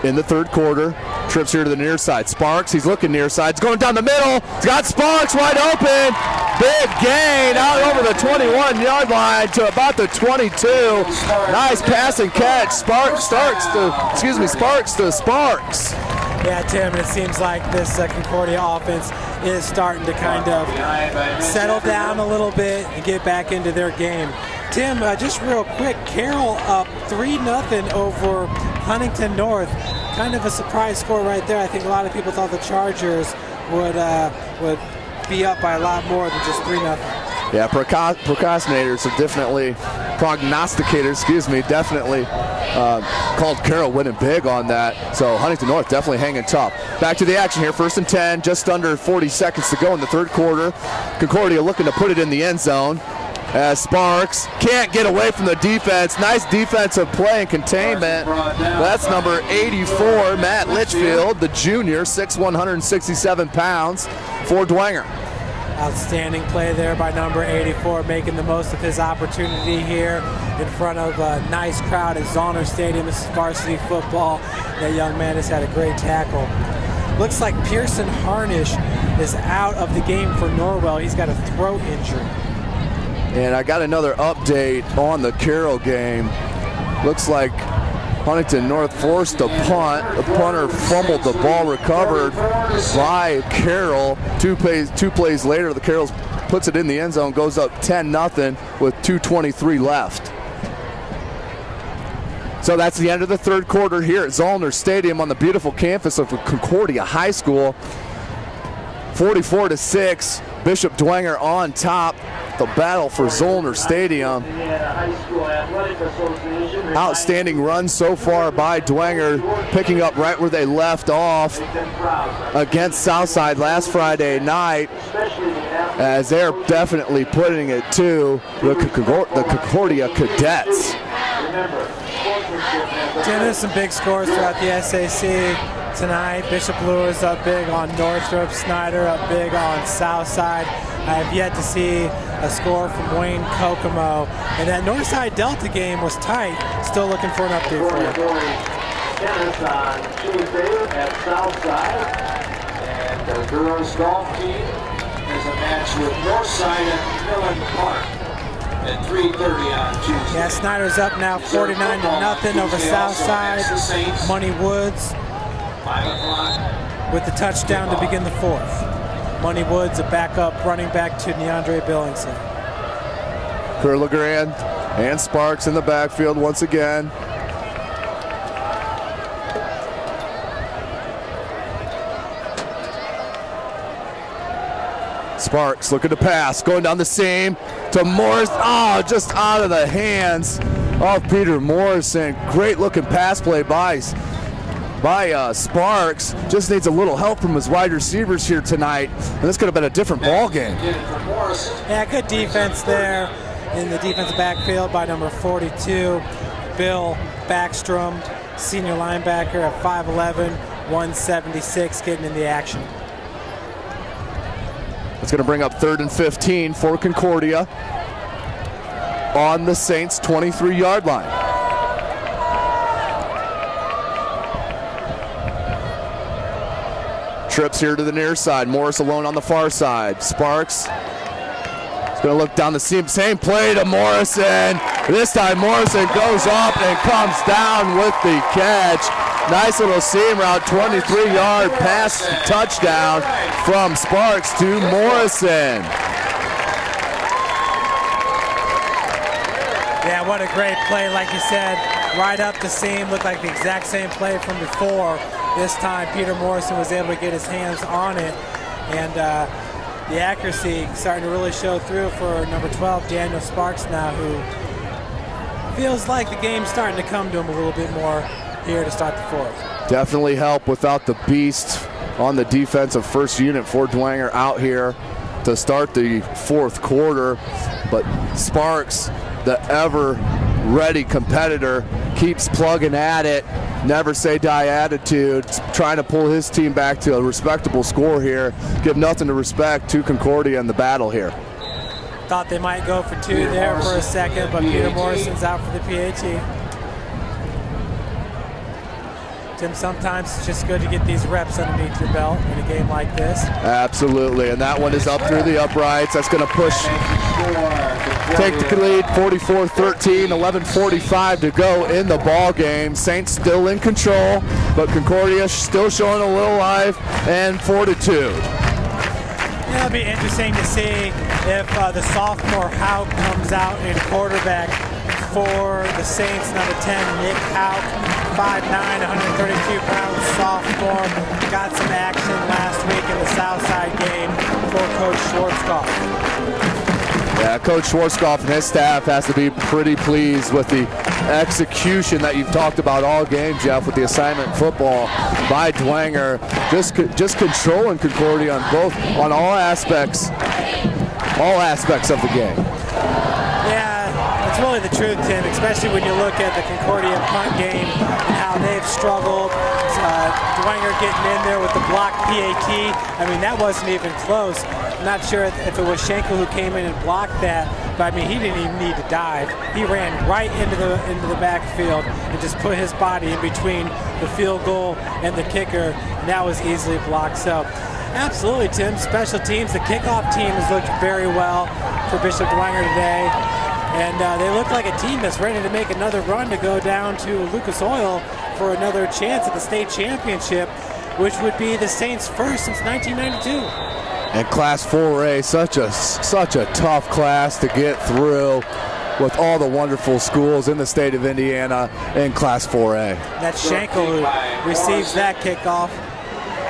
Speaker 4: in the third quarter. Trips here to the near side. Sparks, he's looking near side. He's going down the middle. He's got Sparks wide open. Big gain out over the 21-yard line to about the 22. Nice pass and catch. Sparks to Sparks.
Speaker 5: Yeah, Tim, and it seems like this Concordia offense is starting to kind of settle down a little bit and get back into their game. Tim, just real quick, Carroll up 3-0 over Huntington North. Kind of a surprise score right there. I think a lot of people thought the Chargers would be up by a lot more than just 3-0.
Speaker 4: Yeah, prognosticators definitely called Carroll winning big on that. So Huntington North definitely hanging tough. Back to the action here, 1st and 10, just under 40 seconds to go in the third quarter. Concordia looking to put it in the end zone. As Sparks can't get away from the defense. Nice defensive play and containment. That's number 84, Matt Litchfield, the junior, 6'1", 167 pounds for Dwenger.
Speaker 5: Outstanding play there by number 84, making the most of his opportunity here in front of a nice crowd at Zollner Stadium. This is varsity football. That young man has had a great tackle. Looks like Pearson Harnish is out of the game for Norwell. He's got a throat injury.
Speaker 4: And I got another update on the Carroll game. Looks like Huntington North forced a punt. The punter fumbled the ball, recovered by Carroll. Two plays later, the Carroll puts it in the end zone, goes up 10-0 with 2:23 left. So that's the end of the third quarter here at Zollner Stadium on the beautiful campus of Concordia High School. 44-6, Bishop Dwenger on top. The battle for Zollner Stadium. Outstanding run so far by Dwenger, picking up right where they left off against Southside last Friday night, as they're definitely putting it to the Concordia Cadets.
Speaker 5: Tim, there's some big scores throughout the SAC tonight. Bishop Lewis up big on Northrop, Snyder up big on Southside. I have yet to see a score from Wayne Kokomo. And that Northside Delta game was tight. Still looking for an update for you.
Speaker 3: Tennis on Tuesday at Southside. And the girls golf team has a match with Northside at Millen Park at 3:30 on Tuesday.
Speaker 5: Yeah, Snyder's up now 49-0 over Southside. Money Woods with the touchdown to begin the fourth. Money Woods, a backup running back to DeAndre Billingsley.
Speaker 4: Kurlegrand and Sparks in the backfield once again. Sparks looking to pass, going down the seam to Morris. Oh, just out of the hands of Peter Morrison. Great looking pass play by Sparks. Just needs a little help from his wide receivers here tonight, and this could have been a different ball game.
Speaker 5: Yeah, good defense there in the defensive backfield by number 42, Bill Backstrom, senior linebacker at 5'11", 176, getting in the action.
Speaker 4: It's going to bring up 3rd and 15 for Concordia on the Saints' 23-yard line. Trips here to the near side. Morris alone on the far side. Sparks is going to look down the seam. Same play to Morrison. This time Morrison goes up and comes down with the catch. Nice little seam route, 23-yard pass touchdown from Sparks to Morrison.
Speaker 5: Yeah, what a great play, like you said, right up the seam, looked like the exact same play from before. This time Peter Morrison was able to get his hands on it, and the accuracy starting to really show through for number 12, Daniel Sparks now, who feels like the game's starting to come to him a little bit more here to start the fourth.
Speaker 4: Definitely help without the beast on the defensive first unit for Dwenger out here to start the fourth quarter, but Sparks, the ever-ready competitor, keeps plugging at it. Never say die attitude, trying to pull his team back to a respectable score here. Give nothing to respect to Concordia in the battle here.
Speaker 5: Thought they might go for two there for a second, but Peter Morrison's out for the PAT. Tim, sometimes it's just good to get these reps underneath your belt in a game like this.
Speaker 4: Absolutely, and that one is up through the uprights. That's going to push, take the lead, 44-13, 11:45 to go in the ball game. Saints still in control, but Concordia still showing a little life and fortitude.
Speaker 5: It'll be interesting to see if the sophomore Hauk comes out in quarterback for the Saints. Number 10, Nick Hauk, 5'9", 132-pound sophomore. Got some action last week in the Southside game for Coach Schwarzkopf.
Speaker 4: Yeah, Coach Schwarzkopf and his staff has to be pretty pleased with the execution that you've talked about all game, Jeff, with the assignment football by Dwenger. Just controlling Concordia on all aspects of the game.
Speaker 5: Yeah, that's really the truth, Tim, especially when you look at the Concordia punt game and how they've struggled. Dwenger getting in there with the block PAT. I mean, that wasn't even close. I'm not sure if it was Schenkel who came in and blocked that, but I mean, he didn't even need to dive. He ran right into the backfield and just put his body in between the field goal and the kicker, and that was easily blocked. So, absolutely, Tim. Special teams, the kickoff team has looked very well for Bishop Dwenger today, and they look like a team that's ready to make another run to go down to Lucas Oil for another chance at the state championship, which would be the Saints' first since 1992.
Speaker 4: And Class 4A, such a tough class to get through with all the wonderful schools in the state of Indiana in Class 4A.
Speaker 5: That's Schenkel who receives that kickoff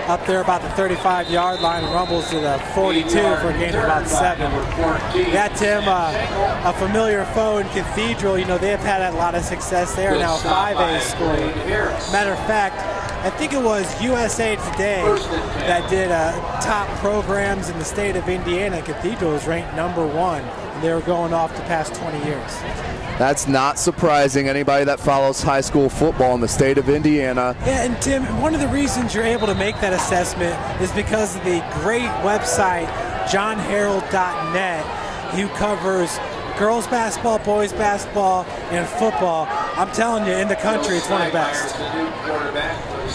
Speaker 5: up there about the 35-yard line, rumbles to the 42 for a gain of about 7. Yeah, Tim, a familiar foe in Cathedral. You know, they've had a lot of success there. Now a 5A school. Matter of fact, I think it was USA Today that did top programs in the state of Indiana. Cathedral was ranked #1, and they were going off the past 20 years.
Speaker 4: That's not surprising. Anybody that follows high school football in the state of Indiana.
Speaker 5: Yeah, and Tim, one of the reasons you're able to make that assessment is because of the great website, johnherald.net, who covers girls basketball, boys basketball, and football. I'm telling you, in the country, it's one of the best.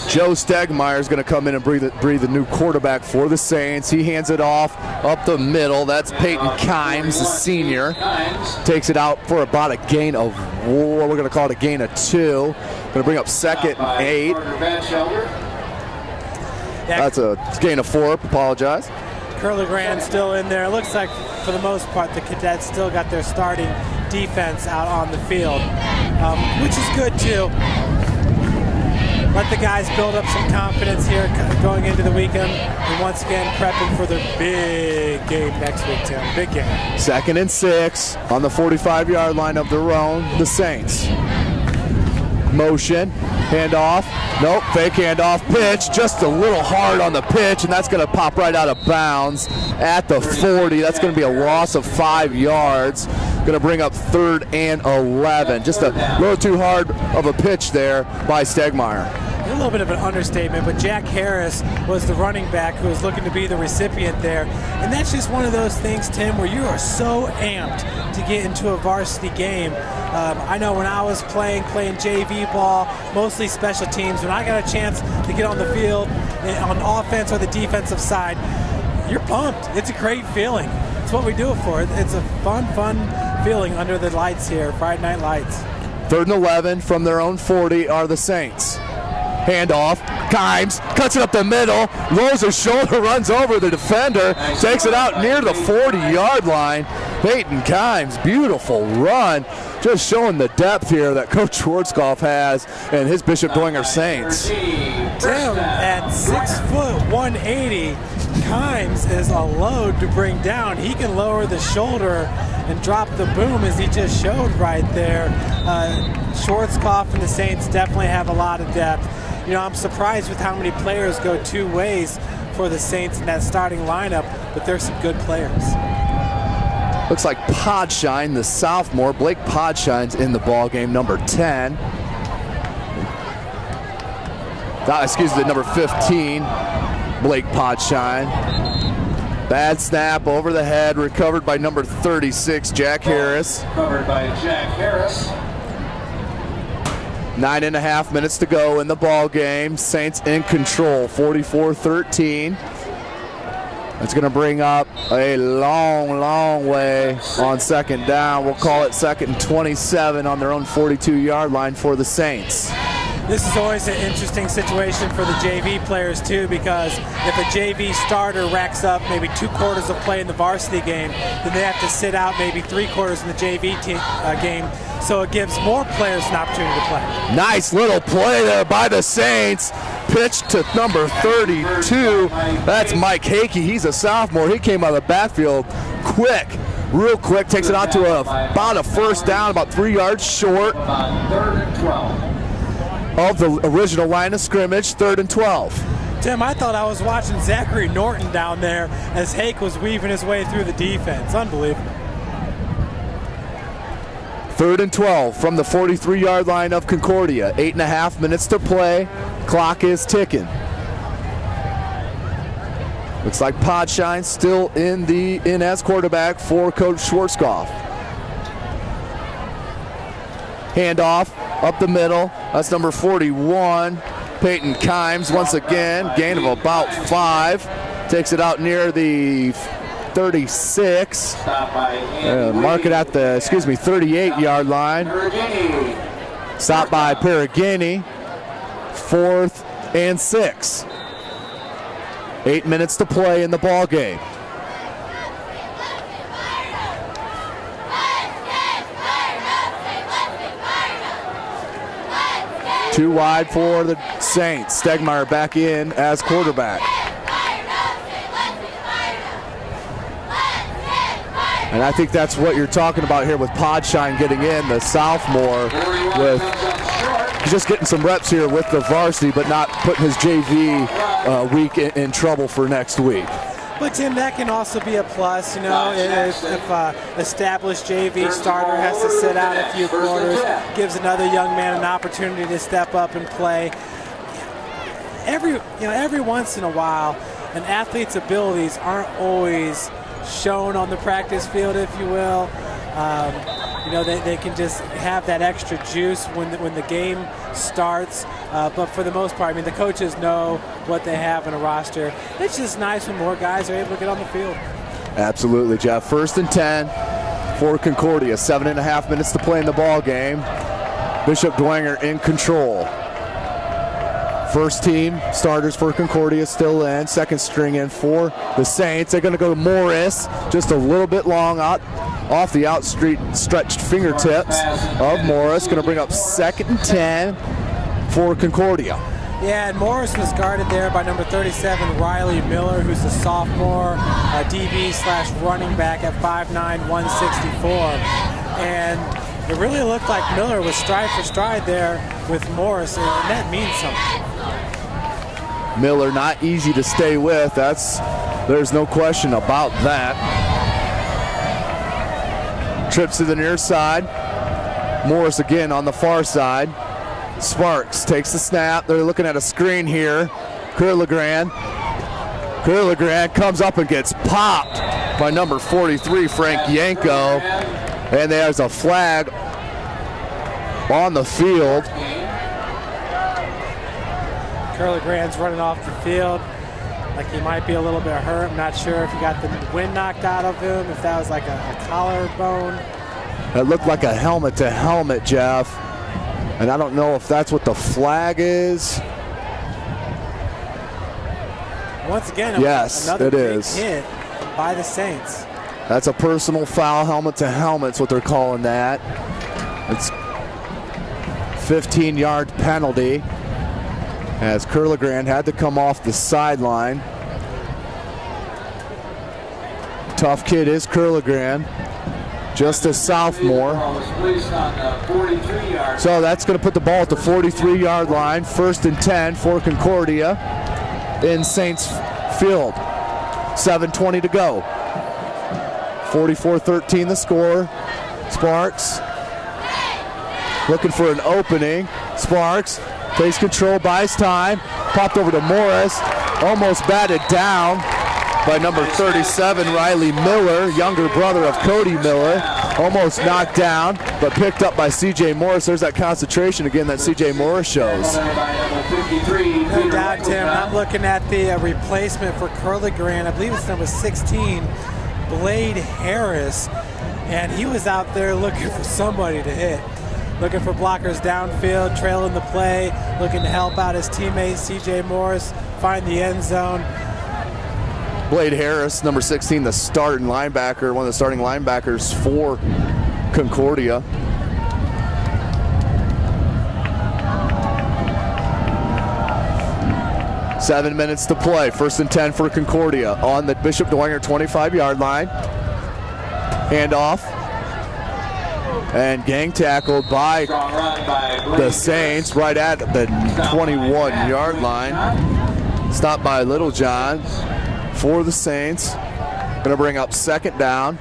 Speaker 4: Joe Stegmeyer is going to come in and breathe the new quarterback for the Saints. He hands it off up the middle. That's Peyton Kimes, the senior. Takes it out for about a gain of, we're going to call it a gain of 2. Going to bring up 2nd and 8. That's a gain of 4, apologize.
Speaker 5: Curly Grand still in there. It looks like, for the most part, the Cadets still got their starting defense out on the field, which is good, too. let the guys build up some confidence here going into the weekend, and once again prepping for their big game next week, Tim. Big game.
Speaker 4: 2nd and 6 on the 45-yard line of their own, the Saints. Motion, handoff, nope, fake handoff, pitch, just a little hard on the pitch, and that's going to pop right out of bounds at the 40. That's going to be a loss of 5 yards. Going to bring up 3rd and 11. Just a little too hard of a pitch there by Stegmeyer.
Speaker 5: A little bit of an understatement, but Jack Harris was the running back who was looking to be the recipient there. And that's just one of those things, Tim, where you are so amped to get into a varsity game. I know when I was playing JV ball, mostly special teams, when I got a chance to get on the field on offense or the defensive side, you're pumped. It's a great feeling. It's what we do it for. It's a fun feeling under the lights here, Friday Night Lights.
Speaker 4: 3rd and 11 from their own 40 are the Saints. Handoff, Kimes cuts it up the middle, lowers his shoulder, runs over the defender, takes it out near the 40-yard line. Peyton Kimes, beautiful run, just showing the depth here that Coach Schwarzkopf has and his Bishop Dwenger Saints.
Speaker 5: Tim, at 6 foot 180, Kimes is a load to bring down. He can lower the shoulder and drop the boom as he just showed right there. Schwarzkopf and the Saints definitely have a lot of depth. You know, I'm surprised with how many players go 2 ways for the Saints in that starting lineup, but there's some good players.
Speaker 4: Looks like Podshine, the sophomore, Blake Podshine's in the ball game, number 10. Number 15, Blake Podshine. Bad snap over the head, recovered by number 36, Jack Harris.
Speaker 3: Covered by Jack Harris.
Speaker 4: 9.5 minutes to go in the ball game. Saints in control, 44-13. That's going to bring up a long way on 2nd down. We'll call it 2nd and 27 on their own 42-yard line for the Saints.
Speaker 5: This is always an interesting situation for the JV players too, because if a JV starter racks up maybe 2 quarters of play in the varsity game, then they have to sit out maybe 3 quarters in the JV game, so it gives more players an opportunity to play.
Speaker 4: Nice little play there by the Saints. Pitch to number 32. That's Mike Hakey. He's a sophomore. He came out of the backfield real quick, takes it out to about a 1st down, about 3 yards short.
Speaker 3: 3rd and 12.
Speaker 4: Of the original line of scrimmage, 3rd and 12.
Speaker 5: Tim, I thought I was watching Zachary Norton down there as Hake was weaving his way through the defense. Unbelievable.
Speaker 4: 3rd and 12 from the 43-yard line of Concordia. 8.5 minutes to play. Clock is ticking. Looks like Podshine still in as quarterback for Coach Schwarzkopf. Handoff up the middle. That's number 41, Peyton Kimes. Once again, gain of about 5. Takes it out near the 36. Mark it at the 38-yard line. Stopped by Perugini. 4th and 6. 8 minutes to play in the ball game. Too wide for the Saints. Stegmeyer back in as quarterback. And I think that's what you're talking about here with Podshine getting in, the sophomore, with just getting some reps here with the varsity, but not putting his JV week in trouble for next week.
Speaker 5: But Tim, that can also be a plus, you know, if established JV starter has to sit out a few quarters, gives another young man an opportunity to step up and play. Every once in a while, an athlete's abilities aren't always shown on the practice field, if you will. They can just have that extra juice when the game starts. But for the most part, I mean, the coaches know what they have in a roster. It's just nice when more guys are able to get on the field.
Speaker 4: Absolutely, Jeff. 1st and 10 for Concordia. 7.5 minutes to play in the ball game. Bishop Dwenger in control. First team starters for Concordia still in. 2nd string in for the Saints. They're going to go to Morris, just a little bit long off the outstretched fingertips of Morris. Going to bring up 2nd and 10 for Concordia.
Speaker 5: Yeah, and Morris was guarded there by number 37, Riley Miller, who's a sophomore DB/running back at 5'9", 164. And it really looked like Miller was stride for stride there with Morris, and that means something.
Speaker 4: Miller not easy to stay with. There's no question about that. Trips to the near side. Morris again on the far side. Sparks takes the snap. They're looking at a screen here. Kurlegrand comes up and gets popped by number 43, Frank Yanko. And there's a flag on the field.
Speaker 5: Kurlegrand's running off the field like he might be a little bit hurt. I'm not sure if he got the wind knocked out of him, if that was like a collarbone.
Speaker 4: It looked like a helmet to helmet, Jeff. And I don't know if that's what the flag is.
Speaker 5: Once again,
Speaker 4: yes,
Speaker 5: another
Speaker 4: it
Speaker 5: big
Speaker 4: is.
Speaker 5: Hit by the Saints.
Speaker 4: That's a personal foul, helmet to helmet's what they're calling that. It's 15-yard penalty as Kurlegrand had to come off the sideline. Tough kid is Kurlegrand. Just a sophomore. So that's going to put the ball at the 43-yard line. 1st and 10 for Concordia in Saints Field. 7:20 to go. 44-13 the score. Sparks looking for an opening. Sparks takes control, buys time. Popped over to Morris. Almost batted down by number 37, Riley Miller, younger brother of Cody Miller. Almost knocked down, but picked up by C.J. Morris. There's that concentration again that C.J. Morris shows.
Speaker 5: No doubt, Tim. I'm looking at the replacement for Kurlegrand. I believe it's number 16, Blade Harris. And he was out there looking for somebody to hit. Looking for blockers downfield, trailing the play, looking to help out his teammate, C.J. Morris, find the end zone.
Speaker 4: Blade Harris, number 16, the starting linebacker, one of the starting linebackers for Concordia. Seven minutes to play. 1st and 10 for Concordia on the Bishop Dwenger 25-yard line. Handoff. And gang tackled by the Saints right at the 21-yard line. Stopped by Littlejohn for the Saints. Going to bring up 2nd down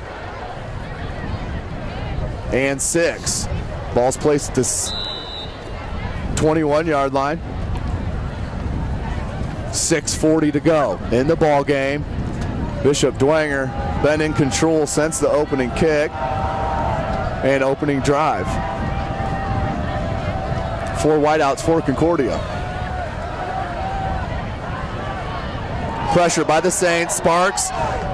Speaker 4: and 6. Ball's placed at the 21-yard line. 6:40 to go in the ball game. Bishop Dwenger been in control since the opening kick and opening drive. 4 wideouts for Concordia. Pressure by the Saints. Sparks,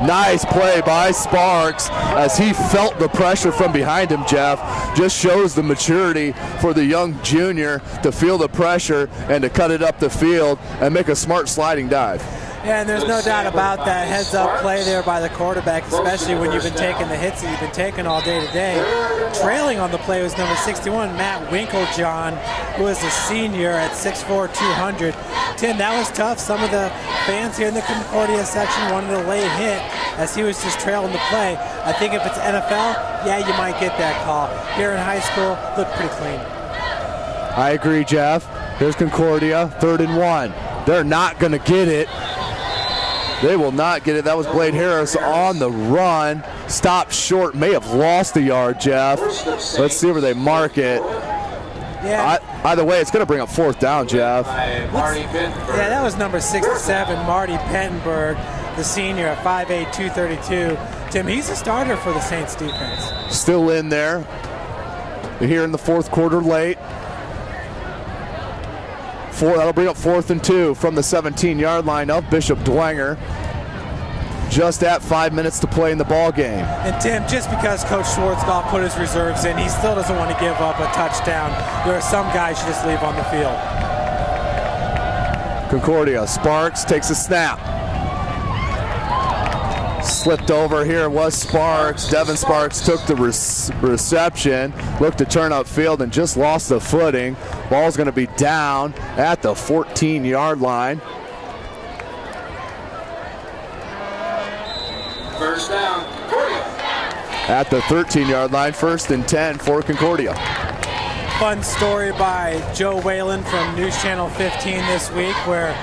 Speaker 4: nice play by Sparks as he felt the pressure from behind him, Jeff. Just shows the maturity for the young junior to feel the pressure and to cut it up the field and make a smart sliding dive.
Speaker 5: Yeah, and there's no doubt about that heads-up play there by the quarterback, especially when you've been taking the hits that you've been taking all day today. Trailing on the play was number 61, Matt Winklejohn, who is a senior at 6'4", 200. Tim, that was tough. Some of the fans here in the Concordia section wanted a late hit as he was just trailing the play. I think if it's NFL, yeah, you might get that call. Here in high school, looked pretty clean.
Speaker 4: I agree, Jeff. Here's Concordia, 3rd and 1. They're not going to get it. They will not get it. That was Blade Harris on the run. Stopped short. May have lost a yard, Jeff. Let's see where they mark it.
Speaker 5: Yeah.
Speaker 4: Either way, it's going to bring up 4th down, Jeff.
Speaker 5: Yeah, that was number 67, Marty Pettenberg, the senior at 5'8", 232. Tim, he's a starter for the Saints defense.
Speaker 4: Still in there. Here in the 4th quarter late. That'll bring up 4th and 2 from the 17-yard line of Bishop Dwenger. Just at 5 minutes to play in the ball game.
Speaker 5: And Tim, just because Coach Schwartzkopf put his reserves in, he still doesn't want to give up a touchdown. There are some guys you just leave on the field.
Speaker 4: Concordia, Sparks takes a snap. Slipped over here was Sparks. Devin Sparks took the reception, looked to turn upfield and just lost the footing. Ball's going to be down at the 14-yard line.
Speaker 3: First down, Concordia.
Speaker 4: At the 13-yard line, 1st and 10 for Concordia.
Speaker 5: Fun story by Joe Whalen from News Channel 15 this week, where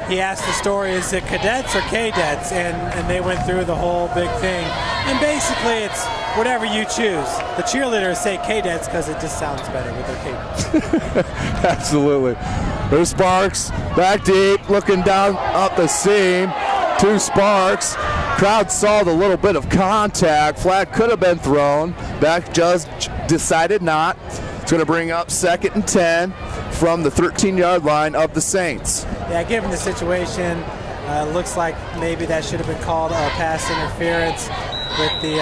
Speaker 5: he asked the story, is it cadets or K-dets? And they went through the whole big thing. And basically it's whatever you choose. The cheerleaders say K-dets because it just sounds better with their K-dets.
Speaker 4: Absolutely. There's Sparks, back deep, looking down up the seam. 2 Sparks. Crowd saw the little bit of contact. Flag could have been thrown. Back just decided not. It's going to bring up 2nd and 10 from the 13-yard line of the Saints.
Speaker 5: Yeah, given the situation, looks like maybe that should have been called a pass interference with the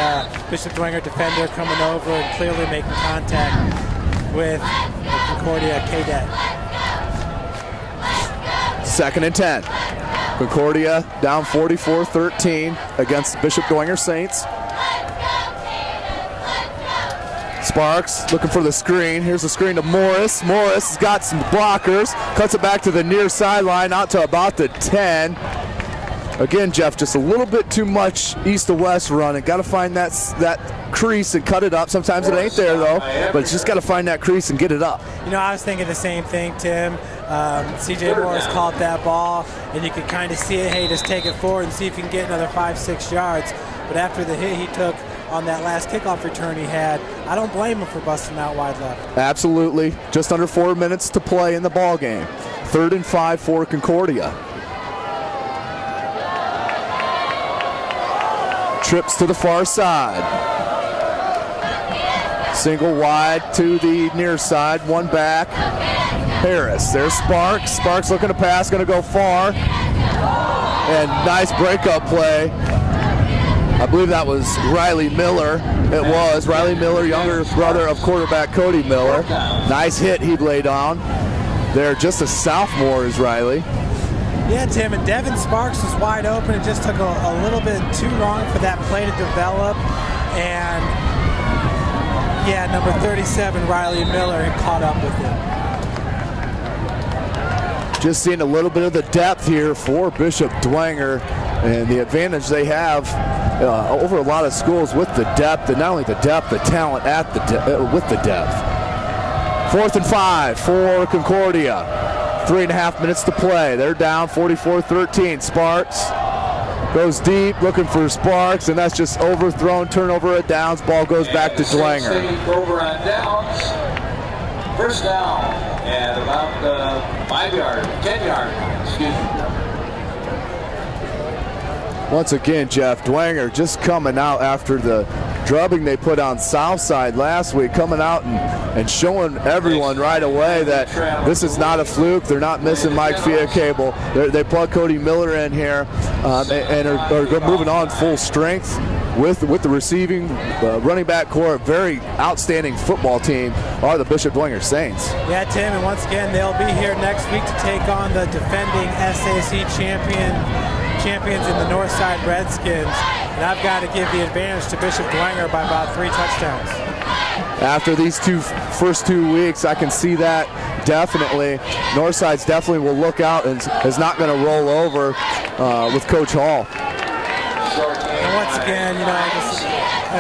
Speaker 5: Bishop Dwenger defender coming over and clearly making contact with the Concordia Cadet.
Speaker 4: 2nd and 10. Concordia down 44-13 against Bishop Dwenger Saints. Sparks looking for the screen. Here's the screen to Morris. Morris has got some blockers. Cuts it back to the near sideline, out to about the 10. Again, Jeff, just a little bit too much east to west running. Got to find that crease and cut it up. Sometimes it ain't there, though, but it's just got to find that crease and get it up.
Speaker 5: You know, I was thinking the same thing, Tim. C.J. Morris caught that ball, and you could kind of see it. Hey, just take it forward and see if you can get another 5-6 yards. But after the hit he took on that last kickoff return he had, I don't blame him for busting out wide left.
Speaker 4: Absolutely. Just under 4 minutes to play in the ball game. 3rd and 5 for Concordia. Trips to the far side. Single wide to the near side, one back. Harris, there's Sparks. Sparks looking to pass, going to go far. And nice breakup play. I believe that was Riley Miller. It was Riley Miller, younger brother of quarterback Cody Miller. Nice hit he laid on. There, just a sophomore is Riley.
Speaker 5: Yeah, Tim, and Devin Sparks was wide open. It just took a little bit too long for that play to develop. And yeah, number 37, Riley Miller, caught up with it.
Speaker 4: Just seeing a little bit of the depth here for Bishop Dwenger and the advantage they have over a lot of schools with the depth, and not only the depth, the talent at the with the depth. 4th and 5 for Concordia. 3.5 minutes to play. They're down 44-13. Sparks goes deep, looking for Sparks, and that's just overthrown. Turnover at downs. Ball goes back to Dwenger.
Speaker 3: Over on downs. First down and about 10 yard. Excuse me.
Speaker 4: Once again, Jeff, Dwenger just coming out after the drubbing they put on Southside last week, coming out and showing everyone right away that this is not a fluke. They're not missing Mike Fiacable. They plug Cody Miller in here and are moving on full strength with the receiving running back core. Very outstanding football team are the Bishop Dwenger Saints.
Speaker 5: Yeah, Tim, and once again, they'll be here next week to take on the defending SAC champions in the Northside Redskins. And I've got to give the advantage to Bishop Dwenger by about 3 touchdowns.
Speaker 4: After these first two weeks, I can see that definitely. Northside's definitely will look out and is not going to roll over with Coach Hall.
Speaker 5: And once again, you know, this is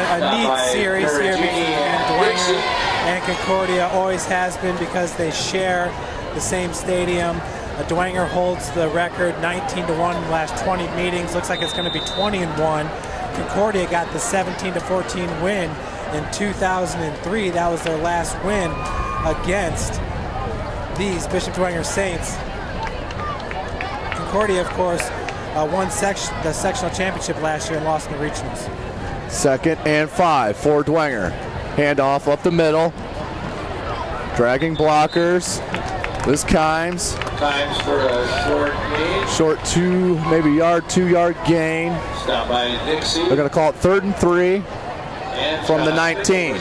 Speaker 5: a neat series here between Dwenger and Concordia. Always has been because they share the same stadium. Dwenger holds the record 19-1 in the last 20 meetings. Looks like it's going to be 20-1. Concordia got the 17-14 win in 2003. That was their last win against these Bishop Dwenger Saints. Concordia, of course, won the sectional championship last year and lost in the regionals.
Speaker 4: 2nd and 5 for Dwenger. Handoff up the middle. Dragging blockers. This Kimes.
Speaker 3: Kimes for a short gain.
Speaker 4: Short 2-yard gain.
Speaker 3: Stop by Dixie.
Speaker 4: They're going to call it 3rd and 3 from the 19.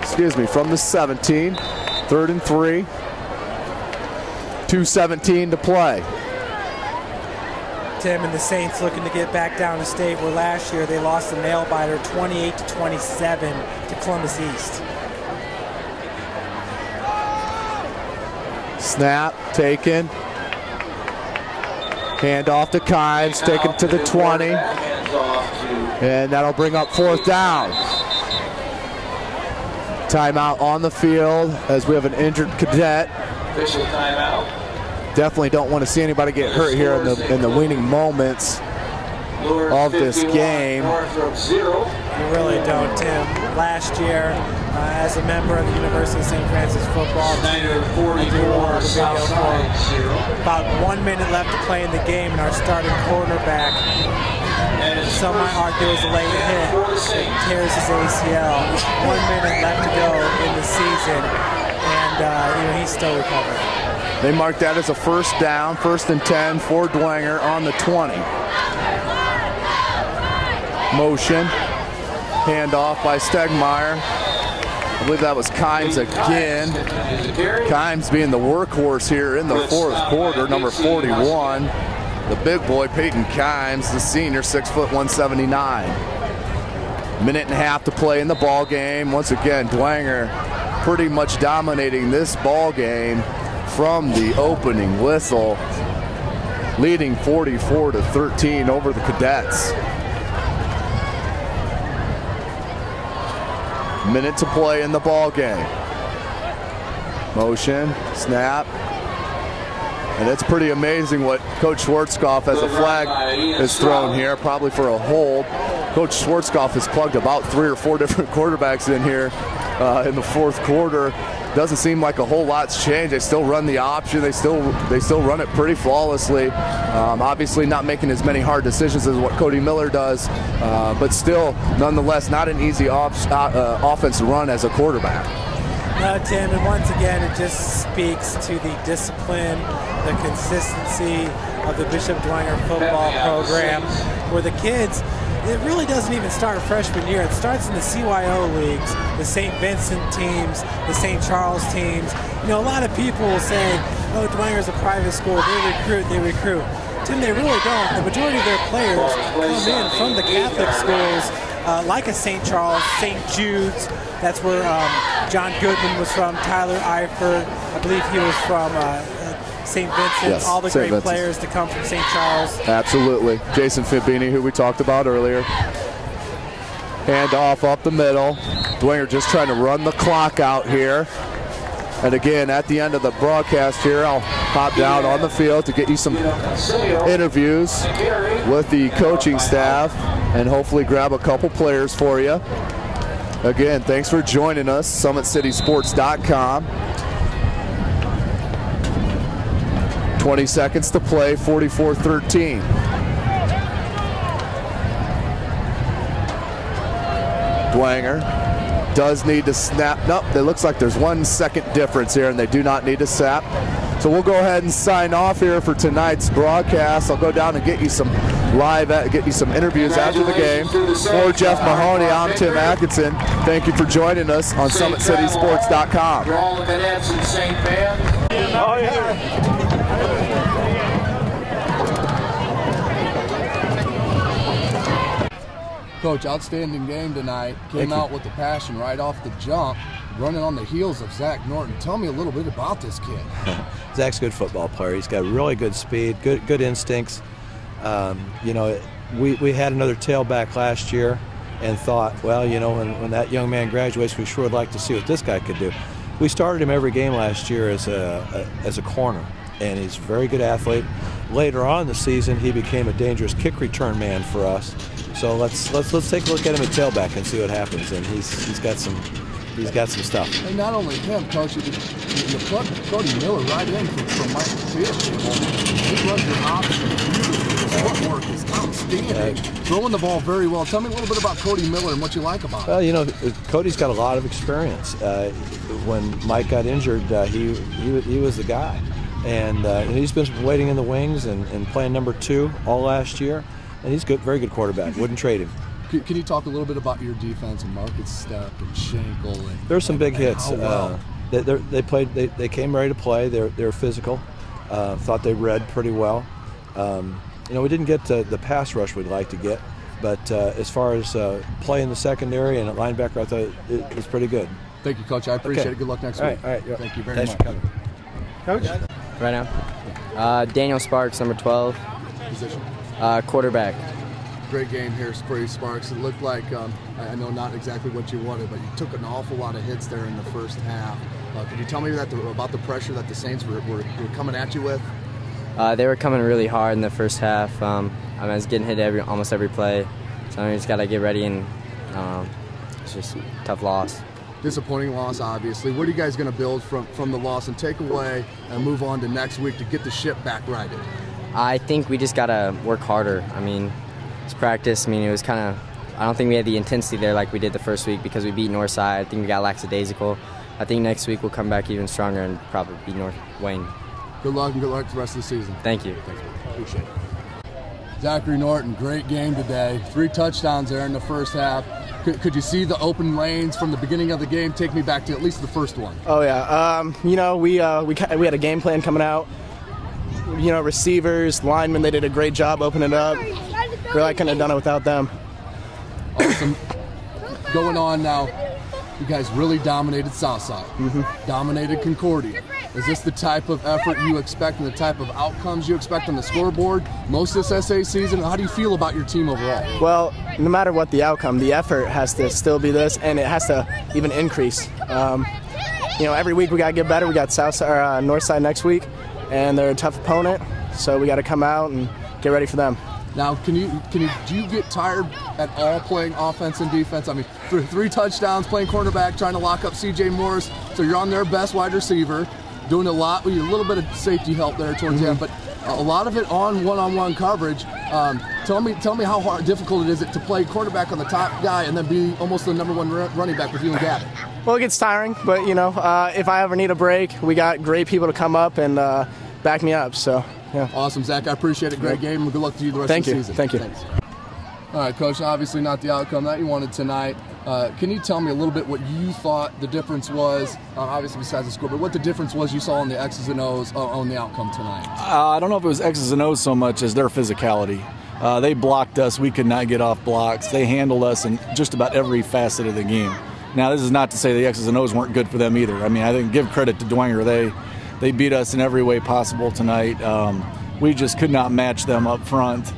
Speaker 4: Excuse me, from the 17. 3rd and 3. 2:17 to play.
Speaker 5: Tim, and the Saints looking to get back down to state where last year they lost the nail-biter 28-27 to Columbus East.
Speaker 4: Snap, taken. Hand off to Kimes, taken to the 20. And that'll bring up 4th down. Timeout on the field as we have an injured cadet.
Speaker 3: Official timeout.
Speaker 4: Definitely don't want to see anybody get hurt here in the waning moments of this game.
Speaker 5: You really don't, Tim. Last year, as a member of the University of St. Francis football team, about 1 minute left to play in the game, and our starting quarterback, some might argue it was a late hit, tears his ACL. 1 minute left to go in the season, and he's still recovering.
Speaker 4: They mark that as a 1st down, 1st and 10 for Dwenger on the 20. Motion, handoff by Stegmeyer. I believe that was Kimes again. Kimes being the workhorse here in the 4th quarter, number 41. The big boy, Peyton Kimes, the senior, 6 foot 179. Minute and a half to play in the ball game. Once again, Dwenger pretty much dominating this ball game from the opening whistle, leading 44-13 over the Cadets. Minute to play in the ball game. Motion, snap. And it's pretty amazing what Coach Schwarzkopf, as a flag is thrown here, probably for a hold. Coach Schwarzkopf has plugged about 3 or 4 different quarterbacks in here in the 4th quarter. Doesn't seem like a whole lot's changed. They still run the option. They still run it pretty flawlessly. Obviously not making as many hard decisions as what Cody Miller does, but still, nonetheless, not an easy offense to run as a quarterback.
Speaker 5: No, Tim, and once again, it just speaks to the discipline, the consistency of the Bishop Dwenger football program, where the kids, it really doesn't even start freshman year. It starts in the CYO leagues, the St. Vincent teams, the St. Charles teams. A lot of people will say, oh, Dwenger's a private school, they recruit. Tim, they really don't. The majority of their players come in from the Catholic schools, like a St. Charles, St. Jude's. That's where John Goodman was from, Tyler Eifert. I believe he was from St. Vincent.
Speaker 4: Yes,
Speaker 5: all the
Speaker 4: St.
Speaker 5: great
Speaker 4: Vincent
Speaker 5: players to come from St. Charles.
Speaker 4: Absolutely. Jason Fibini, who we talked about earlier. Hand off up the middle. Dwenger just trying to run the clock out here. And again, at the end of the broadcast here, I'll hop down on the field to get you some interviews with the coaching staff and hopefully grab a couple players for you. Again, thanks for joining us, SummitCitySports.com. 20 seconds to play, 44-13. Dwenger does need to snap. Nope, it looks like there's 1 second difference here, and they do not need to snap. So we'll go ahead and sign off here for tonight's broadcast. I'll go down and get you some get you some interviews after the game. For Jeff Mahoney, I'm Tim Atkinson. Thank you for joining us on SummitCitySports.com.
Speaker 3: For all the cadets in St. Van. Oh, yeah.
Speaker 4: Coach, outstanding game tonight. Came out with the passion right off the jump, running on the heels of Zach Norton. Tell me a little bit about this kid.
Speaker 7: Zach's a good football player. He's got really good speed, good instincts. We had another tailback last year and thought, well, when that young man graduates, we sure would like to see what this guy could do. We started him every game last year as a corner, and he's a very good athlete. Later on in the season, he became a dangerous kick return man for us. So let's take a look at him at tailback and see what happens. And he's got some stuff.
Speaker 4: And not only him, Coach, you plug Cody Miller right in from Michael Field. He runs your option. His footwork is outstanding. Throwing the ball very well. Tell me a little bit about Cody Miller and what you like about him.
Speaker 7: Well, Cody's got a lot of experience. When Mike got injured, he was the guy. And he's been waiting in the wings and playing number 2 all last year. And he's good, very good quarterback. Wouldn't trade him.
Speaker 4: Can you talk a little bit about your defense and Marcus Step and Schenkel?
Speaker 7: There's some big hits.
Speaker 4: Well.
Speaker 7: They played. They came ready to play. They're physical. Thought they read pretty well. You know, we didn't get the pass rush we'd like to get, but as far as play in the secondary and at linebacker, I thought it was pretty good.
Speaker 4: Thank you, Coach. I appreciate it. Good luck next week.
Speaker 7: All right.
Speaker 4: Thank you very much.
Speaker 5: Coach?
Speaker 8: Right now? Daniel Sparks, number 12.
Speaker 4: Position?
Speaker 8: Quarterback.
Speaker 4: Great game here for you, Sparks. It looked like, I know not exactly what you wanted, but you took an awful lot of hits there in the first half. Could you tell me about the pressure that the Saints were coming at you with?
Speaker 8: They were coming really hard in the first half. I was getting hit almost every play, so we just got to get ready, and it's just a tough loss.
Speaker 4: Disappointing loss, obviously. What are you guys going to build from the loss and take away and move on to next week to get the ship back righted?
Speaker 8: I think we just got to work harder. I mean, it's practice. I mean, it was kind of, I don't think we had the intensity there like we did the first week because we beat Northside. I think we got lackadaisical. I think next week we'll come back even stronger and probably beat North Wayne.
Speaker 4: Good luck and good luck the rest of the season.
Speaker 8: Thank you.
Speaker 4: Thanks, man. Appreciate it. Zachary Norton, great game today. 3 touchdowns there in the first half. Could you see the open lanes from the beginning of the game? Take me back to at least the first one.
Speaker 9: Oh yeah. You know, we had a game plan coming out. You know, receivers, linemen, they did a great job opening it up. Really, I couldn't have done it without them.
Speaker 4: Awesome. Going on now, you guys really dominated Southside. Dominated Concordia. Is this the type of effort you expect and the type of outcomes you expect on the scoreboard most of this SA season? How do you feel about your team overall?
Speaker 9: Well, no matter what the outcome, the effort has to still be this, and it has to even increase. You know, every week we got to get better. We got Northside next week, and they're a tough opponent, so we got to come out and get ready for them.
Speaker 4: Now, do you get tired at all playing offense and defense? I mean, 3 touchdowns, playing cornerback, trying to lock up C.J. Morris, so you're on their best wide receiver, doing a lot with a little bit of safety help there towards the end, but a lot of it on one-on-one coverage. Tell me how difficult it is to play quarterback on the top guy and then be almost the #1 running back with you and Gavin.
Speaker 9: Well, it gets tiring, but you know, if I ever need a break, we got great people to come up and back me up. So, yeah.
Speaker 4: Awesome, Zach. I appreciate it. Great game, and good luck to you the rest of the season.
Speaker 9: Thank you.
Speaker 4: Thanks. All right, Coach. Obviously, not the outcome that you wanted tonight. Can you tell me a little bit what you thought the difference was? Obviously, besides the score, but what the difference was you saw on the X's and O's on the outcome tonight?
Speaker 10: I don't know if it was X's and O's so much as their physicality. They blocked us. We could not get off blocks. They handled us in just about every facet of the game. Now, this is not to say the X's and O's weren't good for them either. I mean, I think give credit to Dwenger. They beat us in every way possible tonight. We just could not match them up front.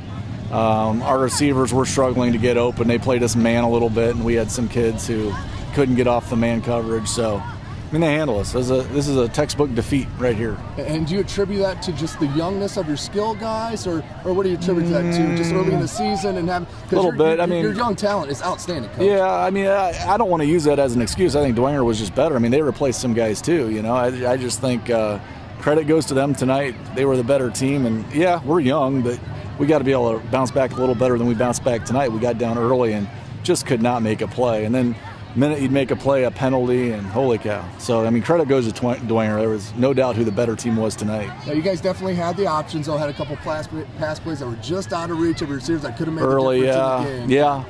Speaker 10: Our receivers were struggling to get open. They played us man a little bit, and we had some kids who couldn't get off the man coverage. So, I mean, they handle us. This is a textbook defeat right here.
Speaker 4: And do you attribute that to just the youngness of your skill guys, or what do you attribute that to? Just early in the season and have
Speaker 10: a little bit. I mean,
Speaker 4: your young talent is outstanding, Coach.
Speaker 10: Yeah, I mean, I don't want to use that as an excuse. I think Dwenger was just better. I mean, they replaced some guys too. You know, I just think credit goes to them tonight. They were the better team, and yeah, we're young, but we got to be able to bounce back a little better than we bounced back tonight. We got down early and just could not make a play. And then the minute you'd make a play, a penalty, and holy cow. So, I mean, credit goes to Dwenger. There was no doubt who the better team was tonight.
Speaker 4: Now, you guys definitely had the options, though. Had a couple pass plays that were just out of reach of your receivers that could have made
Speaker 10: early,
Speaker 4: a difference in the game.
Speaker 10: Yeah.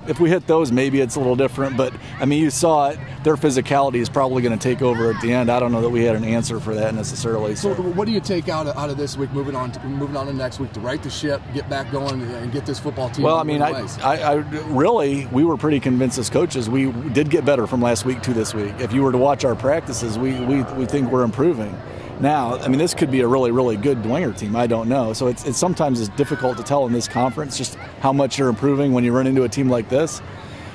Speaker 10: If we hit those, maybe it's a little different. But, I mean, you saw it. Their physicality is probably going to take over at the end. I don't know that we had an answer for that necessarily.
Speaker 4: So what do you take out of this week, moving on to next week, to right the ship, get back going, and get this football team?
Speaker 10: Well, I mean, I really, we were pretty convinced as coaches we did get better from last week to this week. If you were to watch our practices, we think we're improving. Now, I mean, this could be a really, really good Dwenger team. I don't know. So it's sometimes difficult to tell in this conference just how much you're improving when you run into a team like this.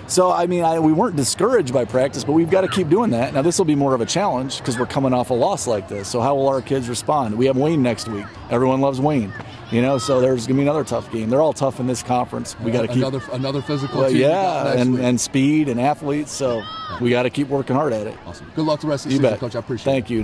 Speaker 10: So, I mean, we weren't discouraged by practice, but we've got to keep doing that. Now, this will be more of a challenge because we're coming off a loss like this. So how will our kids respond? We have Wayne next week. Everyone loves Wayne. You know, so there's going to be another tough game. They're all tough in this conference. We got to keep
Speaker 4: another physical team.
Speaker 10: Yeah, and speed and athletes. So we got to keep working hard at it.
Speaker 4: Awesome. Good luck the rest of the season, Coach. I appreciate it.
Speaker 10: Thank you.